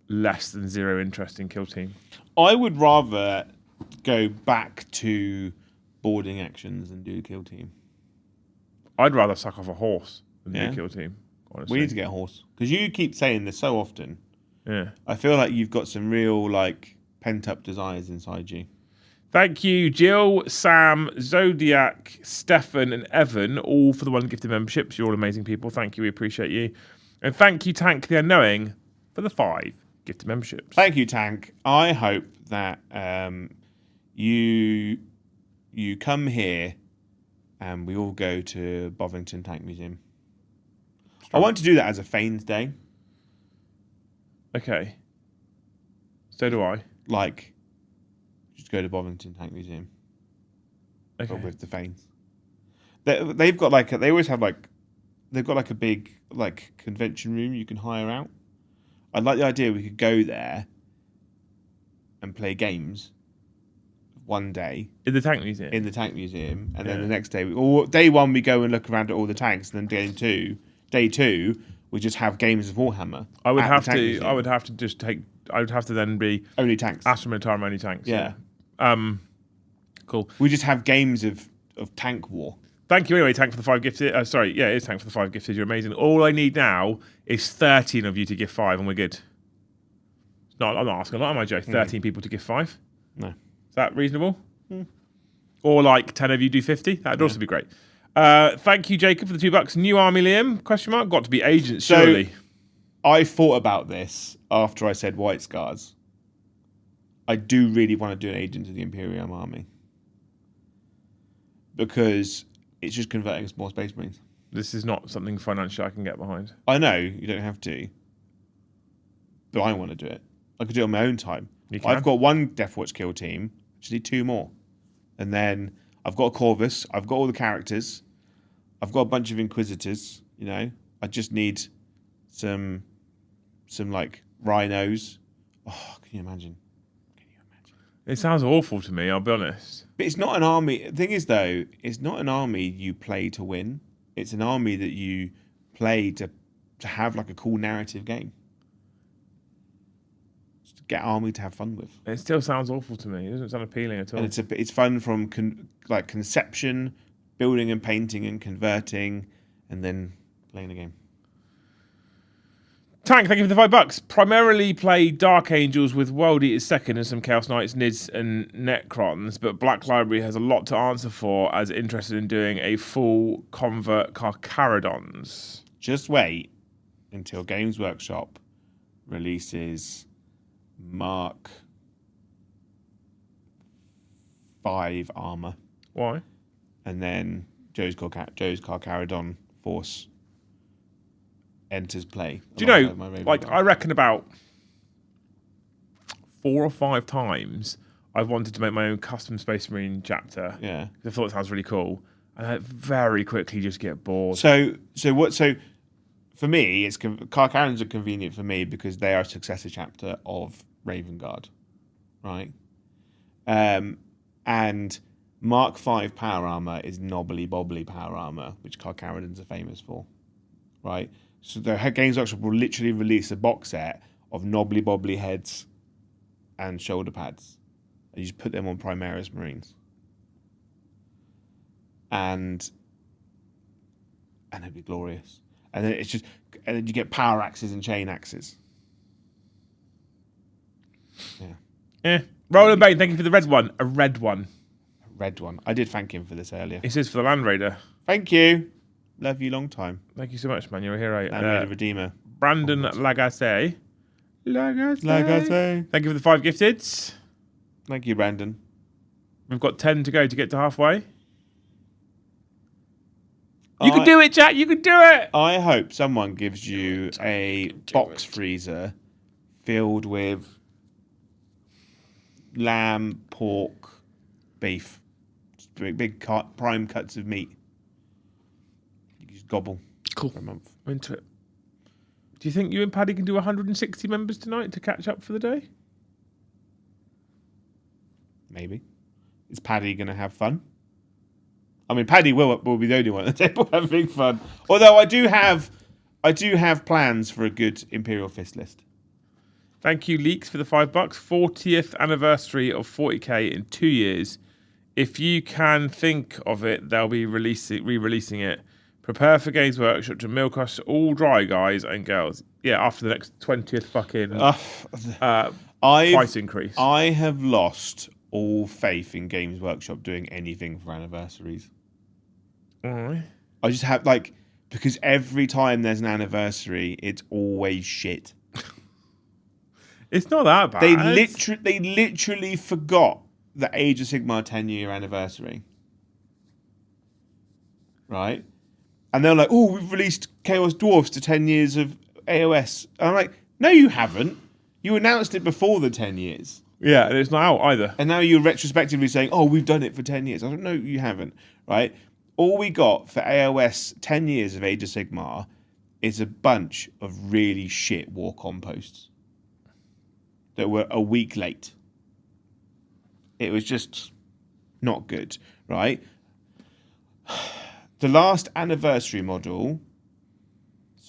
less than zero interest in Kill Team. I would rather go back to boarding actions and do Kill Team. I'd rather suck off a horse than Yeah. do Kill Team, honestly. We need to get a horse. Because you keep saying this so often. Yeah. I feel like you've got some real, like, pent-up desires inside you. Thank you, Jill, Sam, Zodiac, Stefan, and Evan, all for the one gifted memberships. You're all amazing people. Thank you. We appreciate you. And thank you, Tank the Unknowing, for the 5 gifted memberships. Thank you, Tank. I hope that you come here and we all go to Bovington Tank Museum. I want to do that as a Fanes Day. Okay. So do I. Like, just go to Bovington Tank Museum. Okay. But with the Fanes. They've got like they always have like they've got like a big like convention room you can hire out. I like the idea we could go there and play games one day In the Tank Museum? in the Tank Museum, and then the next day, or day one, we go and look around at all the tanks, and then day two, we just have games of Warhammer. I would at have the Tank to. Museum. I would have to just take. I would have to then be Only tanks. Astra Militarum only tanks. Yeah. Cool. We just have games of tank war. Thank you anyway, Tank, for the 5 gifted. Sorry, yeah, it is Tank for the 5 gifted. You're amazing. All I need now is 13 of you to give 5, and we're good. No, I'm not asking a lot, am I, Joe? 13 people to give 5. No. Is that reasonable? Or like 10 of you do 50? That'd also be great. Thank you, Jacob, for the $2. New army, Liam? Question mark. Got to be agents, surely. I thought about this after I said White Scars. I do really want to do an Agent of the Imperium Army. Because it's just converting small Space Marines. This is not something financially I can get behind. I know, you don't have to. But I want to do it. I could do it on my own time. I've got one Death Watch kill team. I just need 2 more. And then I've got a Corvus. I've got all the characters. I've got a bunch of Inquisitors, you know. I just need some like rhinos. Oh, can you imagine? It sounds awful to me, I'll be honest. But it's not an army. The thing is, though, it's not an army you play to win. It's an army that you play to have like a cool narrative game. Just to get army to have fun with. It still sounds awful to me. It doesn't sound appealing at all. And it's fun from conception, building and painting and converting, and then playing the game. Tank, thank you for the $5. Primarily play Dark Angels with World Eaters second and some Chaos Knights, Nids and Necrons, but Black Library has a lot to answer for as interested in doing a full convert Carcharodons. Just wait until Games Workshop releases Mark 5 armor. Why? And then Joe's Carcharodon Force enters play. Do you know, like, I reckon about 4 or 5 times I've wanted to make my own custom Space Marine chapter. Yeah. I thought it sounds really cool. And I very quickly just get bored. So for me, Carcharodons are convenient for me because they are a successor chapter of Raven Guard, right? And Mark 5 power armor is knobbly bobbly power armor, which Carcharodons are famous for, right? So the Games Workshop will literally release a box set of knobbly bobbly heads and shoulder pads, and you just put them on Primaris Marines, and it'd be glorious. And then then you get power axes and chain axes. Yeah. Roland Bain, thank you for the red one. A red one. Red one. I did thank him for this earlier. This is for the Land Raider. Thank you. Love you long time. Thank you so much, man. You're a hero. Land Raider Redeemer. Brandon Lagasse. Lagasse. Thank you for the 5 gifteds. Thank you, Brandon. We've got 10 to go to get to halfway. You can do it, chat. You can do it. I hope someone gives you a box freezer filled with lamb, pork, beef. Just big prime cuts of meat. You can just gobble for a month. I'm into it. Do you think you and Paddy can do 160 members tonight to catch up for the day? Maybe. Is Paddy going to have fun? I mean, Paddy will be the only one at the table having fun. Although I do have plans for a good Imperial Fist list. Thank you, Leaks, for the $5. 40th anniversary of 40k in 2 years. If you can think of it, they'll be re-releasing it. Prepare for Games Workshop to milk us all dry, guys and girls. Yeah, after the next 20th fucking price increase. I have lost all faith in Games Workshop doing anything for anniversaries. Alright. I just have, because every time there's an anniversary, it's always shit. It's not that bad. They literally forgot the Age of Sigmar 10-year anniversary. Right? And they're like, oh, we've released Chaos Dwarfs to 10 years of AOS. And I'm like, no, you haven't. You announced it before the 10 years. Yeah, and it's not out either. And now you're retrospectively saying, oh, we've done it for 10 years. I don't know, you haven't. Right? All we got for AOS 10 years of Age of Sigmar is a bunch of really shit war composts that were a week late. It was just not good, right? The last anniversary model,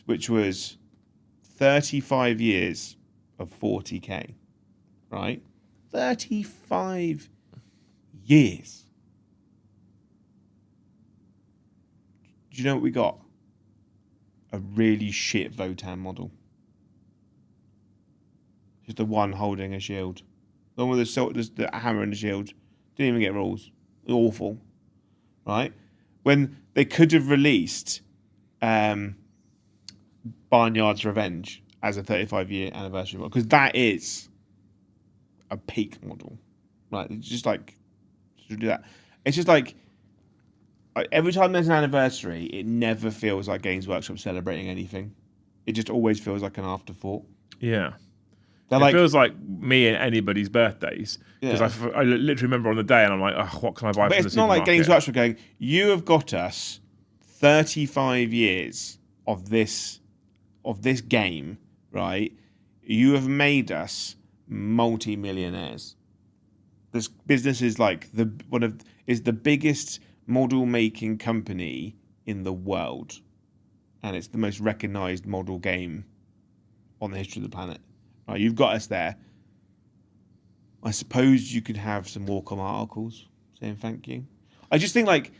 which was 35 years of 40k, right? 35 years. Do you know what we got? A really shit Votan model. Just the one holding a shield. The one with the hammer and the shield. Didn't even get rules. Awful. Right? When they could have released Barnyard's Revenge as a 35-year anniversary model, because that is a peak model, right? It's just like to do that. It's just like every time there's an anniversary, it never feels like Games Workshop celebrating anything. It just always feels like an afterthought. Yeah. They're It feels like me and anybody's birthdays because Yeah. I literally remember on the day and I'm like, oh, what can I buy But from the it's not like supermarket? Games Workshop going, you have got us 35 years of this game, right? You have made us multi-millionaires. This business is like the biggest model making company in the world, and it's the most recognized model game on the history of the planet. Right, you've got us there. I suppose you could have some Warcom articles saying thank you. I just think like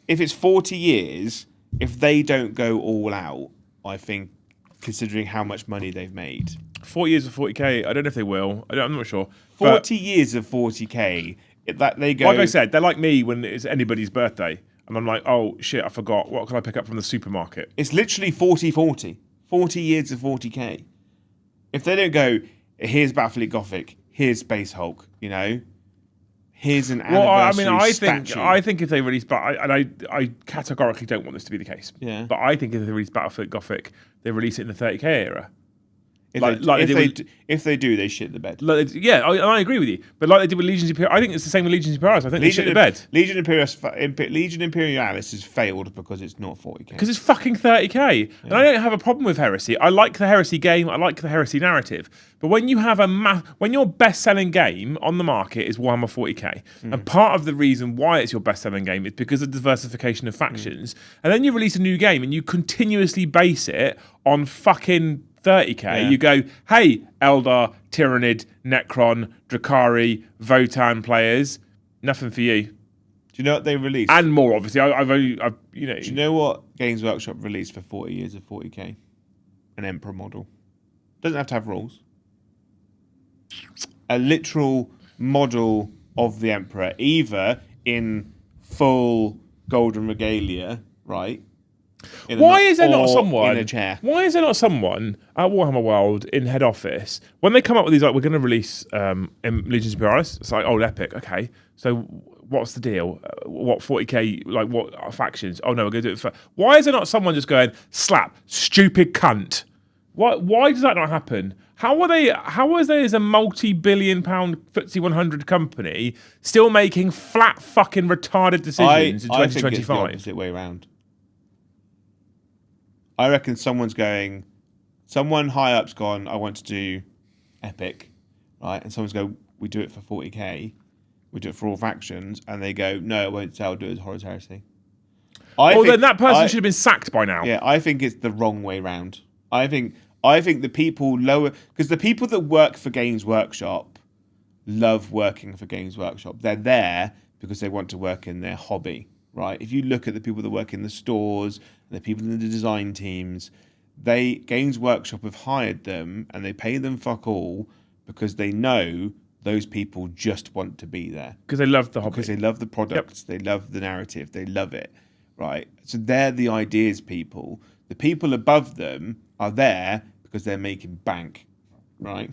if it's 40 years, if they don't go all out, I think considering how much money they've made. 40 years of 40k, I don't know if they will. I'm not sure. 40 years of 40k, that they go. Like I said, they're like me when it's anybody's birthday. And I'm like, oh, shit, I forgot. What can I pick up from the supermarket? It's literally 40-40. 40 years of 40k. If they don't go, here's Battlefleet Gothic, here's Space Hulk, here's an anniversary statue. I think if they release, I categorically don't want this to be the case. Yeah. But I think if they release Battlefield Gothic, they release it in the 30k era. If they do, they shit the bed. I agree with you. But like they did with Legions Imperialis, I think it's the same with Legions Imperialis. I think they shit the bed. Legion Imperialis has failed because it's not 40k. Because it's fucking 30k. Yeah. And I don't have a problem with Heresy. I like the Heresy game. I like the Heresy narrative. But when you have when your best-selling game on the market is Warhammer 40k, and part of the reason why it's your best-selling game is because of diversification of factions, and then you release a new game and you continuously base it on fucking 30k, you go, hey, Eldar, Tyrannid, Necron, Drukhari, Votan players, nothing for you. Do you know what they released? And more, obviously. Do you know what Games Workshop released for 40 years of 40k? An Emperor model. Doesn't have to have rules. A literal model of the Emperor, either in full golden regalia, right? Why is there not someone in a chair? Why is there not someone at Warhammer World in head office when they come up with these, like, we're going to release Legions Imperialis? It's like, oh, epic. Okay, so what's the deal? What 40k? Like, what factions? Oh no, we're going to do it. Why is there not someone just going slap stupid cunt? Why does that not happen? How is there as a multi-billion-pound FTSE 100 company still making flat fucking retarded decisions in 2025? I think it's the opposite way around. I reckon someone high up's gone, I want to do Epic, right? And someone's go, we do it for 40k, we do it for all factions, and they go, no, it won't sell, do it as Horus Heresy. Then that person should have been sacked by now. Yeah, I think it's the wrong way round. I think the people because the people that work for Games Workshop love working for Games Workshop. They're there because they want to work in their hobby, right? If you look at the people that work in the stores, and the people in the design teams, Games Workshop have hired them and they pay them fuck all because they know those people just want to be there. Because they love the hobby. Because they love the products, they love the narrative, they love it, right? So they're the ideas people. The people above them are there because they're making bank, right?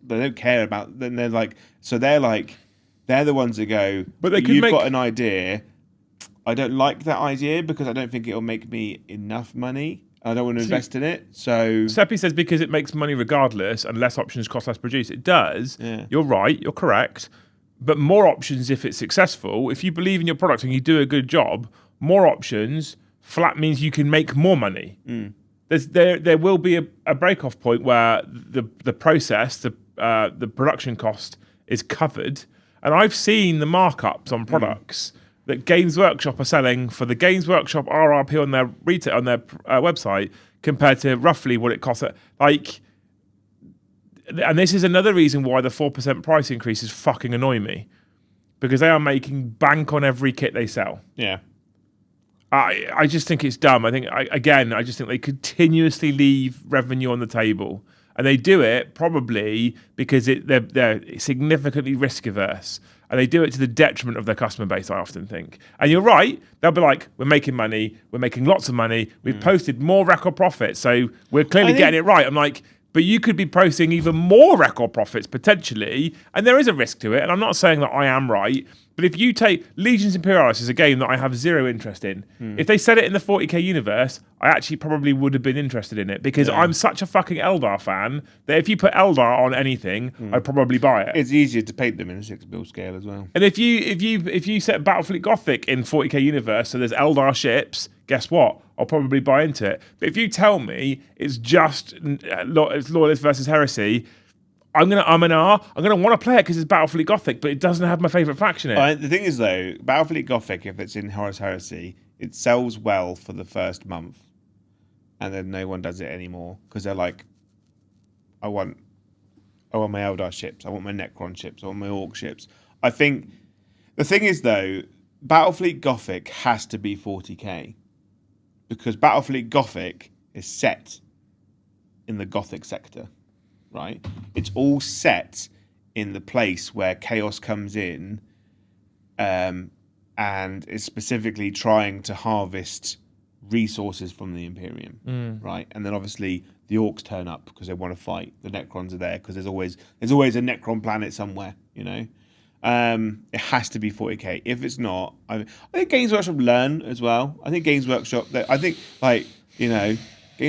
They don't care about, then they're the ones that go, but you've got an idea, I don't like that idea because I don't think it'll make me enough money. I don't want to invest in it. So Seppi says because it makes money regardless and less options cost less produce. It does. Yeah. You're right. You're correct. But more options if it's successful. If you believe in your product and you do a good job, more options flat means you can make more money. There will be a break-off point where the process, the production cost is covered. And I've seen the markups on products that Games Workshop are selling for the Games Workshop RRP on their website compared to roughly what it costs. And this is another reason why the 4% price increases fucking annoy me, because they are making bank on every kit they sell. Yeah. I just think it's dumb. I just think they continuously leave revenue on the table, and they do it probably because they're significantly risk averse. and they do it to the detriment of their customer base, I often think. And you're right, they'll be like, we're making money, we're making lots of money, we've posted more record profits, so we're clearly getting it right. I'm like, but you could be posting even more record profits potentially, and there is a risk to it. And I'm not saying that I am right, but if you take Legions Imperialis is a game that I have zero interest in. If they said it in the 40k universe, I actually probably would have been interested in it because I'm such a fucking Eldar fan that if you put Eldar on anything, I'd probably buy it. It's easier to paint them in a 6 scale as well. And if you set Battlefleet Gothic in 40k universe, so there's Eldar ships, guess what? I'll probably buy into it. But if you tell me it's just it's Loyalist versus Heresy, I'm gonna want to play it because it's Battlefleet Gothic, but it doesn't have my favourite faction in it. The thing is though, Battlefleet Gothic, if it's in Horus Heresy, it sells well for the first month, and then no one does it anymore because they're like, I want my Eldar ships, I want my Necron ships, I want my Orc ships. I think the thing is though, Battlefleet Gothic has to be 40k because Battlefleet Gothic is set in the Gothic sector, right? It's all set in the place where chaos comes in, and is specifically trying to harvest resources from the Imperium, right? And then obviously the Orcs turn up because they want to fight. The Necrons are there because there's always a Necron planet somewhere, you know. It has to be 40k. If it's not, I think Games Workshop learn as well. I think Games Workshop, Games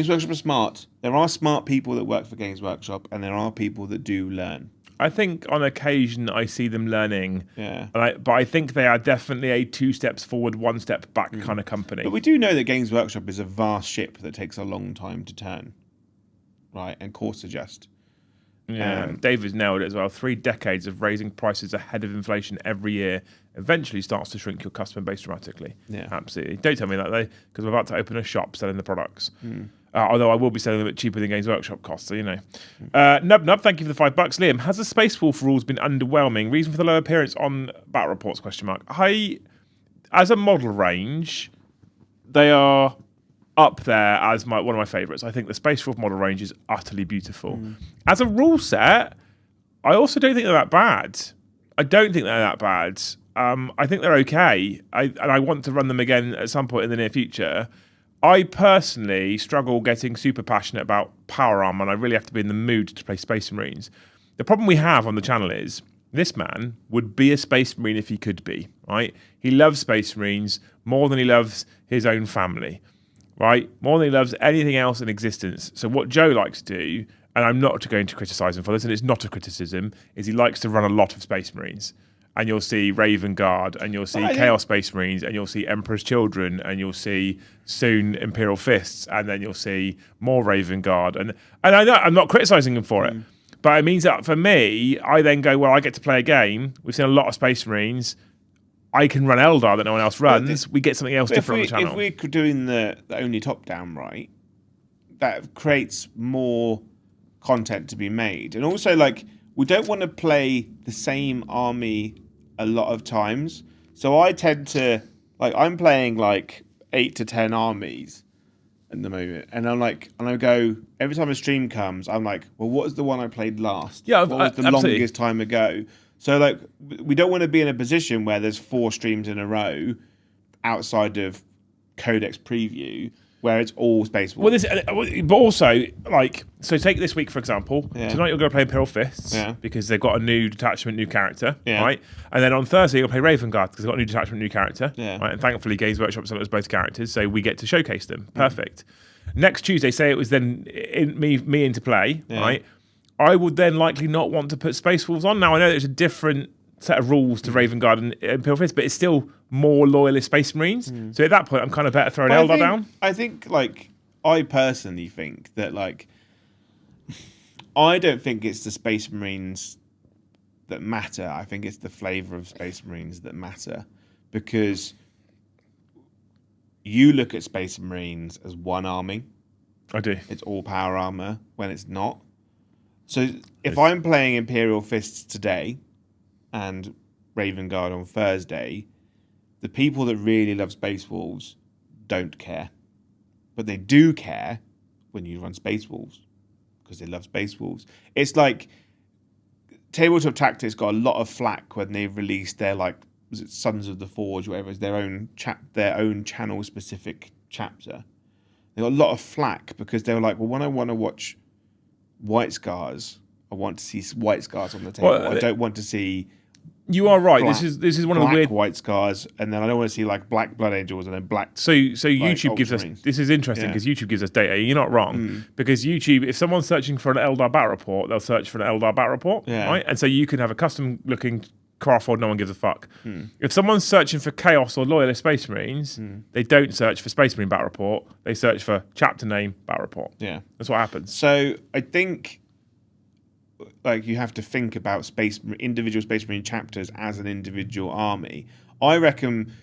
Workshop are smart. There are smart people that work for Games Workshop, and there are people that do learn. I think on occasion I see them learning. Yeah. But I think they are definitely a 2 steps forward, 1 step back kind of company. But we do know that Games Workshop is a vast ship that takes a long time to turn, right? And course adjust. Yeah, David's nailed it as well. 3 decades of raising prices ahead of inflation every year eventually starts to shrink your customer base dramatically. Yeah. Absolutely. Don't tell me that though, because I'm about to open a shop selling the products. Although I will be selling them a bit cheaper than Games Workshop costs, so you know. Nub, thank you for the $5. Liam, has the Space Wolf rules been underwhelming? Reason for the low appearance on Battle Reports? As a model range, they are up there as one of my favourites. I think the Space Wolf model range is utterly beautiful. As a rule set, I also don't think they're that bad. I don't think they're that bad. I think they're okay. And I want to run them again at some point in the near future. I personally struggle getting super passionate about power armor, and I really have to be in the mood to play Space Marines. The problem we have on the channel is this man would be a Space Marine if he could be, right? He loves Space Marines more than he loves his own family, right? More than he loves anything else in existence. So what Joe likes to do, and I'm not going to criticise him for this, and it's not a criticism, is he likes to run a lot of Space Marines. And you'll see Raven Guard, and you'll see Chaos Space Marines, and you'll see Emperor's Children, and you'll see soon Imperial Fists, and then you'll see more Raven Guard. And I know I'm not criticising him for it, but it means that for me, I then go, well, I get to play a game. We've seen a lot of Space Marines. I can run Eldar that no one else runs. We get something else different on the channel. If we're doing the only top-down, right, that creates more content to be made. And also, like, we don't want to play the same army a lot of times. So I tend to, like, I'm playing like 8 to 10 armies at the moment. And I go, every time a stream comes, I'm like, well, what is the one I played last? Yeah, what was the absolutely. longest time ago? So, like, we don't want to be in a position where there's 4 streams in a row outside of Codex Preview where it's all Space Wolves. But also, like, so take this week, for example. Yeah. Tonight you're going to play Imperial Fists because they've got a new detachment, new character, right? And then on Thursday you're going to play Raven Guard because they've got a new detachment, new character, right? And thankfully Games Workshop sent us both characters, so we get to showcase them. Perfect. Next Tuesday, say it was then me into play, right? I would then likely not want to put Space Wolves on. Now, I know there's a different set of rules to Raven Guard and Imperial Fist, but it's still more loyalist Space Marines. So at that point, I'm kind of better throwing Eldar down. I think, like, I personally think that, like, I don't think it's the Space Marines that matter. I think it's the flavour of Space Marines that matter, because you look at Space Marines as one army. I do. It's all power armor when it's not. So if I'm playing Imperial Fists today and Raven Guard on Thursday, the people that really love Space Wolves don't care. But they do care when you run Space Wolves because they love Space Wolves. It's like Tabletop Tactics got a lot of flack when they released their was it Sons of the Forge, whatever, it's their own channel specific chapter. They got a lot of flack because they were like, well, when I want to watch White Scars, I want to see White Scars on the table. I don't want to see. You are right. This is one of the weird White Scars, and then I don't want to see black Blood Angels and then black. So YouTube gives us. This is interesting because YouTube gives us data. You're not wrong because YouTube, if someone's searching for an Eldar Battle Report, they'll search for an Eldar Battle Report, right? And so you can have a custom looking Craftworld. No one gives a fuck. If someone's searching for Chaos or Loyalist Space Marines, they don't search for Space Marine Battle Report. They search for chapter name Battle Report. Yeah, that's what happens. So I think. You have to think about individual Space Marine chapters as an individual army. I reckon,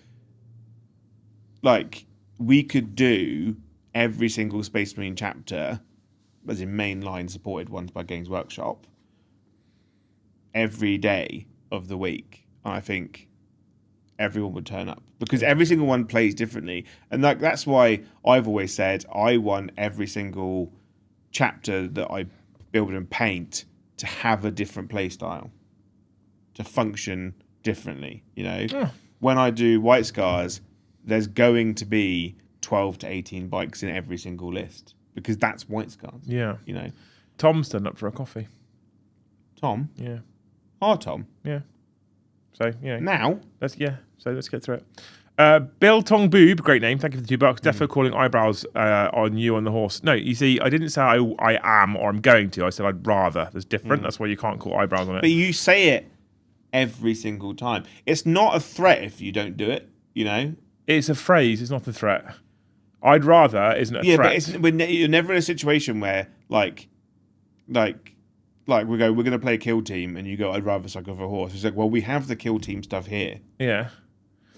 we could do every single Space Marine chapter, as in mainline supported ones by Games Workshop, every day of the week. And I think everyone would turn up because every single one plays differently, and that's why I've always said I want every single chapter that I build and paint to have a different play style, to function differently. When I do White Scars, there's going to be 12 to 18 bikes in every single list because that's White Scars. Yeah. Tom's turned up for a coffee. Tom? Yeah. Our Tom? Yeah. So, Now? Let's get through it. Bill Tong Boob, great name. Thank you for the $2. Defo calling eyebrows on you on the horse. No, you see, I didn't say I am or I'm going to. I said I'd rather. There's different. That's why you can't call eyebrows on it. But you say it every single time. It's not a threat if you don't do it. It's a phrase. It's not a threat. I'd rather isn't a threat. Yeah, but you're never in a situation where we go, we're going to play a kill team, and you go, I'd rather suck off a horse. It's like, well, we have the kill team stuff here. Yeah.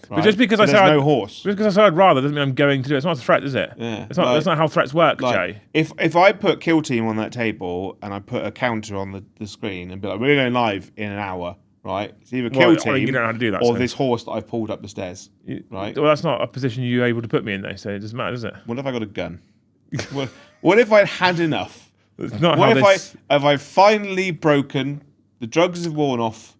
Right? But just because I say no horse, just because I say I'd rather doesn't mean I'm going to do it. It's not a threat, is it? Yeah. It's not. That's not how threats work, Jay. If I put kill team on that table and I put a counter on the screen and be like, we're going live in an hour, right? It's either kill team you don't know how to do that, or this horse that I've pulled up the stairs, right? Well, that's not a position you're able to put me in, though. So it doesn't matter, does it? What if I got a gun? What if I had enough? It's not what how if I finally broken? The drugs have worn off,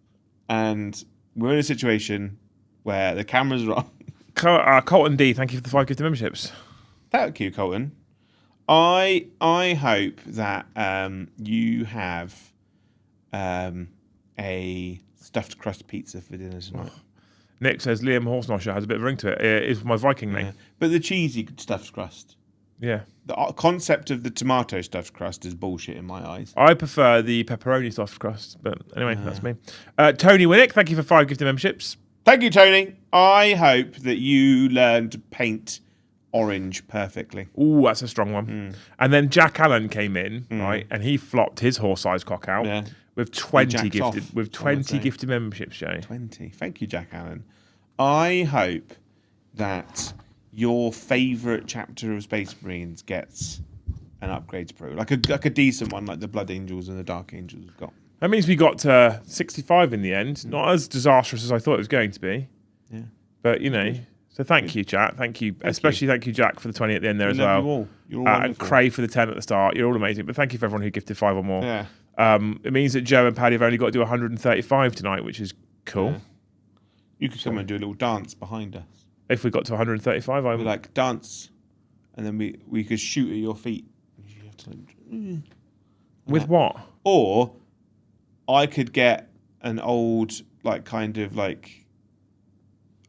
and we're in a situation where the cameras are on. Colton D, thank you for the 5 gifted memberships. Thank you, Colton. I hope that you have a stuffed crust pizza for dinner tonight. Nick says Liam Horsenosher has a bit of a ring to it. It is my Viking name. But the cheesy stuffed crust. Yeah. The concept of the tomato stuffed crust is bullshit in my eyes. I prefer the pepperoni stuffed crust, but anyway, that's me. Tony Winnick, thank you for 5 gifted memberships. Thank you, Tony. I hope that you learn to paint orange perfectly. Ooh, that's a strong one. And then Jack Allen came in, right, and he flopped his horse-sized cock out with 20 gifted memberships, Jay. 20. Thank you, Jack Allen. I hope that your favourite chapter of Space Marines gets an upgrades pro, like a decent one, like the Blood Angels and the Dark Angels have got. That means we got 65 in the end. Not as disastrous as I thought it was going to be. Yeah. But, so thank you, chat. Thank you. Especially thank you, Jack, for the 20 at the end there as well. You're all and Cray for the 10 at the start. You're all amazing. But thank you for everyone who gifted 5 or more. Yeah. It means that Joe and Paddy have only got to do 135 tonight, which is cool. Yeah. You could come and do a little dance behind us. If we got to 135, I would dance, and then we could shoot at your feet. You have to with what? Or I could get an old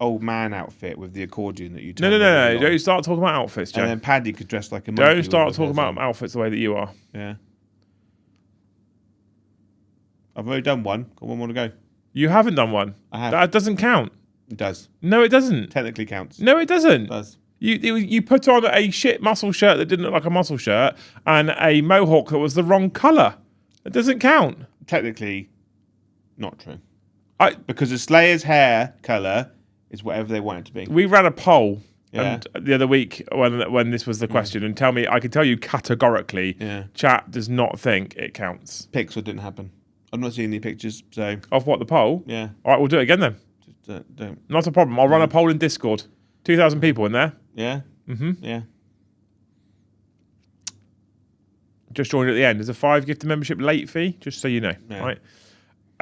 old man outfit with the accordion that you turn. No. Don't start talking about outfits, Joe. And then Paddy could dress like a monkey. Don't start talking about outfits the way that you are. Yeah. I've already done one. Got one more to go. You haven't done one. I have. That doesn't count. It does. No, it doesn't. Technically counts. No, it doesn't. It does. You put on a shit muscle shirt that didn't look like a muscle shirt and a mohawk that was the wrong colour. It doesn't count. Technically, not true. Because the Slayer's hair colour is whatever they want it to be. We ran a poll and the other week when this was the question, and I can tell you categorically, chat does not think it counts. Pixel didn't happen. I'm not seeing any pictures, so... Of what, the poll? Yeah. All right, we'll do it again then. Don't. Not a problem. I'll run a poll in Discord. 2,000 people in there. Yeah? Mm-hmm. Yeah. Just joined at the end. There's a 5 gifted membership late fee, just so you know. Yeah. Right.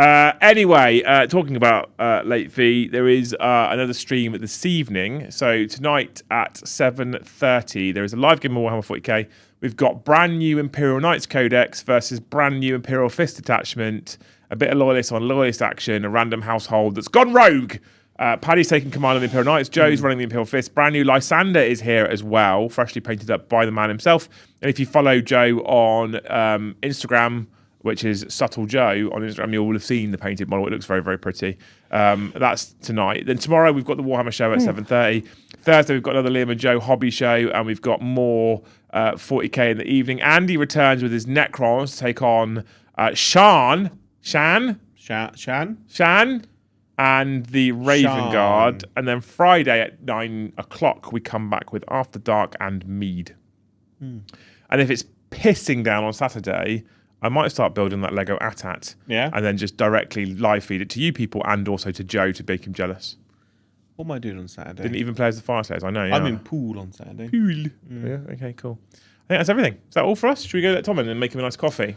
Anyway, talking about late fee, there is another stream this evening. So tonight at 7:30, there is a live game of Warhammer 40k. We've got brand new Imperial Knights Codex versus brand new Imperial Fist Detachment, a bit of loyalist on loyalist action, a random household that's gone rogue. Paddy's taking command of the Imperial Knights. Joe's running the Imperial Fist. Brand new Lysander is here as well, freshly painted up by the man himself. And if you follow Joe on Instagram, which is Subtle Joe on Instagram, you will have seen the painted model. It looks very, very pretty. That's tonight. Then tomorrow we've got the Warhammer show at 7:30. Thursday we've got another Liam and Joe hobby show, and we've got more 40k in the evening. Andy returns with his Necrons to take on Shan, and the Raven Guard. And then Friday at 9 o'clock we come back with After Dark and Mead. And if it's pissing down on Saturday, I might start building that Lego AT-AT. Yeah. And then just directly live feed it to you people and also to Joe to make him jealous. What am I doing on Saturday? Didn't even play as the Fire Slayers, I know. Yeah. I'm in pool on Saturday. Pool. Yeah, okay, cool. I think that's everything. Is that all for us? Should we go let Tom in and make him a nice coffee?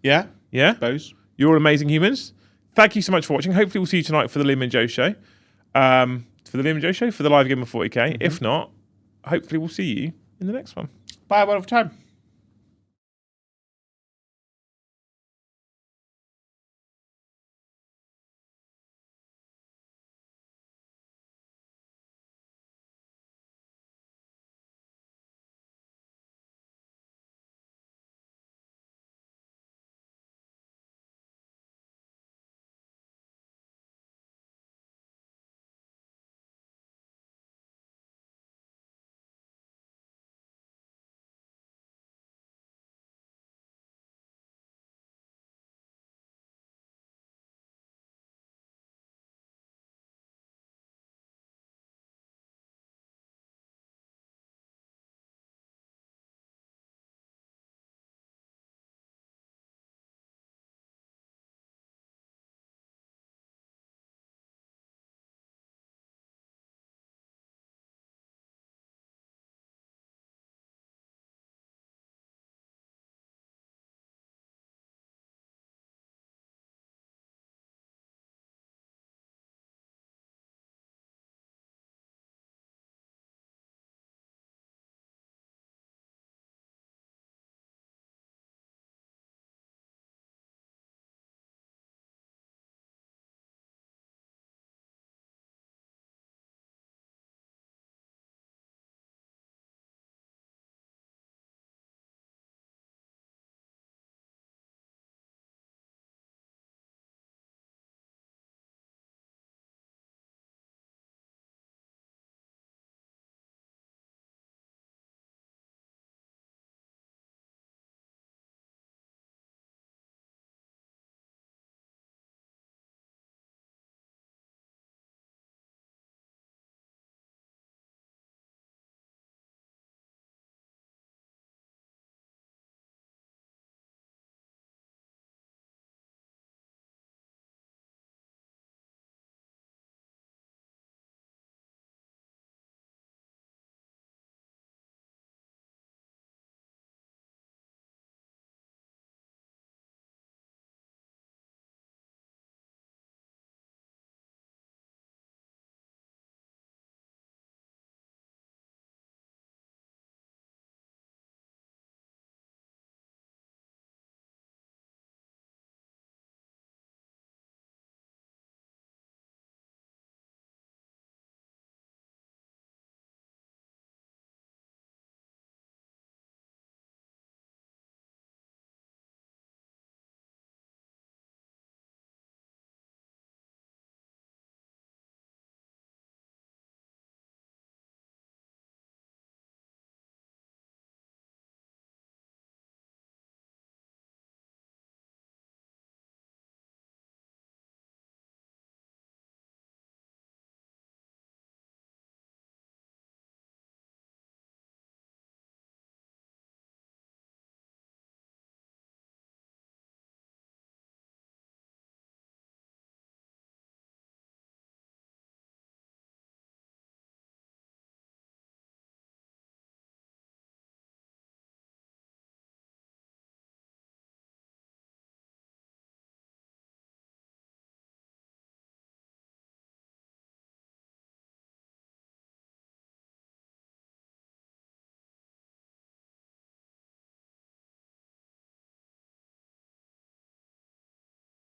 Yeah. Yeah? Suppose. You're all amazing humans. Thank you so much for watching. Hopefully we'll see you tonight for the Liam and Joe show. For the live game of 40k. If not, hopefully we'll see you in the next one. Bye, one of time.